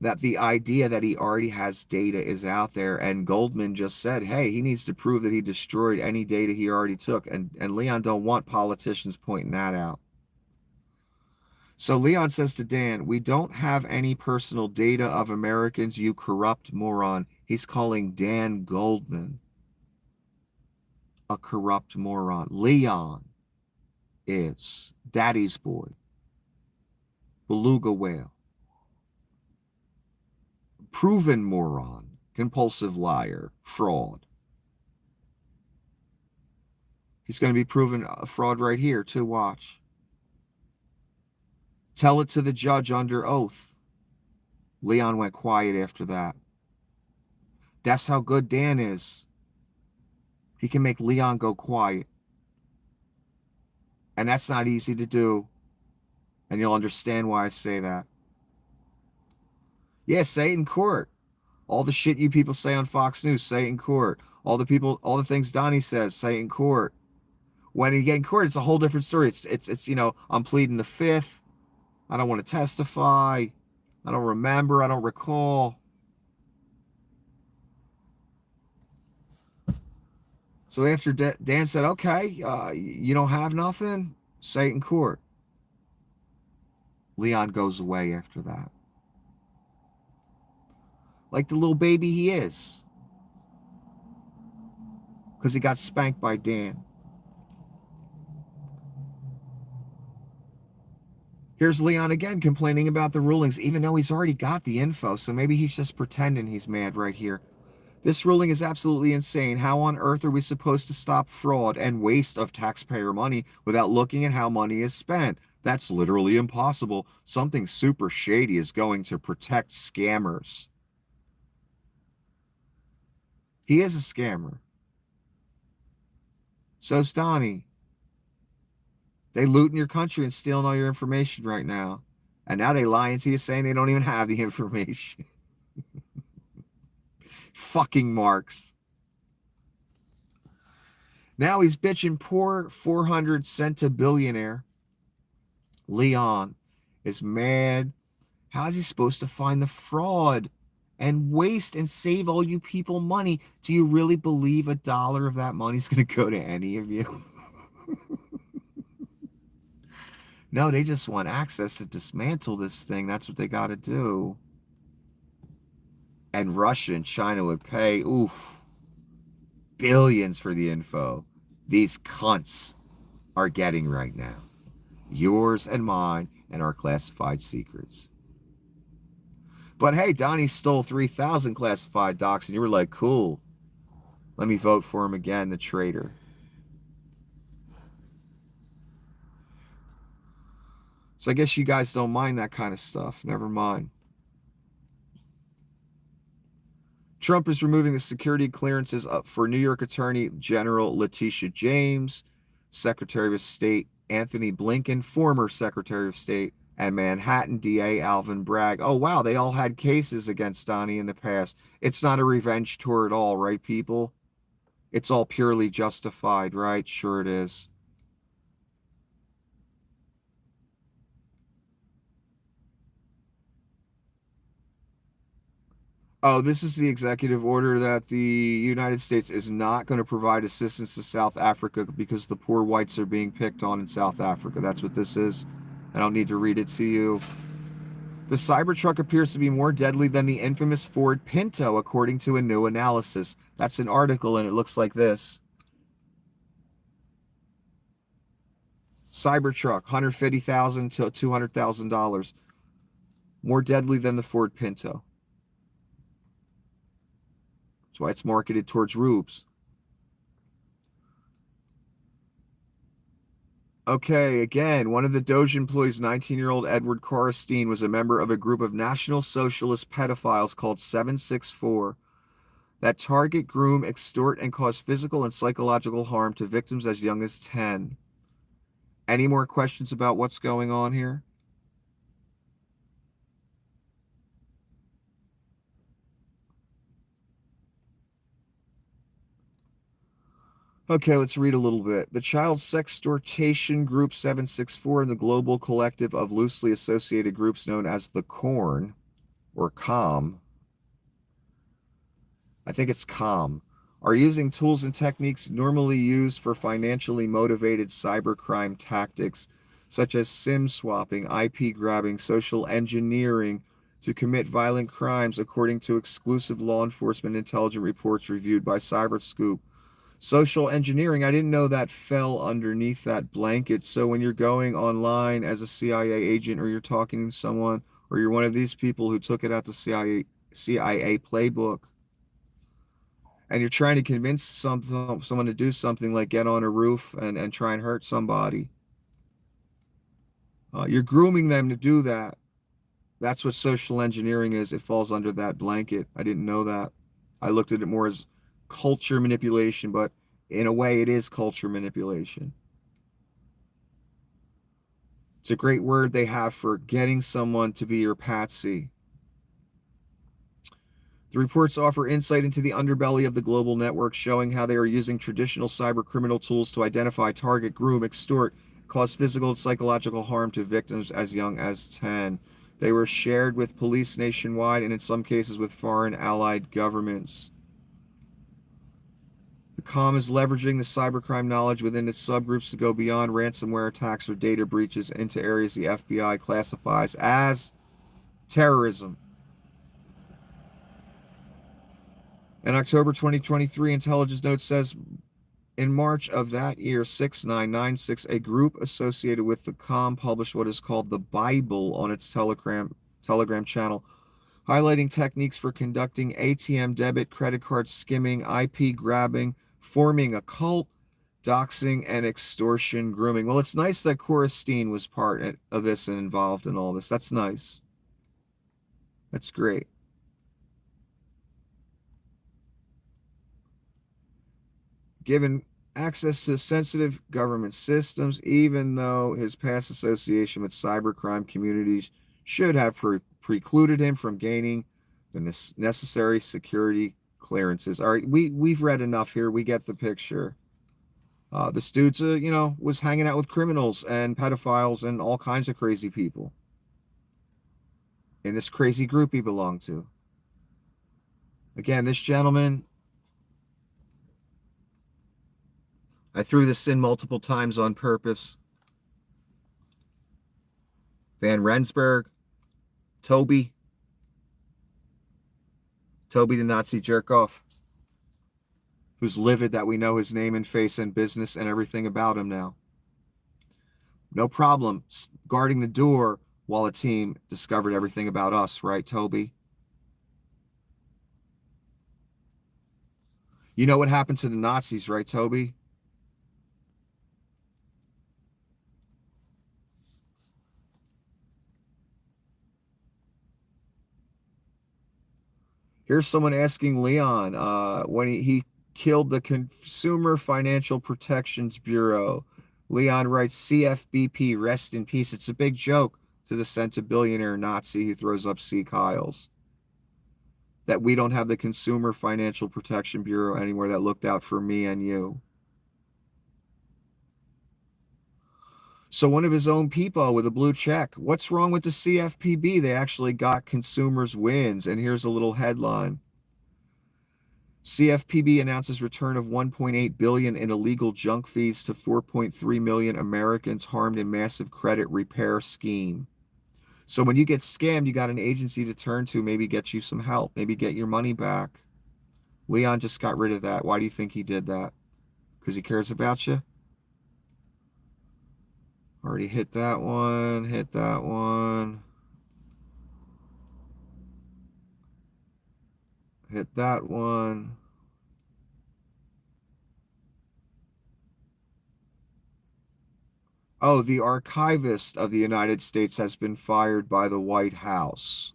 That the idea that he already has data is out there, and Goldman just said, hey, he needs to prove that he destroyed any data he already took, and Leon don't want politicians pointing that out. So Leon says to Dan, we don't have any personal data of Americans, you corrupt moron. He's calling Dan Goldman a corrupt moron. Leon. is daddy's boy, beluga whale, proven moron, compulsive liar, fraud. He's going to be proven a fraud right here, too. Watch. Tell it to the judge under oath. Leon went quiet after that. That's how good Dan is. He can make Leon go quiet. And that's not easy to do. And you'll understand why I say that. Yeah, say it in court. All the shit you people say on Fox News, say it in court. All the things Donnie says, say it in court. When you get in court, it's a whole different story. It's I'm pleading the fifth. I don't want to testify. I don't remember. I don't recall. So after Dan said, okay, you don't have nothing, say it in court. Leon goes away after that. Like the little baby he is. Because he got spanked by Dan. Here's Leon again complaining about the rulings, even though he's already got the info. So maybe he's just pretending he's mad right here. This ruling is absolutely insane. How on earth are we supposed to stop fraud and waste of taxpayer money without looking at how money is spent? That's literally impossible. Something super shady is going to protect scammers. He is a scammer. So's Donnie. They looting your country and stealing all your information right now. And now they lying to you saying they don't even have the information. Fucking marks. Now he's bitching poor 400 centibillionaire. Leon is mad. How is he supposed to find the fraud and waste and save all you people money? Do you really believe $1 of that money is going to go to any of you? No, they just want access to dismantle this thing. That's what they got to do. And Russia and China would pay, billions for the info these cunts are getting right now. Yours and mine and our classified secrets. But hey, Donnie stole 3,000 classified docs and you were like, cool. Let me vote for him again, the traitor. So I guess you guys don't mind that kind of stuff. Never mind. Trump is removing the security clearances up for New York Attorney General Letitia James, Secretary of State Anthony Blinken, former Secretary of State, and Manhattan DA Alvin Bragg. Oh, wow, they all had cases against Donnie in the past. It's not a revenge tour at all, right, people? It's all purely justified, right? Sure it is. Oh, this is the executive order that the United States is not going to provide assistance to South Africa because the poor whites are being picked on in South Africa. That's what this is. I don't need to read it to you. The Cybertruck appears to be more deadly than the infamous Ford Pinto, according to a new analysis. That's an article, and it looks like this. Cybertruck, $150,000 to $200,000. More deadly than the Ford Pinto. That's why it's marketed towards rubes. Okay, again, one of the Doge employees, 19-year-old Edward Corristine, was a member of a group of National Socialist pedophiles called 764 that target, groom, extort, and cause physical and psychological harm to victims as young as 10. Any more questions about what's going on here? Okay, let's read a little bit. The child sextortation group 764 and the global collective of loosely associated groups known as the CORN, or COM, I think it's COM, are using tools and techniques normally used for financially motivated cybercrime tactics, such as SIM swapping, IP grabbing, social engineering, to commit violent crimes, according to exclusive law enforcement intelligence reports reviewed by CyberScoop. Social engineering, I didn't know that fell underneath that blanket. So when you're going online as a CIA agent, or you're talking to someone, or you're one of these people who took it out the CIA playbook, and you're trying to convince someone to do something like get on a roof and try and hurt somebody, you're grooming them to do that. That's what social engineering is. It falls under that blanket. I didn't know that. I looked at it more as culture manipulation, but in a way, it is culture manipulation. It's a great word they have for getting someone to be your patsy. The reports offer insight into the underbelly of the global network, showing how they are using traditional cyber criminal tools to identify, target, groom, extort, cause physical and psychological harm to victims as young as 10. They were shared with police nationwide and in some cases with foreign allied governments. The COM is leveraging the cybercrime knowledge within its subgroups to go beyond ransomware attacks or data breaches into areas the FBI classifies as terrorism. In October 2023, Intelligence Note says in March of that year, 6996, a group associated with the COM published what is called the Bible on its Telegram channel, highlighting techniques for conducting ATM debit, credit card skimming, IP grabbing, forming a cult, doxing, and extortion grooming. Well, it's nice that Cora Steen was part of this and involved in all this. That's nice. That's great. Given access to sensitive government systems, even though his past association with cybercrime communities should have precluded him from gaining the necessary security clearances. All right, we've read enough here. We get the picture. This dude's, was hanging out with criminals and pedophiles and all kinds of crazy people in this crazy group he belonged to. Again, this gentleman, I threw this in multiple times on purpose. Van Rensburg, Toby the Nazi jerk-off, who's livid that we know his name and face and business and everything about him now. No problem guarding the door while a team discovered everything about us, right, Toby? You know what happened to the Nazis, right, Toby? Here's someone asking Leon when he killed the Consumer Financial Protections Bureau. Leon writes, CFBP, rest in peace. It's a big joke to the centibillionaire Nazi who throws up sea Kyles that we don't have the Consumer Financial Protection Bureau anymore that looked out for me and you. So one of his own people with a blue check. What's wrong with the CFPB? They actually got consumers wins. And here's a little headline. CFPB announces return of $1.8 billion in illegal junk fees to 4.3 million Americans harmed in massive credit repair scheme. So when you get scammed, you got an agency to turn to, maybe get you some help, maybe get your money back. Leon just got rid of that. Why do you think he did that? Because he cares about you? Already hit that one, hit that one. Hit that one. Oh, the archivist of the United States has been fired by the White House.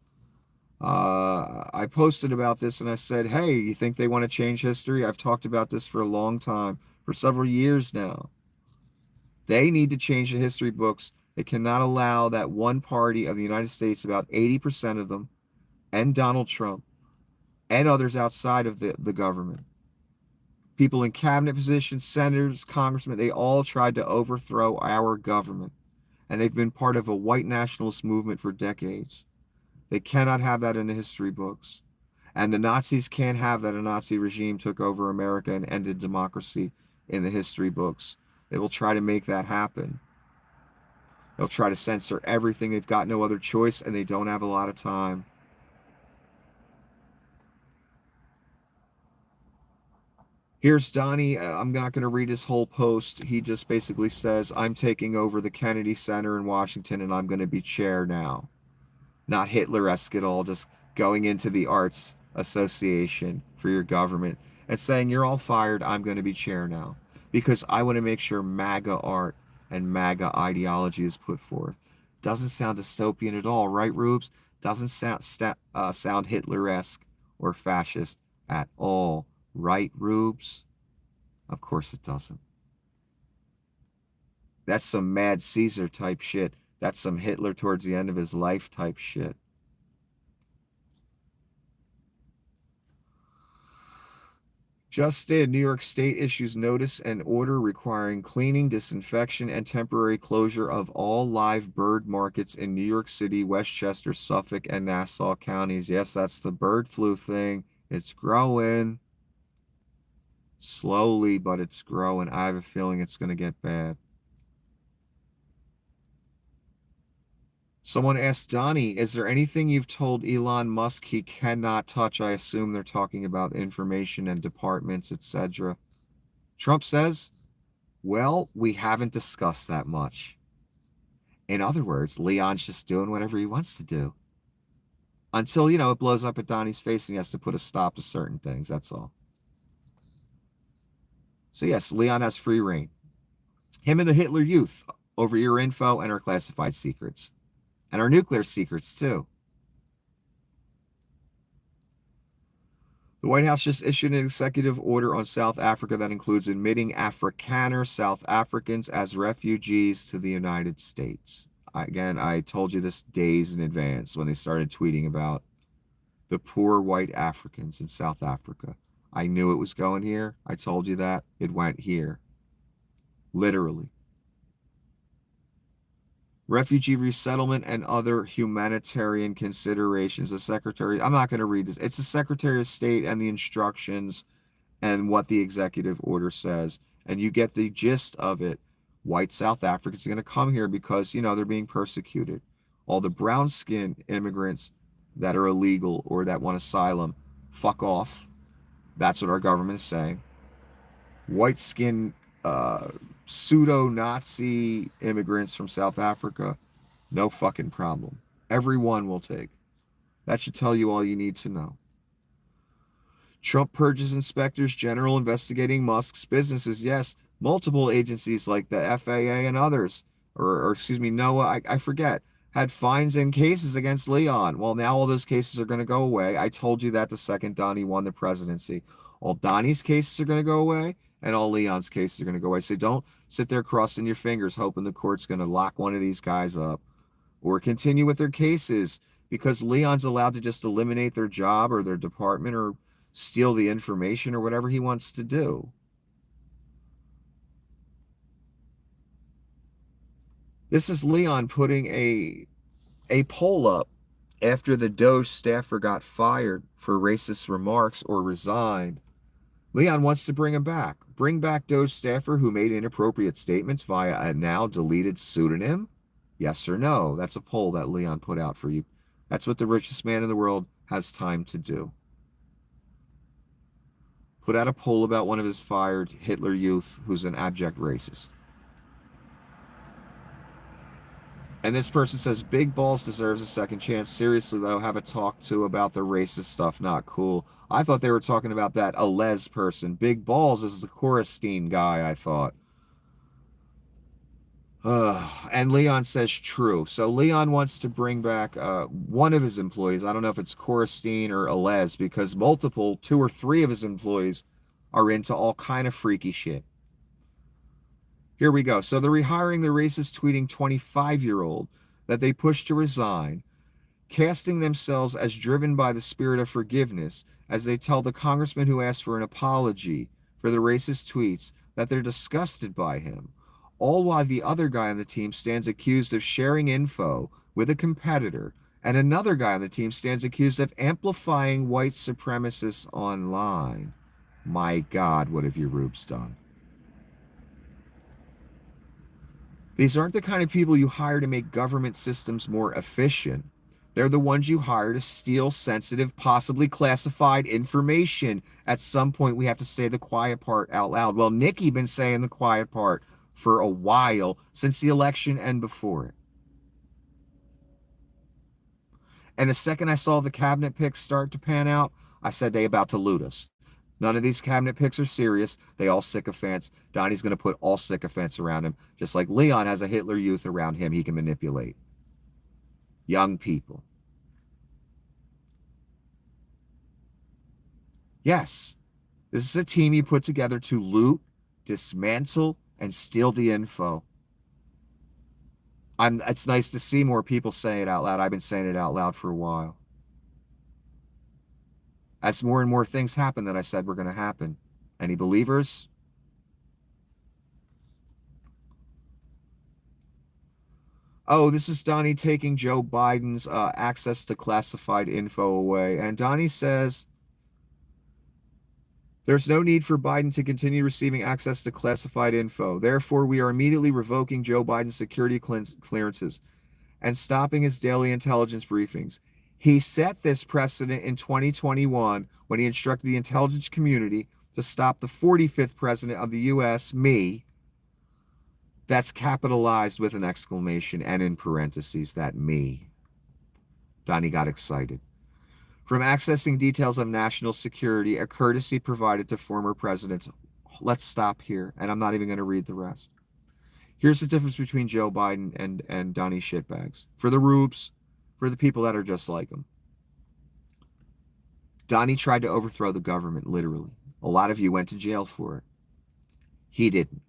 I posted about this and I said, hey, you think they want to change history? I've talked about this for a long time, for several years now. They need to change the history books. They cannot allow that one party of the United States, about 80% of them, and Donald Trump, and others outside of the government, people in cabinet positions, senators, congressmen, they all tried to overthrow our government. And they've been part of a white nationalist movement for decades. They cannot have that in the history books. And the Nazis can't have that a Nazi regime took over America and ended democracy in the history books. They will try to make that happen. They'll try to censor everything. They've got no other choice, and they don't have a lot of time. Here's Donnie. I'm not going to read his whole post. He just basically says, I'm taking over the Kennedy Center in Washington and I'm going to be chair now. Not Hitler-esque at all, just going into the Arts Association for your government and saying, you're all fired, I'm going to be chair now. Because I want to make sure MAGA art and MAGA ideology is put forth. Doesn't sound dystopian at all, right, Rubes? Doesn't sound Hitler-esque or fascist at all, right, Rubes? Of course it doesn't. That's some Mad Caesar type shit. That's some Hitler towards the end of his life type shit. Just in, New York State issues notice and order requiring cleaning, disinfection, and temporary closure of all live bird markets in New York City, Westchester, Suffolk, and Nassau counties. Yes, that's the bird flu thing. It's growing. Slowly, but it's growing. I have a feeling it's going to get bad. Someone asked Donnie, is there anything you've told Elon Musk he cannot touch? I assume they're talking about information and departments, etc. Trump says, well, we haven't discussed that much. In other words, Leon's just doing whatever he wants to do. Until, it blows up at Donnie's face and he has to put a stop to certain things. That's all. So yes, Leon has free reign. Him and the Hitler Youth over your info and our classified secrets. And our nuclear secrets, too. The White House just issued an executive order on South Africa that includes admitting Afrikaner South Africans as refugees to the United States. Again, I told you this days in advance when they started tweeting about the poor white Africans in South Africa. I knew it was going here. I told you that. It went here. Literally. Refugee resettlement and other humanitarian considerations. The Secretary, I'm not going to read this. It's the Secretary of State and the instructions and what the executive order says. And you get the gist of it. White South Africans are going to come here because, they're being persecuted. All the brown-skinned immigrants that are illegal or that want asylum, fuck off. That's what our government is saying. White-skinned pseudo-Nazi immigrants from South Africa, no fucking problem. Everyone will take. That should tell you all you need to know. Trump purges inspectors general investigating Musk's businesses. Yes, multiple agencies like the FAA and others, or excuse me, NOAA, I forget, had fines and cases against Leon. Well, now all those cases are going to go away. I told you that the second Donnie won the presidency. All Donnie's cases are going to go away, and all Leon's cases are going to go away. So don't sit there crossing your fingers hoping the court's going to lock one of these guys up or continue with their cases because Leon's allowed to just eliminate their job or their department or steal the information or whatever he wants to do. This is Leon putting a poll up after the Doge staffer got fired for racist remarks or resigned. Leon wants to bring him back. Bring back Doge staffer who made inappropriate statements via a now deleted pseudonym? Yes or no? That's a poll that Leon put out for you. That's what the richest man in the world has time to do. Put out a poll about one of his fired Hitler Youth who's an abject racist. And this person says, Big Balls deserves a second chance. Seriously, though, have a talk to about the racist stuff. Not cool. I thought they were talking about that Alez person. Big Balls is the Korestein guy, I thought. And Leon says true. So Leon wants to bring back one of his employees. I don't know if it's Korestein or Alez because two or three of his employees are into all kind of freaky shit. Here we go. So they're rehiring the racist tweeting 25-year-old that they pushed to resign, casting themselves as driven by the spirit of forgiveness as they tell the congressman who asked for an apology for the racist tweets that they're disgusted by him, all while the other guy on the team stands accused of sharing info with a competitor, and another guy on the team stands accused of amplifying white supremacists online. My God, what have you Rubes done? These aren't the kind of people you hire to make government systems more efficient. They're the ones you hire to steal sensitive, possibly classified information. At some point, we have to say the quiet part out loud. Well, Nikki been saying the quiet part for a while, since the election and before it. And the second I saw the cabinet picks start to pan out, I said they about to loot us. None of these cabinet picks are serious. They all sycophants. Donnie's going to put all sycophants around him, just like Leon has a Hitler Youth around him he can manipulate. Young people. Yes, this is a team you put together to loot, dismantle, and steal the info. It's nice to see more people say it out loud. I've been saying it out loud for a while. As more and more things happen that I said were going to happen. Any believers? Oh, this is Donnie taking Joe Biden's access to classified info away. And Donnie says, there's no need for Biden to continue receiving access to classified info. Therefore, we are immediately revoking Joe Biden's security clearances and stopping his daily intelligence briefings. He set this precedent in 2021 when he instructed the intelligence community to stop the 45th president of the U.S., me. That's capitalized with an exclamation and in parentheses, that me. Donnie got excited. From accessing details of national security, a courtesy provided to former presidents. Let's stop here, and I'm not even going to read the rest. Here's the difference between Joe Biden and Donnie shitbags. For the rubes, for the people that are just like him. Donnie tried to overthrow the government, literally. A lot of you went to jail for it. He didn't.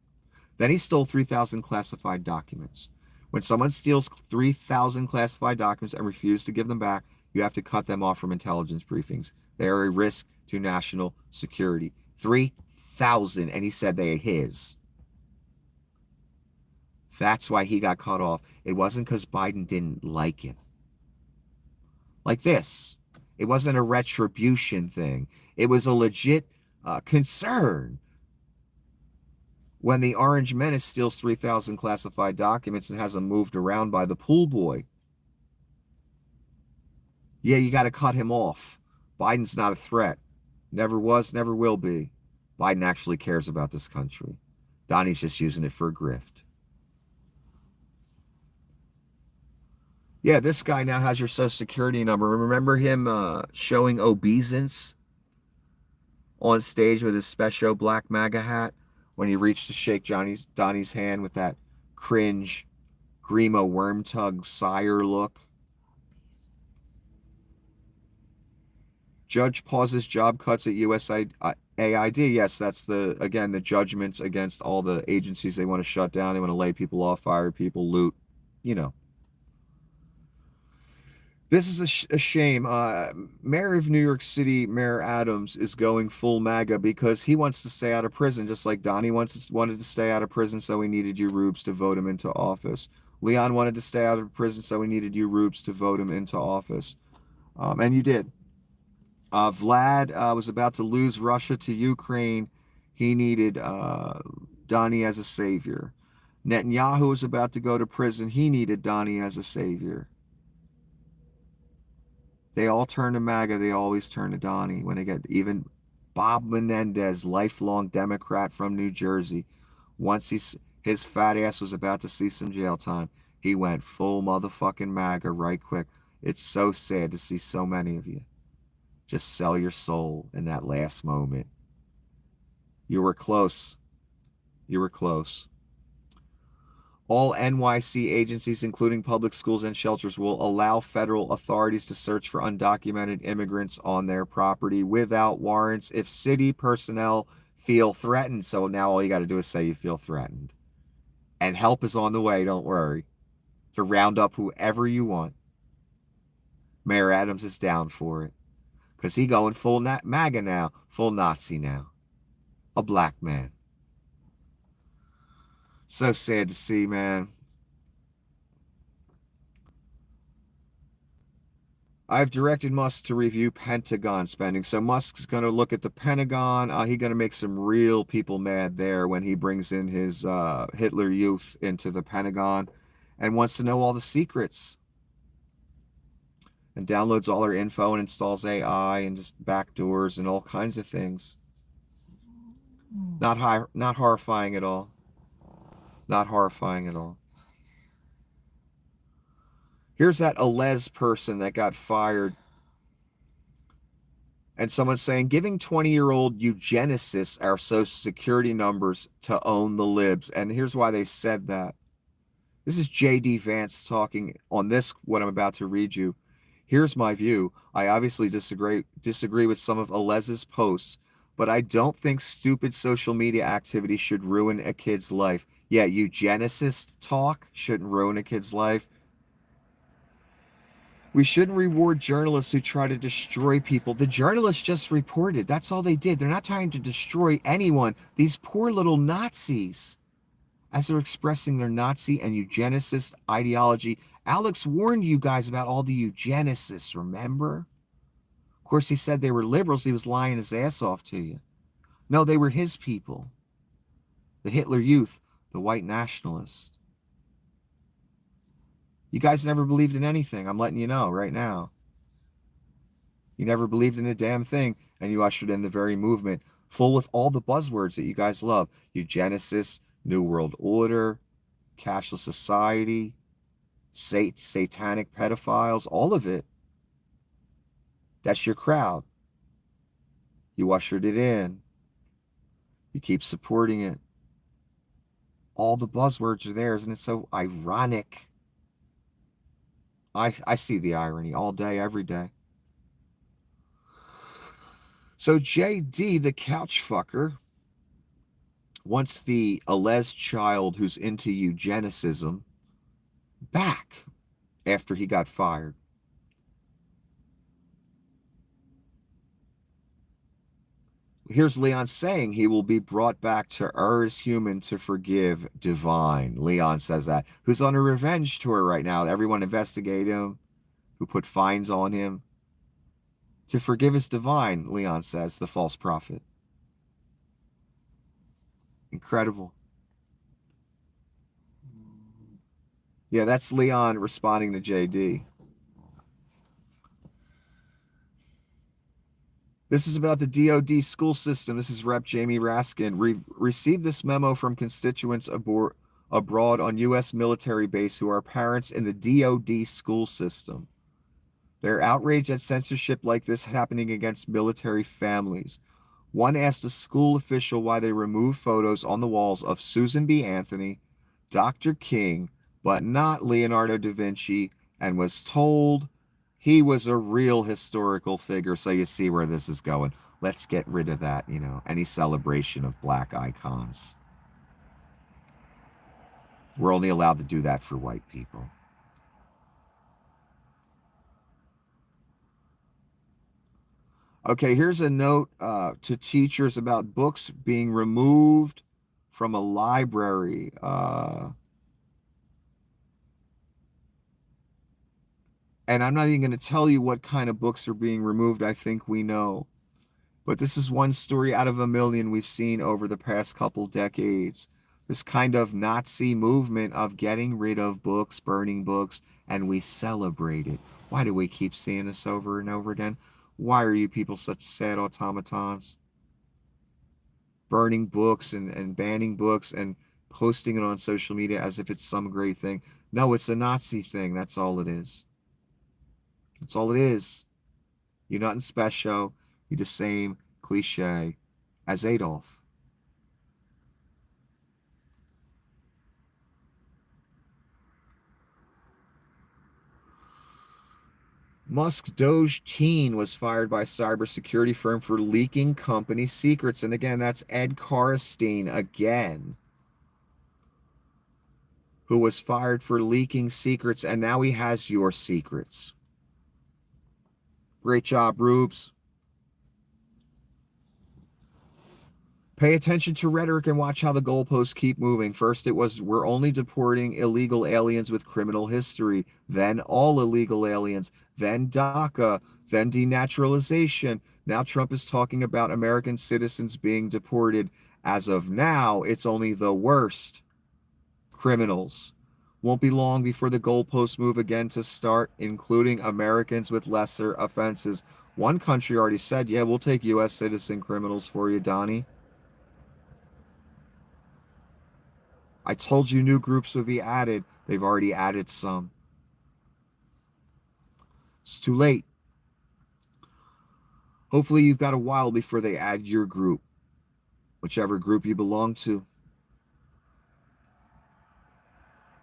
Then he stole 3,000 classified documents. When someone steals 3,000 classified documents and refuses to give them back, you have to cut them off from intelligence briefings. They are a risk to national security. 3,000, and he said they are his. That's why he got cut off. It wasn't because Biden didn't like him. Like this. It wasn't a retribution thing. It was a legit concern. When the Orange Menace steals 3,000 classified documents and has them moved around by the pool boy, yeah, you got to cut him off. Biden's not a threat. Never was, never will be. Biden actually cares about this country. Donnie's just using it for a grift. Yeah, this guy now has your social security number. Remember him showing obeisance on stage with his special black MAGA hat when he reached to shake Donnie's hand with that cringe, Grimo Wormtug sire look? Judge pauses job cuts at USAID. Yes, that's the judgments against all the agencies they want to shut down. They want to lay people off, fire people, loot, you know. This is a shame. Mayor of New York City, Mayor Adams, is going full MAGA because he wants to stay out of prison, just like Donnie wanted to stay out of prison, so he needed you rubes to vote him into office. Leon wanted to stay out of prison, so he needed you rubes to vote him into office. And you did. Vlad was about to lose Russia to Ukraine. He needed Donnie as a savior. Netanyahu was about to go to prison. He needed Donnie as a savior. They all turn to MAGA. They always turn to Donnie. When they get even Bob Menendez, lifelong Democrat from New Jersey, once his fat ass was about to see some jail time, he went full motherfucking MAGA right quick. It's so sad to see so many of you just sell your soul in that last moment. You were close. You were close. All NYC agencies, including public schools and shelters, will allow federal authorities to search for undocumented immigrants on their property without warrants if city personnel feel threatened. So now all you got to do is say you feel threatened. And help is on the way, don't worry, to round up whoever you want. Mayor Adams is down for it because he going full MAGA now, full Nazi now. A black man. So sad to see, man. I've directed Musk to review Pentagon spending. So Musk's going to look at the Pentagon. He's going to make some real people mad there when he brings in his Hitler Youth into the Pentagon and wants to know all the secrets. and downloads all our info and installs AI and just backdoors and all kinds of things. Not horrifying at all. Not horrifying at all. Here's that Alez person that got fired. And someone's saying, giving 20-year-old eugenicists our social security numbers to own the libs. And here's why they said that. This is J.D. Vance talking on this, what I'm about to read you. Here's my view. I obviously disagree with some of Alez's posts, but I don't think stupid social media activity should ruin a kid's life. Yeah, eugenicist talk shouldn't ruin a kid's life. We shouldn't reward journalists who try to destroy people. The journalists just reported. That's all they did. They're not trying to destroy anyone. These poor little Nazis, as they're expressing their Nazi and eugenicist ideology. Alex warned you guys about all the eugenicists, remember? Of course, he said they were liberals. He was lying his ass off to you. No, they were his people. The Hitler Youth, the white nationalists. You guys never believed in anything. I'm letting you know right now. You never believed in a damn thing, and you ushered in the very movement full with all the buzzwords that you guys love. Eugenicists, New World Order, cashless society, satanic pedophiles, all of it. That's your crowd. You ushered it in. You keep supporting it. All the buzzwords are there, isn't it so ironic? I see the irony all day, every day. So JD, the couch fucker, wants the Alez child who's into eugenicism back after he got fired. Here's Leon saying he will be brought back to as human to forgive divine. Leon says that. Who's on a revenge tour right now. Everyone investigate him, who put fines on him. To forgive is divine, Leon says, the false prophet. Incredible. Yeah, that's Leon responding to JD. This is about the DOD school system. This is Rep. Jamie Raskin. Received this memo from constituents abroad on U.S. military base who are parents in the DOD school system. They're outraged at censorship like this happening against military families. One asked a school official why they removed photos on the walls of Susan B. Anthony, Dr. King, but not Leonardo da Vinci, and was told he was a real historical figure. So you see where this is going. Let's get rid of that, any celebration of black icons. We're only allowed to do that for white people. Okay, here's a note to teachers about books being removed from a library. And I'm not even going to tell you what kind of books are being removed. I think we know. But this is one story out of a million we've seen over the past couple decades. This kind of Nazi movement of getting rid of books, burning books, and we celebrate it. Why do we keep seeing this over and over again? Why are you people such sad automatons? Burning books and banning books and posting it on social media as if it's some great thing. No, it's a Nazi thing. That's all it is. That's all it is. You're nothing special. You're the same cliche as Adolf. Musk's Doge teen was fired by cybersecurity firm for leaking company secrets. And again, that's Ed Karstein again, who was fired for leaking secrets, and now he has your secrets. Great job, Rubes. Pay attention to rhetoric and watch how the goalposts keep moving. First, it was, we're only deporting illegal aliens with criminal history. Then all illegal aliens. Then DACA. Then denaturalization. Now Trump is talking about American citizens being deported. As of now, it's only the worst criminals. Won't be long before the goalposts move again to start, including Americans with lesser offenses. One country already said, yeah, we'll take U.S. citizen criminals for you, Donnie. I told you new groups would be added. They've already added some. It's too late. Hopefully, you've got a while before they add your group, whichever group you belong to.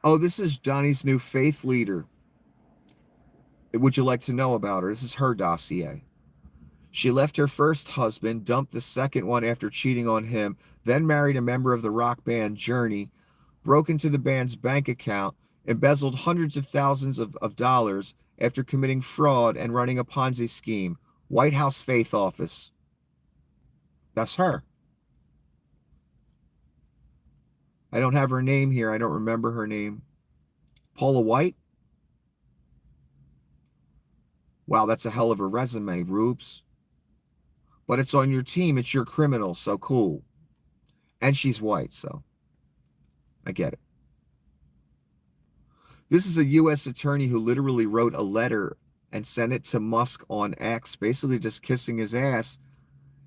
Oh, this is Donnie's new faith leader. Would you like to know about her? This is her dossier. She left her first husband, dumped the second one after cheating on him, then married a member of the rock band Journey, broke into the band's bank account, embezzled hundreds of thousands of dollars after committing fraud and running a Ponzi scheme. White House Faith Office. That's her. I don't have her name here. I don't remember her name. Paula White? Wow, that's a hell of a resume, Rubes. But it's on your team. It's your criminal, so cool. And she's white, so I get it. This is a U.S. attorney who literally wrote a letter and sent it to Musk on X, basically just kissing his ass.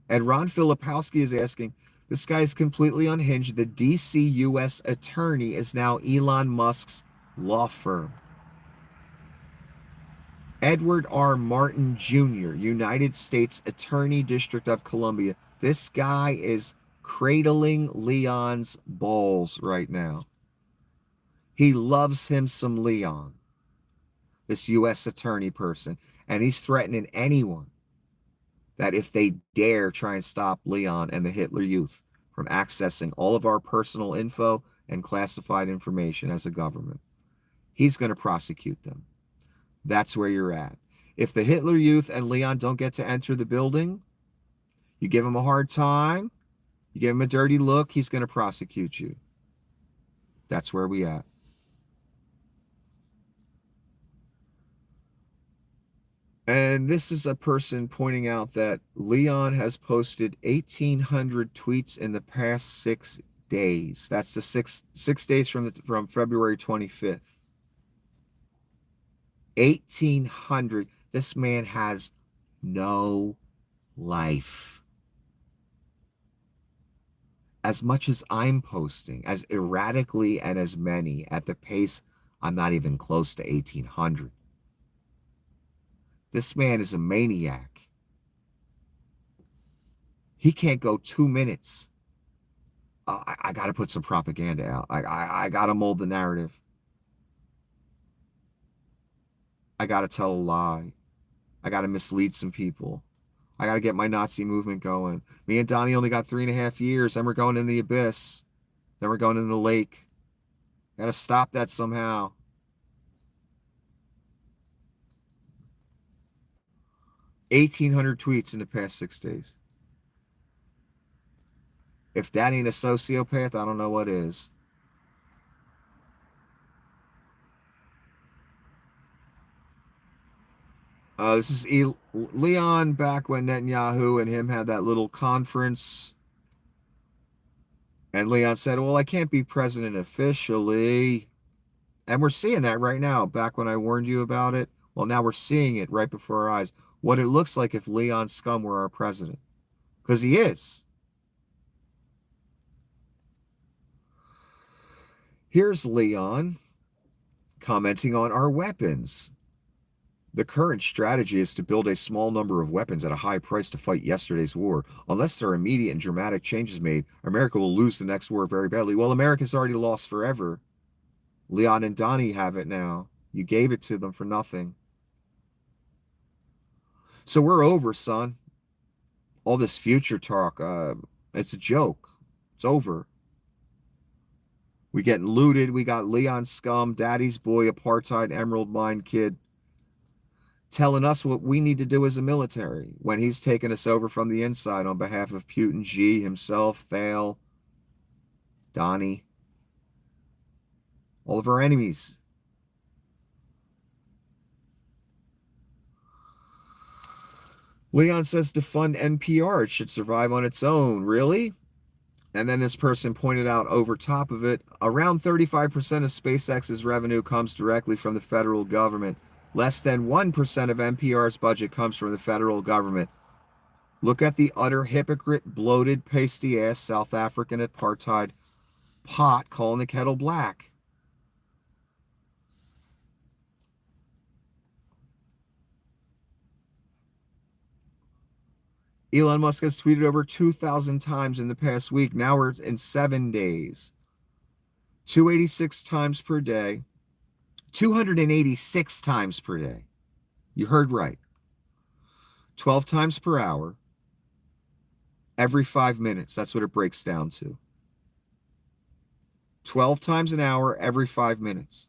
And Ron Filipowski is asking, this guy is completely unhinged. The D.C. U.S. attorney is now Elon Musk's law firm. Edward R. Martin Jr., United States Attorney, District of Columbia. This guy is cradling Leon's balls right now. He loves him some Leon, this U.S. attorney person, and he's threatening anyone that if they dare try and stop Leon and the Hitler Youth from accessing all of our personal info and classified information as a government, he's going to prosecute them. That's where you're at. If the Hitler Youth and Leon don't get to enter the building, you give him a hard time, you give him a dirty look, he's going to prosecute you. That's where we at. And this is a person pointing out that Leon has posted 1,800 tweets in the past 6 days. That's the six days from February 25th. 1,800. This man has no life. As much as I'm posting, as erratically and as many, at the pace, I'm not even close to 1,800. This man is a maniac. He can't go 2 minutes. I got to put some propaganda out. I got to mold the narrative. I got to tell a lie. I got to mislead some people. I got to get my Nazi movement going. Me and Donnie only got 3.5 years. Then we're going in the abyss. Then we're going in the lake. Got to stop that somehow. 1,800 tweets in the past 6 days. If that ain't a sociopath, I don't know what is. This is Leon back when Netanyahu and him had that little conference. And Leon said, well, I can't be president officially. And we're seeing that right now. Back when I warned you about it. Well, now we're seeing it right before our eyes. What it looks like if Leon Scum were our president. Because he is. Here's Leon commenting on our weapons. The current strategy is to build a small number of weapons at a high price to fight yesterday's war. Unless there are immediate and dramatic changes made, America will lose the next war very badly. Well, America's already lost forever. Leon and Donnie have it now. You gave it to them for nothing. So we're over, son. All this future talk, it's a joke. It's over. We getting looted. We got Leon Scum, Daddy's Boy, Apartheid, Emerald Mine Kid, telling us what we need to do as a military when he's taking us over from the inside on behalf of Putin, G, himself, Thale, Donnie, all of our enemies. Leon says to fund NPR, it should survive on its own. Really? And then this person pointed out over top of it, around 35% of SpaceX's revenue comes directly from the federal government. Less than 1% of NPR's budget comes from the federal government. Look at the utter hypocrite, bloated, pasty-ass South African apartheid pot calling the kettle black. Elon Musk has tweeted over 2,000 times in the past week. Now we're in 7 days. 286 times per day. 286 times per day. You heard right. 12 times per hour. Every 5 minutes. That's what it breaks down to. 12 times an hour every 5 minutes.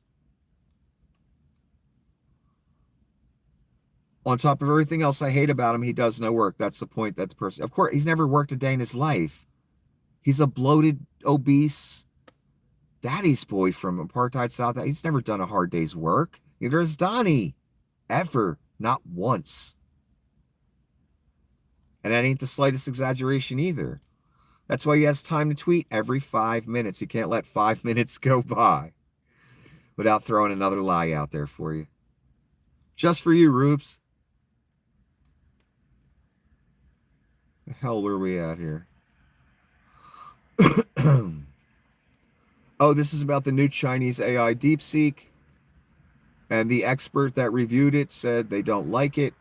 On top of everything else I hate about him, he does no work. That's the point that the person, of course, he's never worked a day in his life. He's a bloated, obese daddy's boy from apartheid South. He's never done a hard day's work. Neither has Donnie. Ever. Not once. And that ain't the slightest exaggeration either. That's why he has time to tweet every 5 minutes. You can't let 5 minutes go by without throwing another lie out there for you. Just for you, Rubes. The hell were we at here? Oh, this is about the new Chinese AI DeepSeek. And the expert that reviewed it said they don't like it.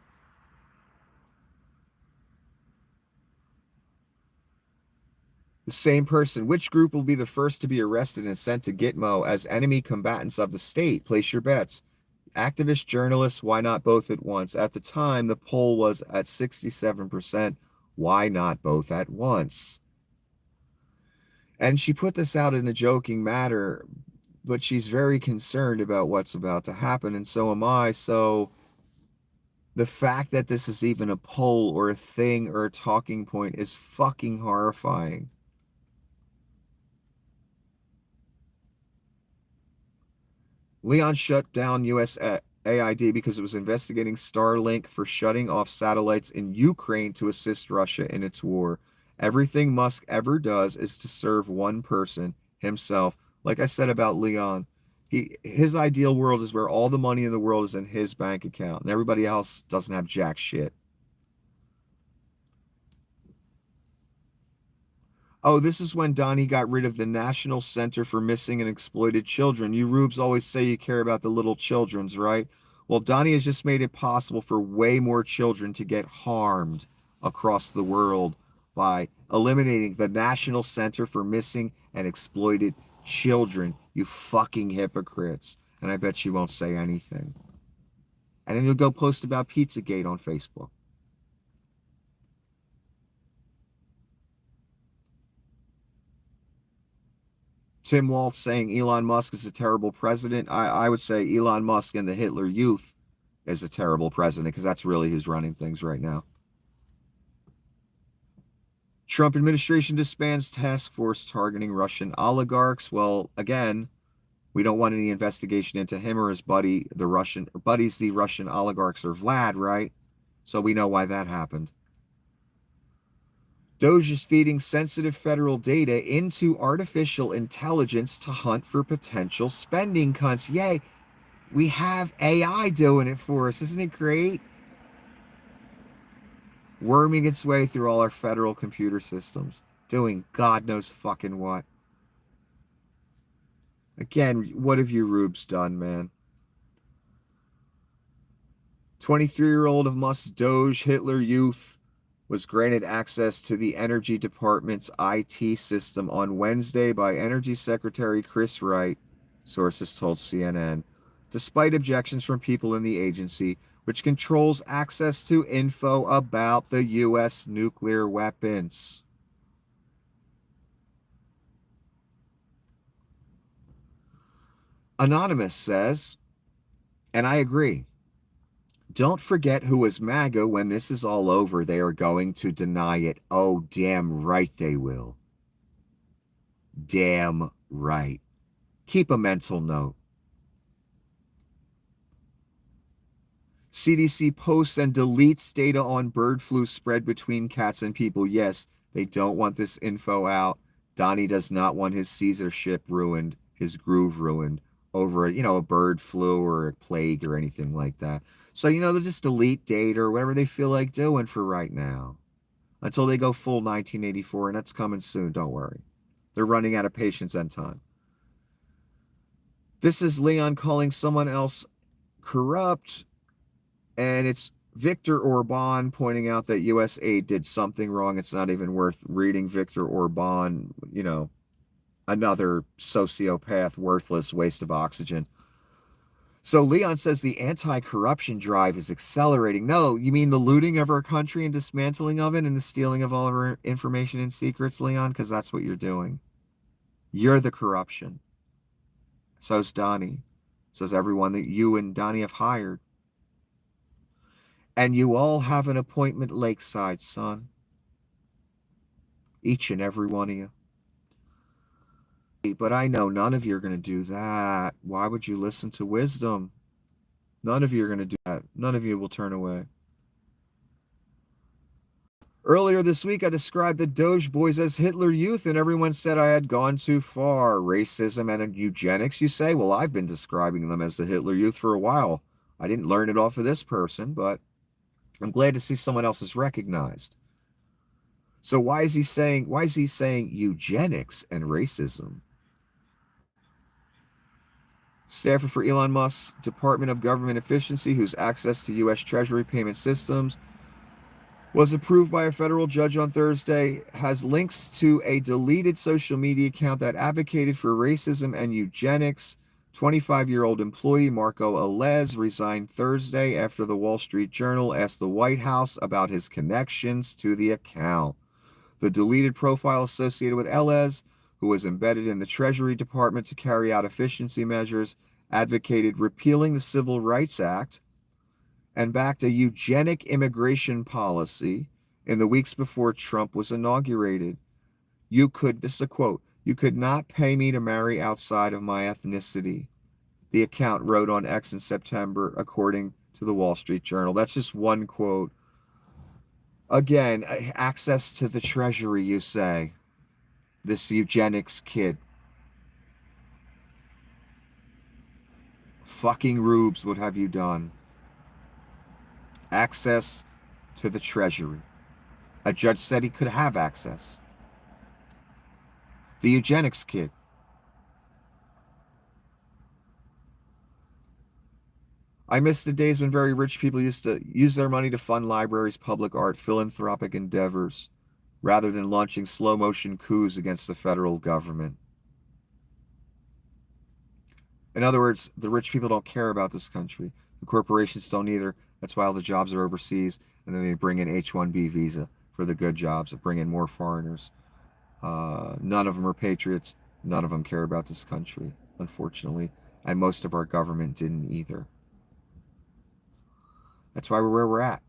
The same person. Which group will be the first to be arrested and sent to Gitmo as enemy combatants of the state? Place your bets. Activists, journalists, why not both at once? At the time, the poll was at 67%. Why not both at once? And she put this out in a joking manner, but she's very concerned about what's about to happen, and so am I. So the fact that this is even a poll or a thing or a talking point is fucking horrifying. Leon shut down USAID because it was investigating Starlink for shutting off satellites in Ukraine to assist Russia in its war. Everything Musk ever does is to serve one person, himself. Like I said about Leon, his ideal world is where all the money in the world is in his bank account and everybody else doesn't have jack shit. Oh, this is when Donnie got rid of the National Center for Missing and Exploited Children. You rubes always say you care about the little children's, right? Well, Donnie has just made it possible for way more children to get harmed across the world by eliminating the National Center for Missing and Exploited Children. You fucking hypocrites. And I bet you won't say anything. And then you'll go post about Pizzagate on Facebook. Tim Waltz saying Elon Musk is a terrible president. I would say Elon Musk and the Hitler Youth is a terrible president because that's really who's running things right now. Trump administration disbands task force targeting Russian oligarchs. Well, again, we don't want any investigation into him or his buddies, the Russian oligarchs, or Vlad, right? So we know why that happened. Doge is feeding sensitive federal data into artificial intelligence to hunt for potential spending cuts. Yay, we have AI doing it for us. Isn't it great? Worming its way through all our federal computer systems, doing God knows fucking what. Again, what have you rubes done, man? 23-year-old of Musk's Doge Hitler Youth was granted access to the Energy Department's IT system on Wednesday by Energy Secretary Chris Wright, sources told CNN, despite objections from people in the agency, which controls access to info about the U.S. nuclear weapons. Anonymous says, and I agree, don't forget who was MAGA. When this is all over, they are going to deny it. Oh, damn right they will. Damn right. Keep a mental note. CDC posts and deletes data on bird flu spread between cats and people. Yes, they don't want this info out. Donnie does not want his Caesar ship ruined, his groove ruined over, a bird flu or a plague or anything like that. So, they'll just delete data or whatever they feel like doing for right now until they go full 1984, and that's coming soon. Don't worry. They're running out of patience and time. This is Leon calling someone else corrupt, and it's Viktor Orban pointing out that U.S. aid did something wrong. It's not even worth reading Viktor Orban, another sociopath, worthless waste of oxygen. So Leon says the anti-corruption drive is accelerating. No, you mean the looting of our country and dismantling of it and the stealing of all of our information and secrets, Leon? Because that's what you're doing. You're the corruption. So's Donnie. So's everyone that you and Donnie have hired. And you all have an appointment lakeside, son. Each and every one of you. But I know none of you are going to do that. Why would you listen to wisdom? None of you are going to do that. None of you will turn away. Earlier this week, I described the Doge boys as Hitler Youth, and everyone said I had gone too far. Racism and eugenics, you say? Well, I've been describing them as the Hitler Youth for a while. I didn't learn it off of this person, but I'm glad to see someone else is recognized. So why is he saying eugenics and racism? Staffer for Elon Musk's Department of Government Efficiency, whose access to U.S. Treasury payment systems was approved by a federal judge on Thursday, has links to a deleted social media account that advocated for racism and eugenics. 25-year-old employee Marco Alez resigned Thursday after the Wall Street Journal asked the White House about his connections to the account. The deleted profile associated with Alez, who was embedded in the Treasury Department to carry out efficiency measures, advocated repealing the Civil Rights Act and backed a eugenic immigration policy in the weeks before Trump was inaugurated. This is a quote, "You could not pay me to marry outside of my ethnicity," the account wrote on X in September, according to the Wall Street Journal. That's just one quote. Again, access to the Treasury, you say. This eugenics kid. Fucking rubes, what have you done? Access to the Treasury. A judge said he could have access. The eugenics kid. I miss the days when very rich people used to use their money to fund libraries, public art, philanthropic endeavors, rather than launching slow-motion coups against the federal government. In other words, the rich people don't care about this country. The corporations don't either. That's why all the jobs are overseas, and then they bring in H-1B visa for the good jobs, that bring in more foreigners. None of them are patriots. None of them care about this country, unfortunately. And most of our government didn't either. That's why we're where we're at.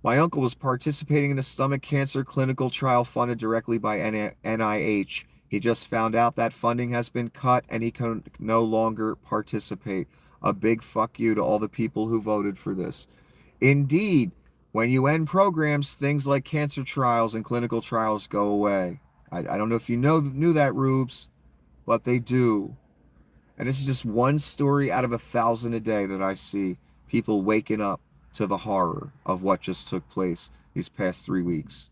My uncle was participating in a stomach cancer clinical trial funded directly by NIH. He just found out that funding has been cut and he can no longer participate. A big fuck you to all the people who voted for this. Indeed, when you end programs, things like cancer trials and clinical trials go away. I don't know if you knew that, Rubes, but they do. And this is just one story out of 1,000 a day that I see. People waking up to the horror of what just took place these past 3 weeks.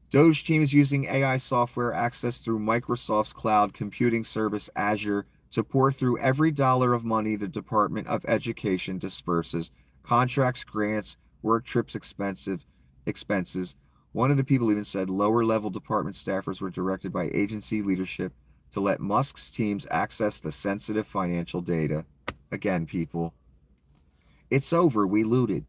Doge team is using AI software accessed through Microsoft's cloud computing service Azure to pour through every dollar of money the Department of Education disperses. Contracts, grants, work trips, expenses. One of the people even said lower-level department staffers were directed by agency leadership to let Musk's teams access the sensitive financial data. Again, people, it's over. We looted.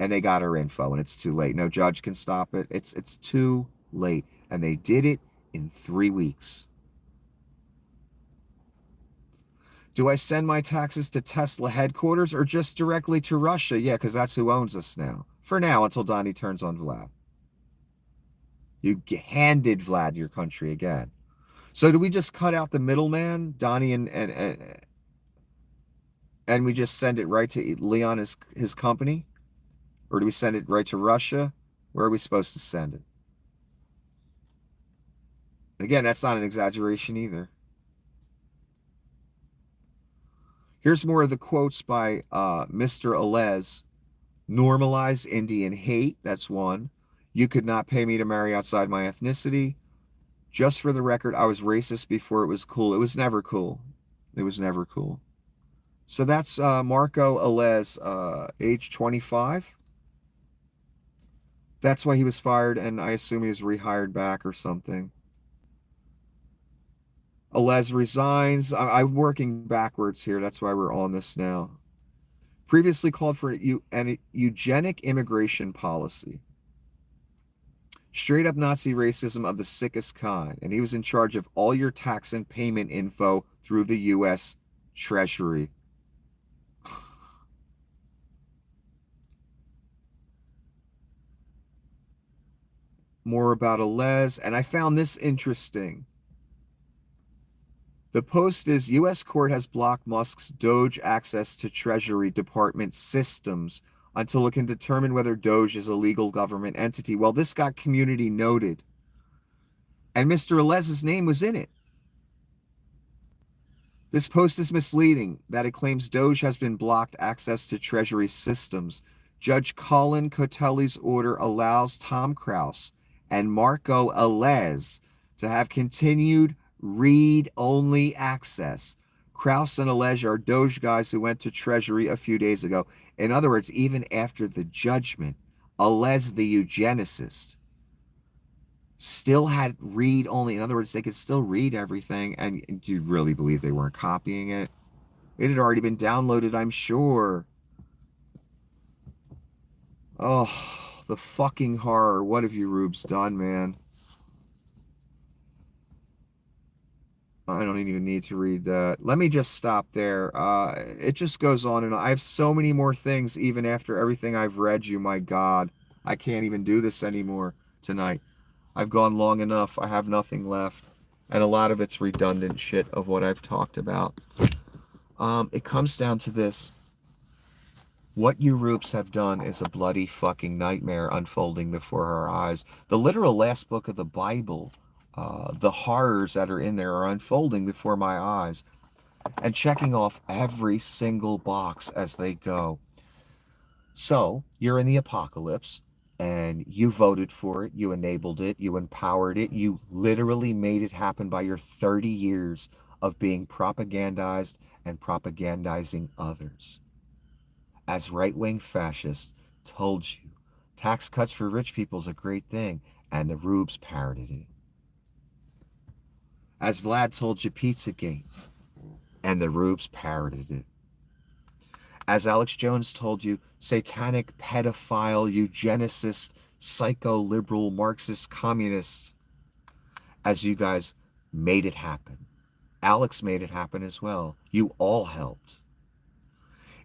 And they got our info, and it's too late. No judge can stop it. It's too late. And they did it in 3 weeks. Do I send my taxes to Tesla headquarters or just directly to Russia? Yeah, because that's who owns us now. For now, until Donnie turns on Vlad. You handed Vlad your country again. So do we just cut out the middleman, Donnie, and we just send it right to Leon, his company? Or do we send it right to Russia, Where are we supposed to send it? Again, that's not an exaggeration either. Here's more of the quotes by Mr. Alez. Normalize Indian hate. That's one. You could not pay me to marry outside my ethnicity. Just for the record, I was racist before it was cool. It was never cool. It was never cool. So that's Marco Alez, age 25. That's why he was fired, and I assume he was rehired back or something. Alez resigns. I'm working backwards here. That's why we're on this now. Previously called for an eugenic immigration policy. Straight up Nazi racism of the sickest kind. And he was in charge of all your tax and payment info through the U.S. Treasury. More about Alez. And I found this interesting. The post is U.S. court has blocked Musk's Doge access to Treasury Department systems until it can determine whether Doge is a legal government entity. Well, this got community noted. And Mr. Alez's name was in it. This post is misleading that it claims Doge has been blocked access to Treasury systems. Judge Colin Cotelli's order allows Tom Kraus and Marco Alez to have continued read-only access. Kraus and Alez are Doge guys who went to Treasury a few days ago. In other words, even after the judgment, Alez, the eugenicist, still had read-only. In other words, they could still read everything. And do you really believe they weren't copying it? It had already been downloaded, I'm sure. Oh, the fucking horror. What have you rubes done, man? I don't even need to read that. Let me just stop there. It just goes on and on. I have so many more things even after everything I've read you. My God, I can't even do this anymore tonight. I've gone long enough. I have nothing left. And a lot of it's redundant shit of what I've talked about. It comes down to this. What you roops have done is a bloody fucking nightmare unfolding before our eyes. The literal last book of the Bible, the horrors that are in there are unfolding before my eyes and checking off every single box as they go. So you're in the apocalypse and you voted for it, you enabled it, you empowered it, you literally made it happen by your 30 years of being propagandized and propagandizing others. As right-wing fascists told you, tax cuts for rich people is a great thing, and the rubes parroted it. As Vlad told you, Pizzagate, and the rubes parroted it. As Alex Jones told you, satanic, pedophile, eugenicist, psycho-liberal, Marxist, communists, as you guys made it happen. Alex made it happen as well. You all helped.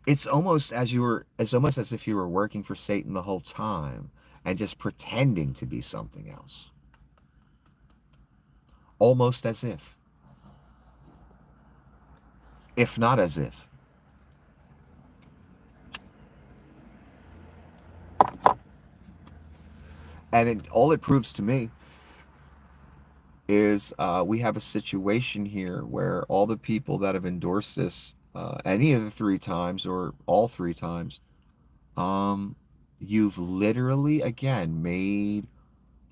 It's almost as if you were working for Satan the whole time and just pretending to be something else. Almost as if not as if. And all it proves to me is we have a situation here where all the people that have endorsed this any of the 3 times or all 3 times, you've literally, again, made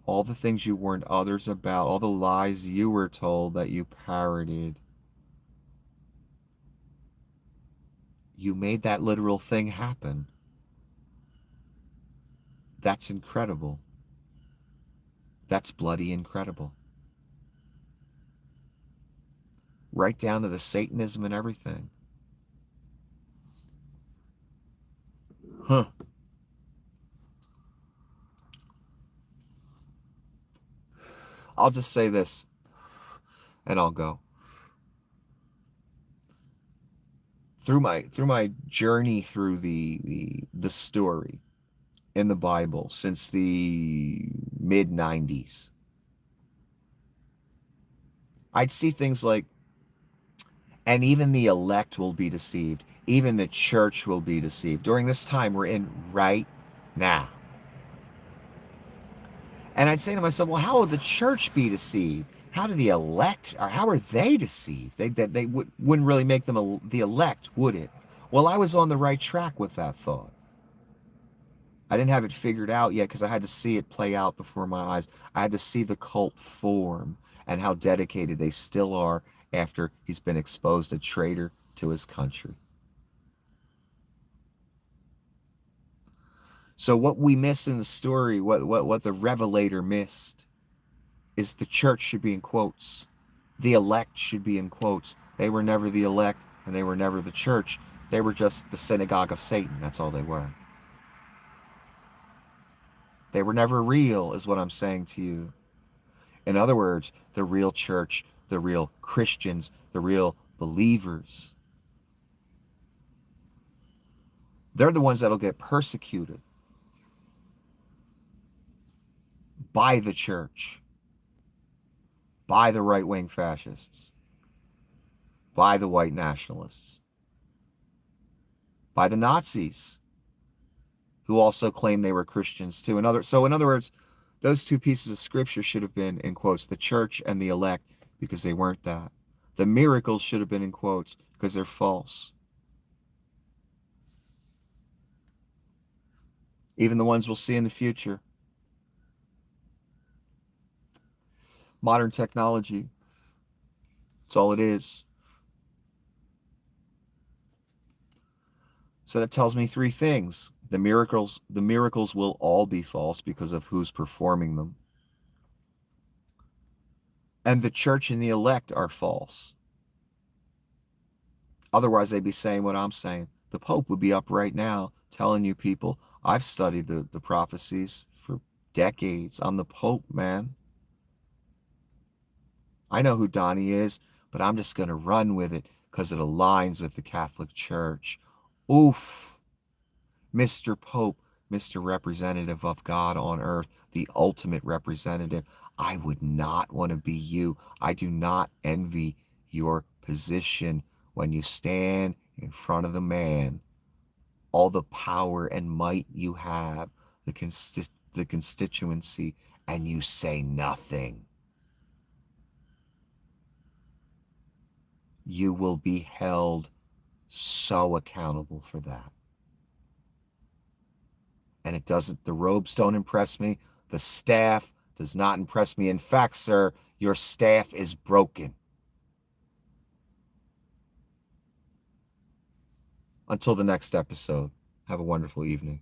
all the things you warned others about, all the lies you were told that you parroted. You made that literal thing happen. That's incredible. That's bloody incredible. Right down to the Satanism and everything. Huh. I'll just say this, and I'll go. Through my journey through the story in the Bible since the mid-90s, I'd see things like, and even the elect will be deceived. Even the church will be deceived. During this time we're in right now. And I'd say to myself, well, how will the church be deceived? How do the elect, or how are they deceived? They wouldn't really make them the elect, would it? Well, I was on the right track with that thought. I didn't have it figured out yet because I had to see it play out before my eyes. I had to see the cult form and how dedicated they still are after he's been exposed a traitor to his country. So what we miss in the story, what the revelator missed, is the church should be in quotes. The elect should be in quotes. They were never the elect and they were never the church. They were just the synagogue of Satan. That's all they were. They were never real, is what I'm saying to you. In other words, the real church, the real Christians, the real believers, they're the ones that'll get persecuted by the church, by the right-wing fascists, by the white nationalists, by the Nazis, who also claimed they were Christians too. So in other words, those two pieces of scripture should have been in quotes, the church and the elect, because they weren't that. The miracles should have been in quotes because they're false. Even the ones we'll see in the future. Modern technology. That's all it is. So that tells me three things. The miracles will all be false because of who's performing them. And the church and the elect are false. Otherwise, they'd be saying what I'm saying. The Pope would be up right now telling you people, I've studied the prophecies for decades. I'm the Pope, man. I know who Donnie is, but I'm just going to run with it because it aligns with the Catholic Church. Oof. Mr. Pope, Mr. Representative of God on earth, the ultimate representative. I would not want to be you. I do not envy your position when you stand in front of the man. All the power and might you have, the constituency, and you say nothing. You will be held so accountable for that. And it doesn't, the robes don't impress me. The staff does not impress me. In fact, sir, your staff is broken. Until the next episode, have a wonderful evening.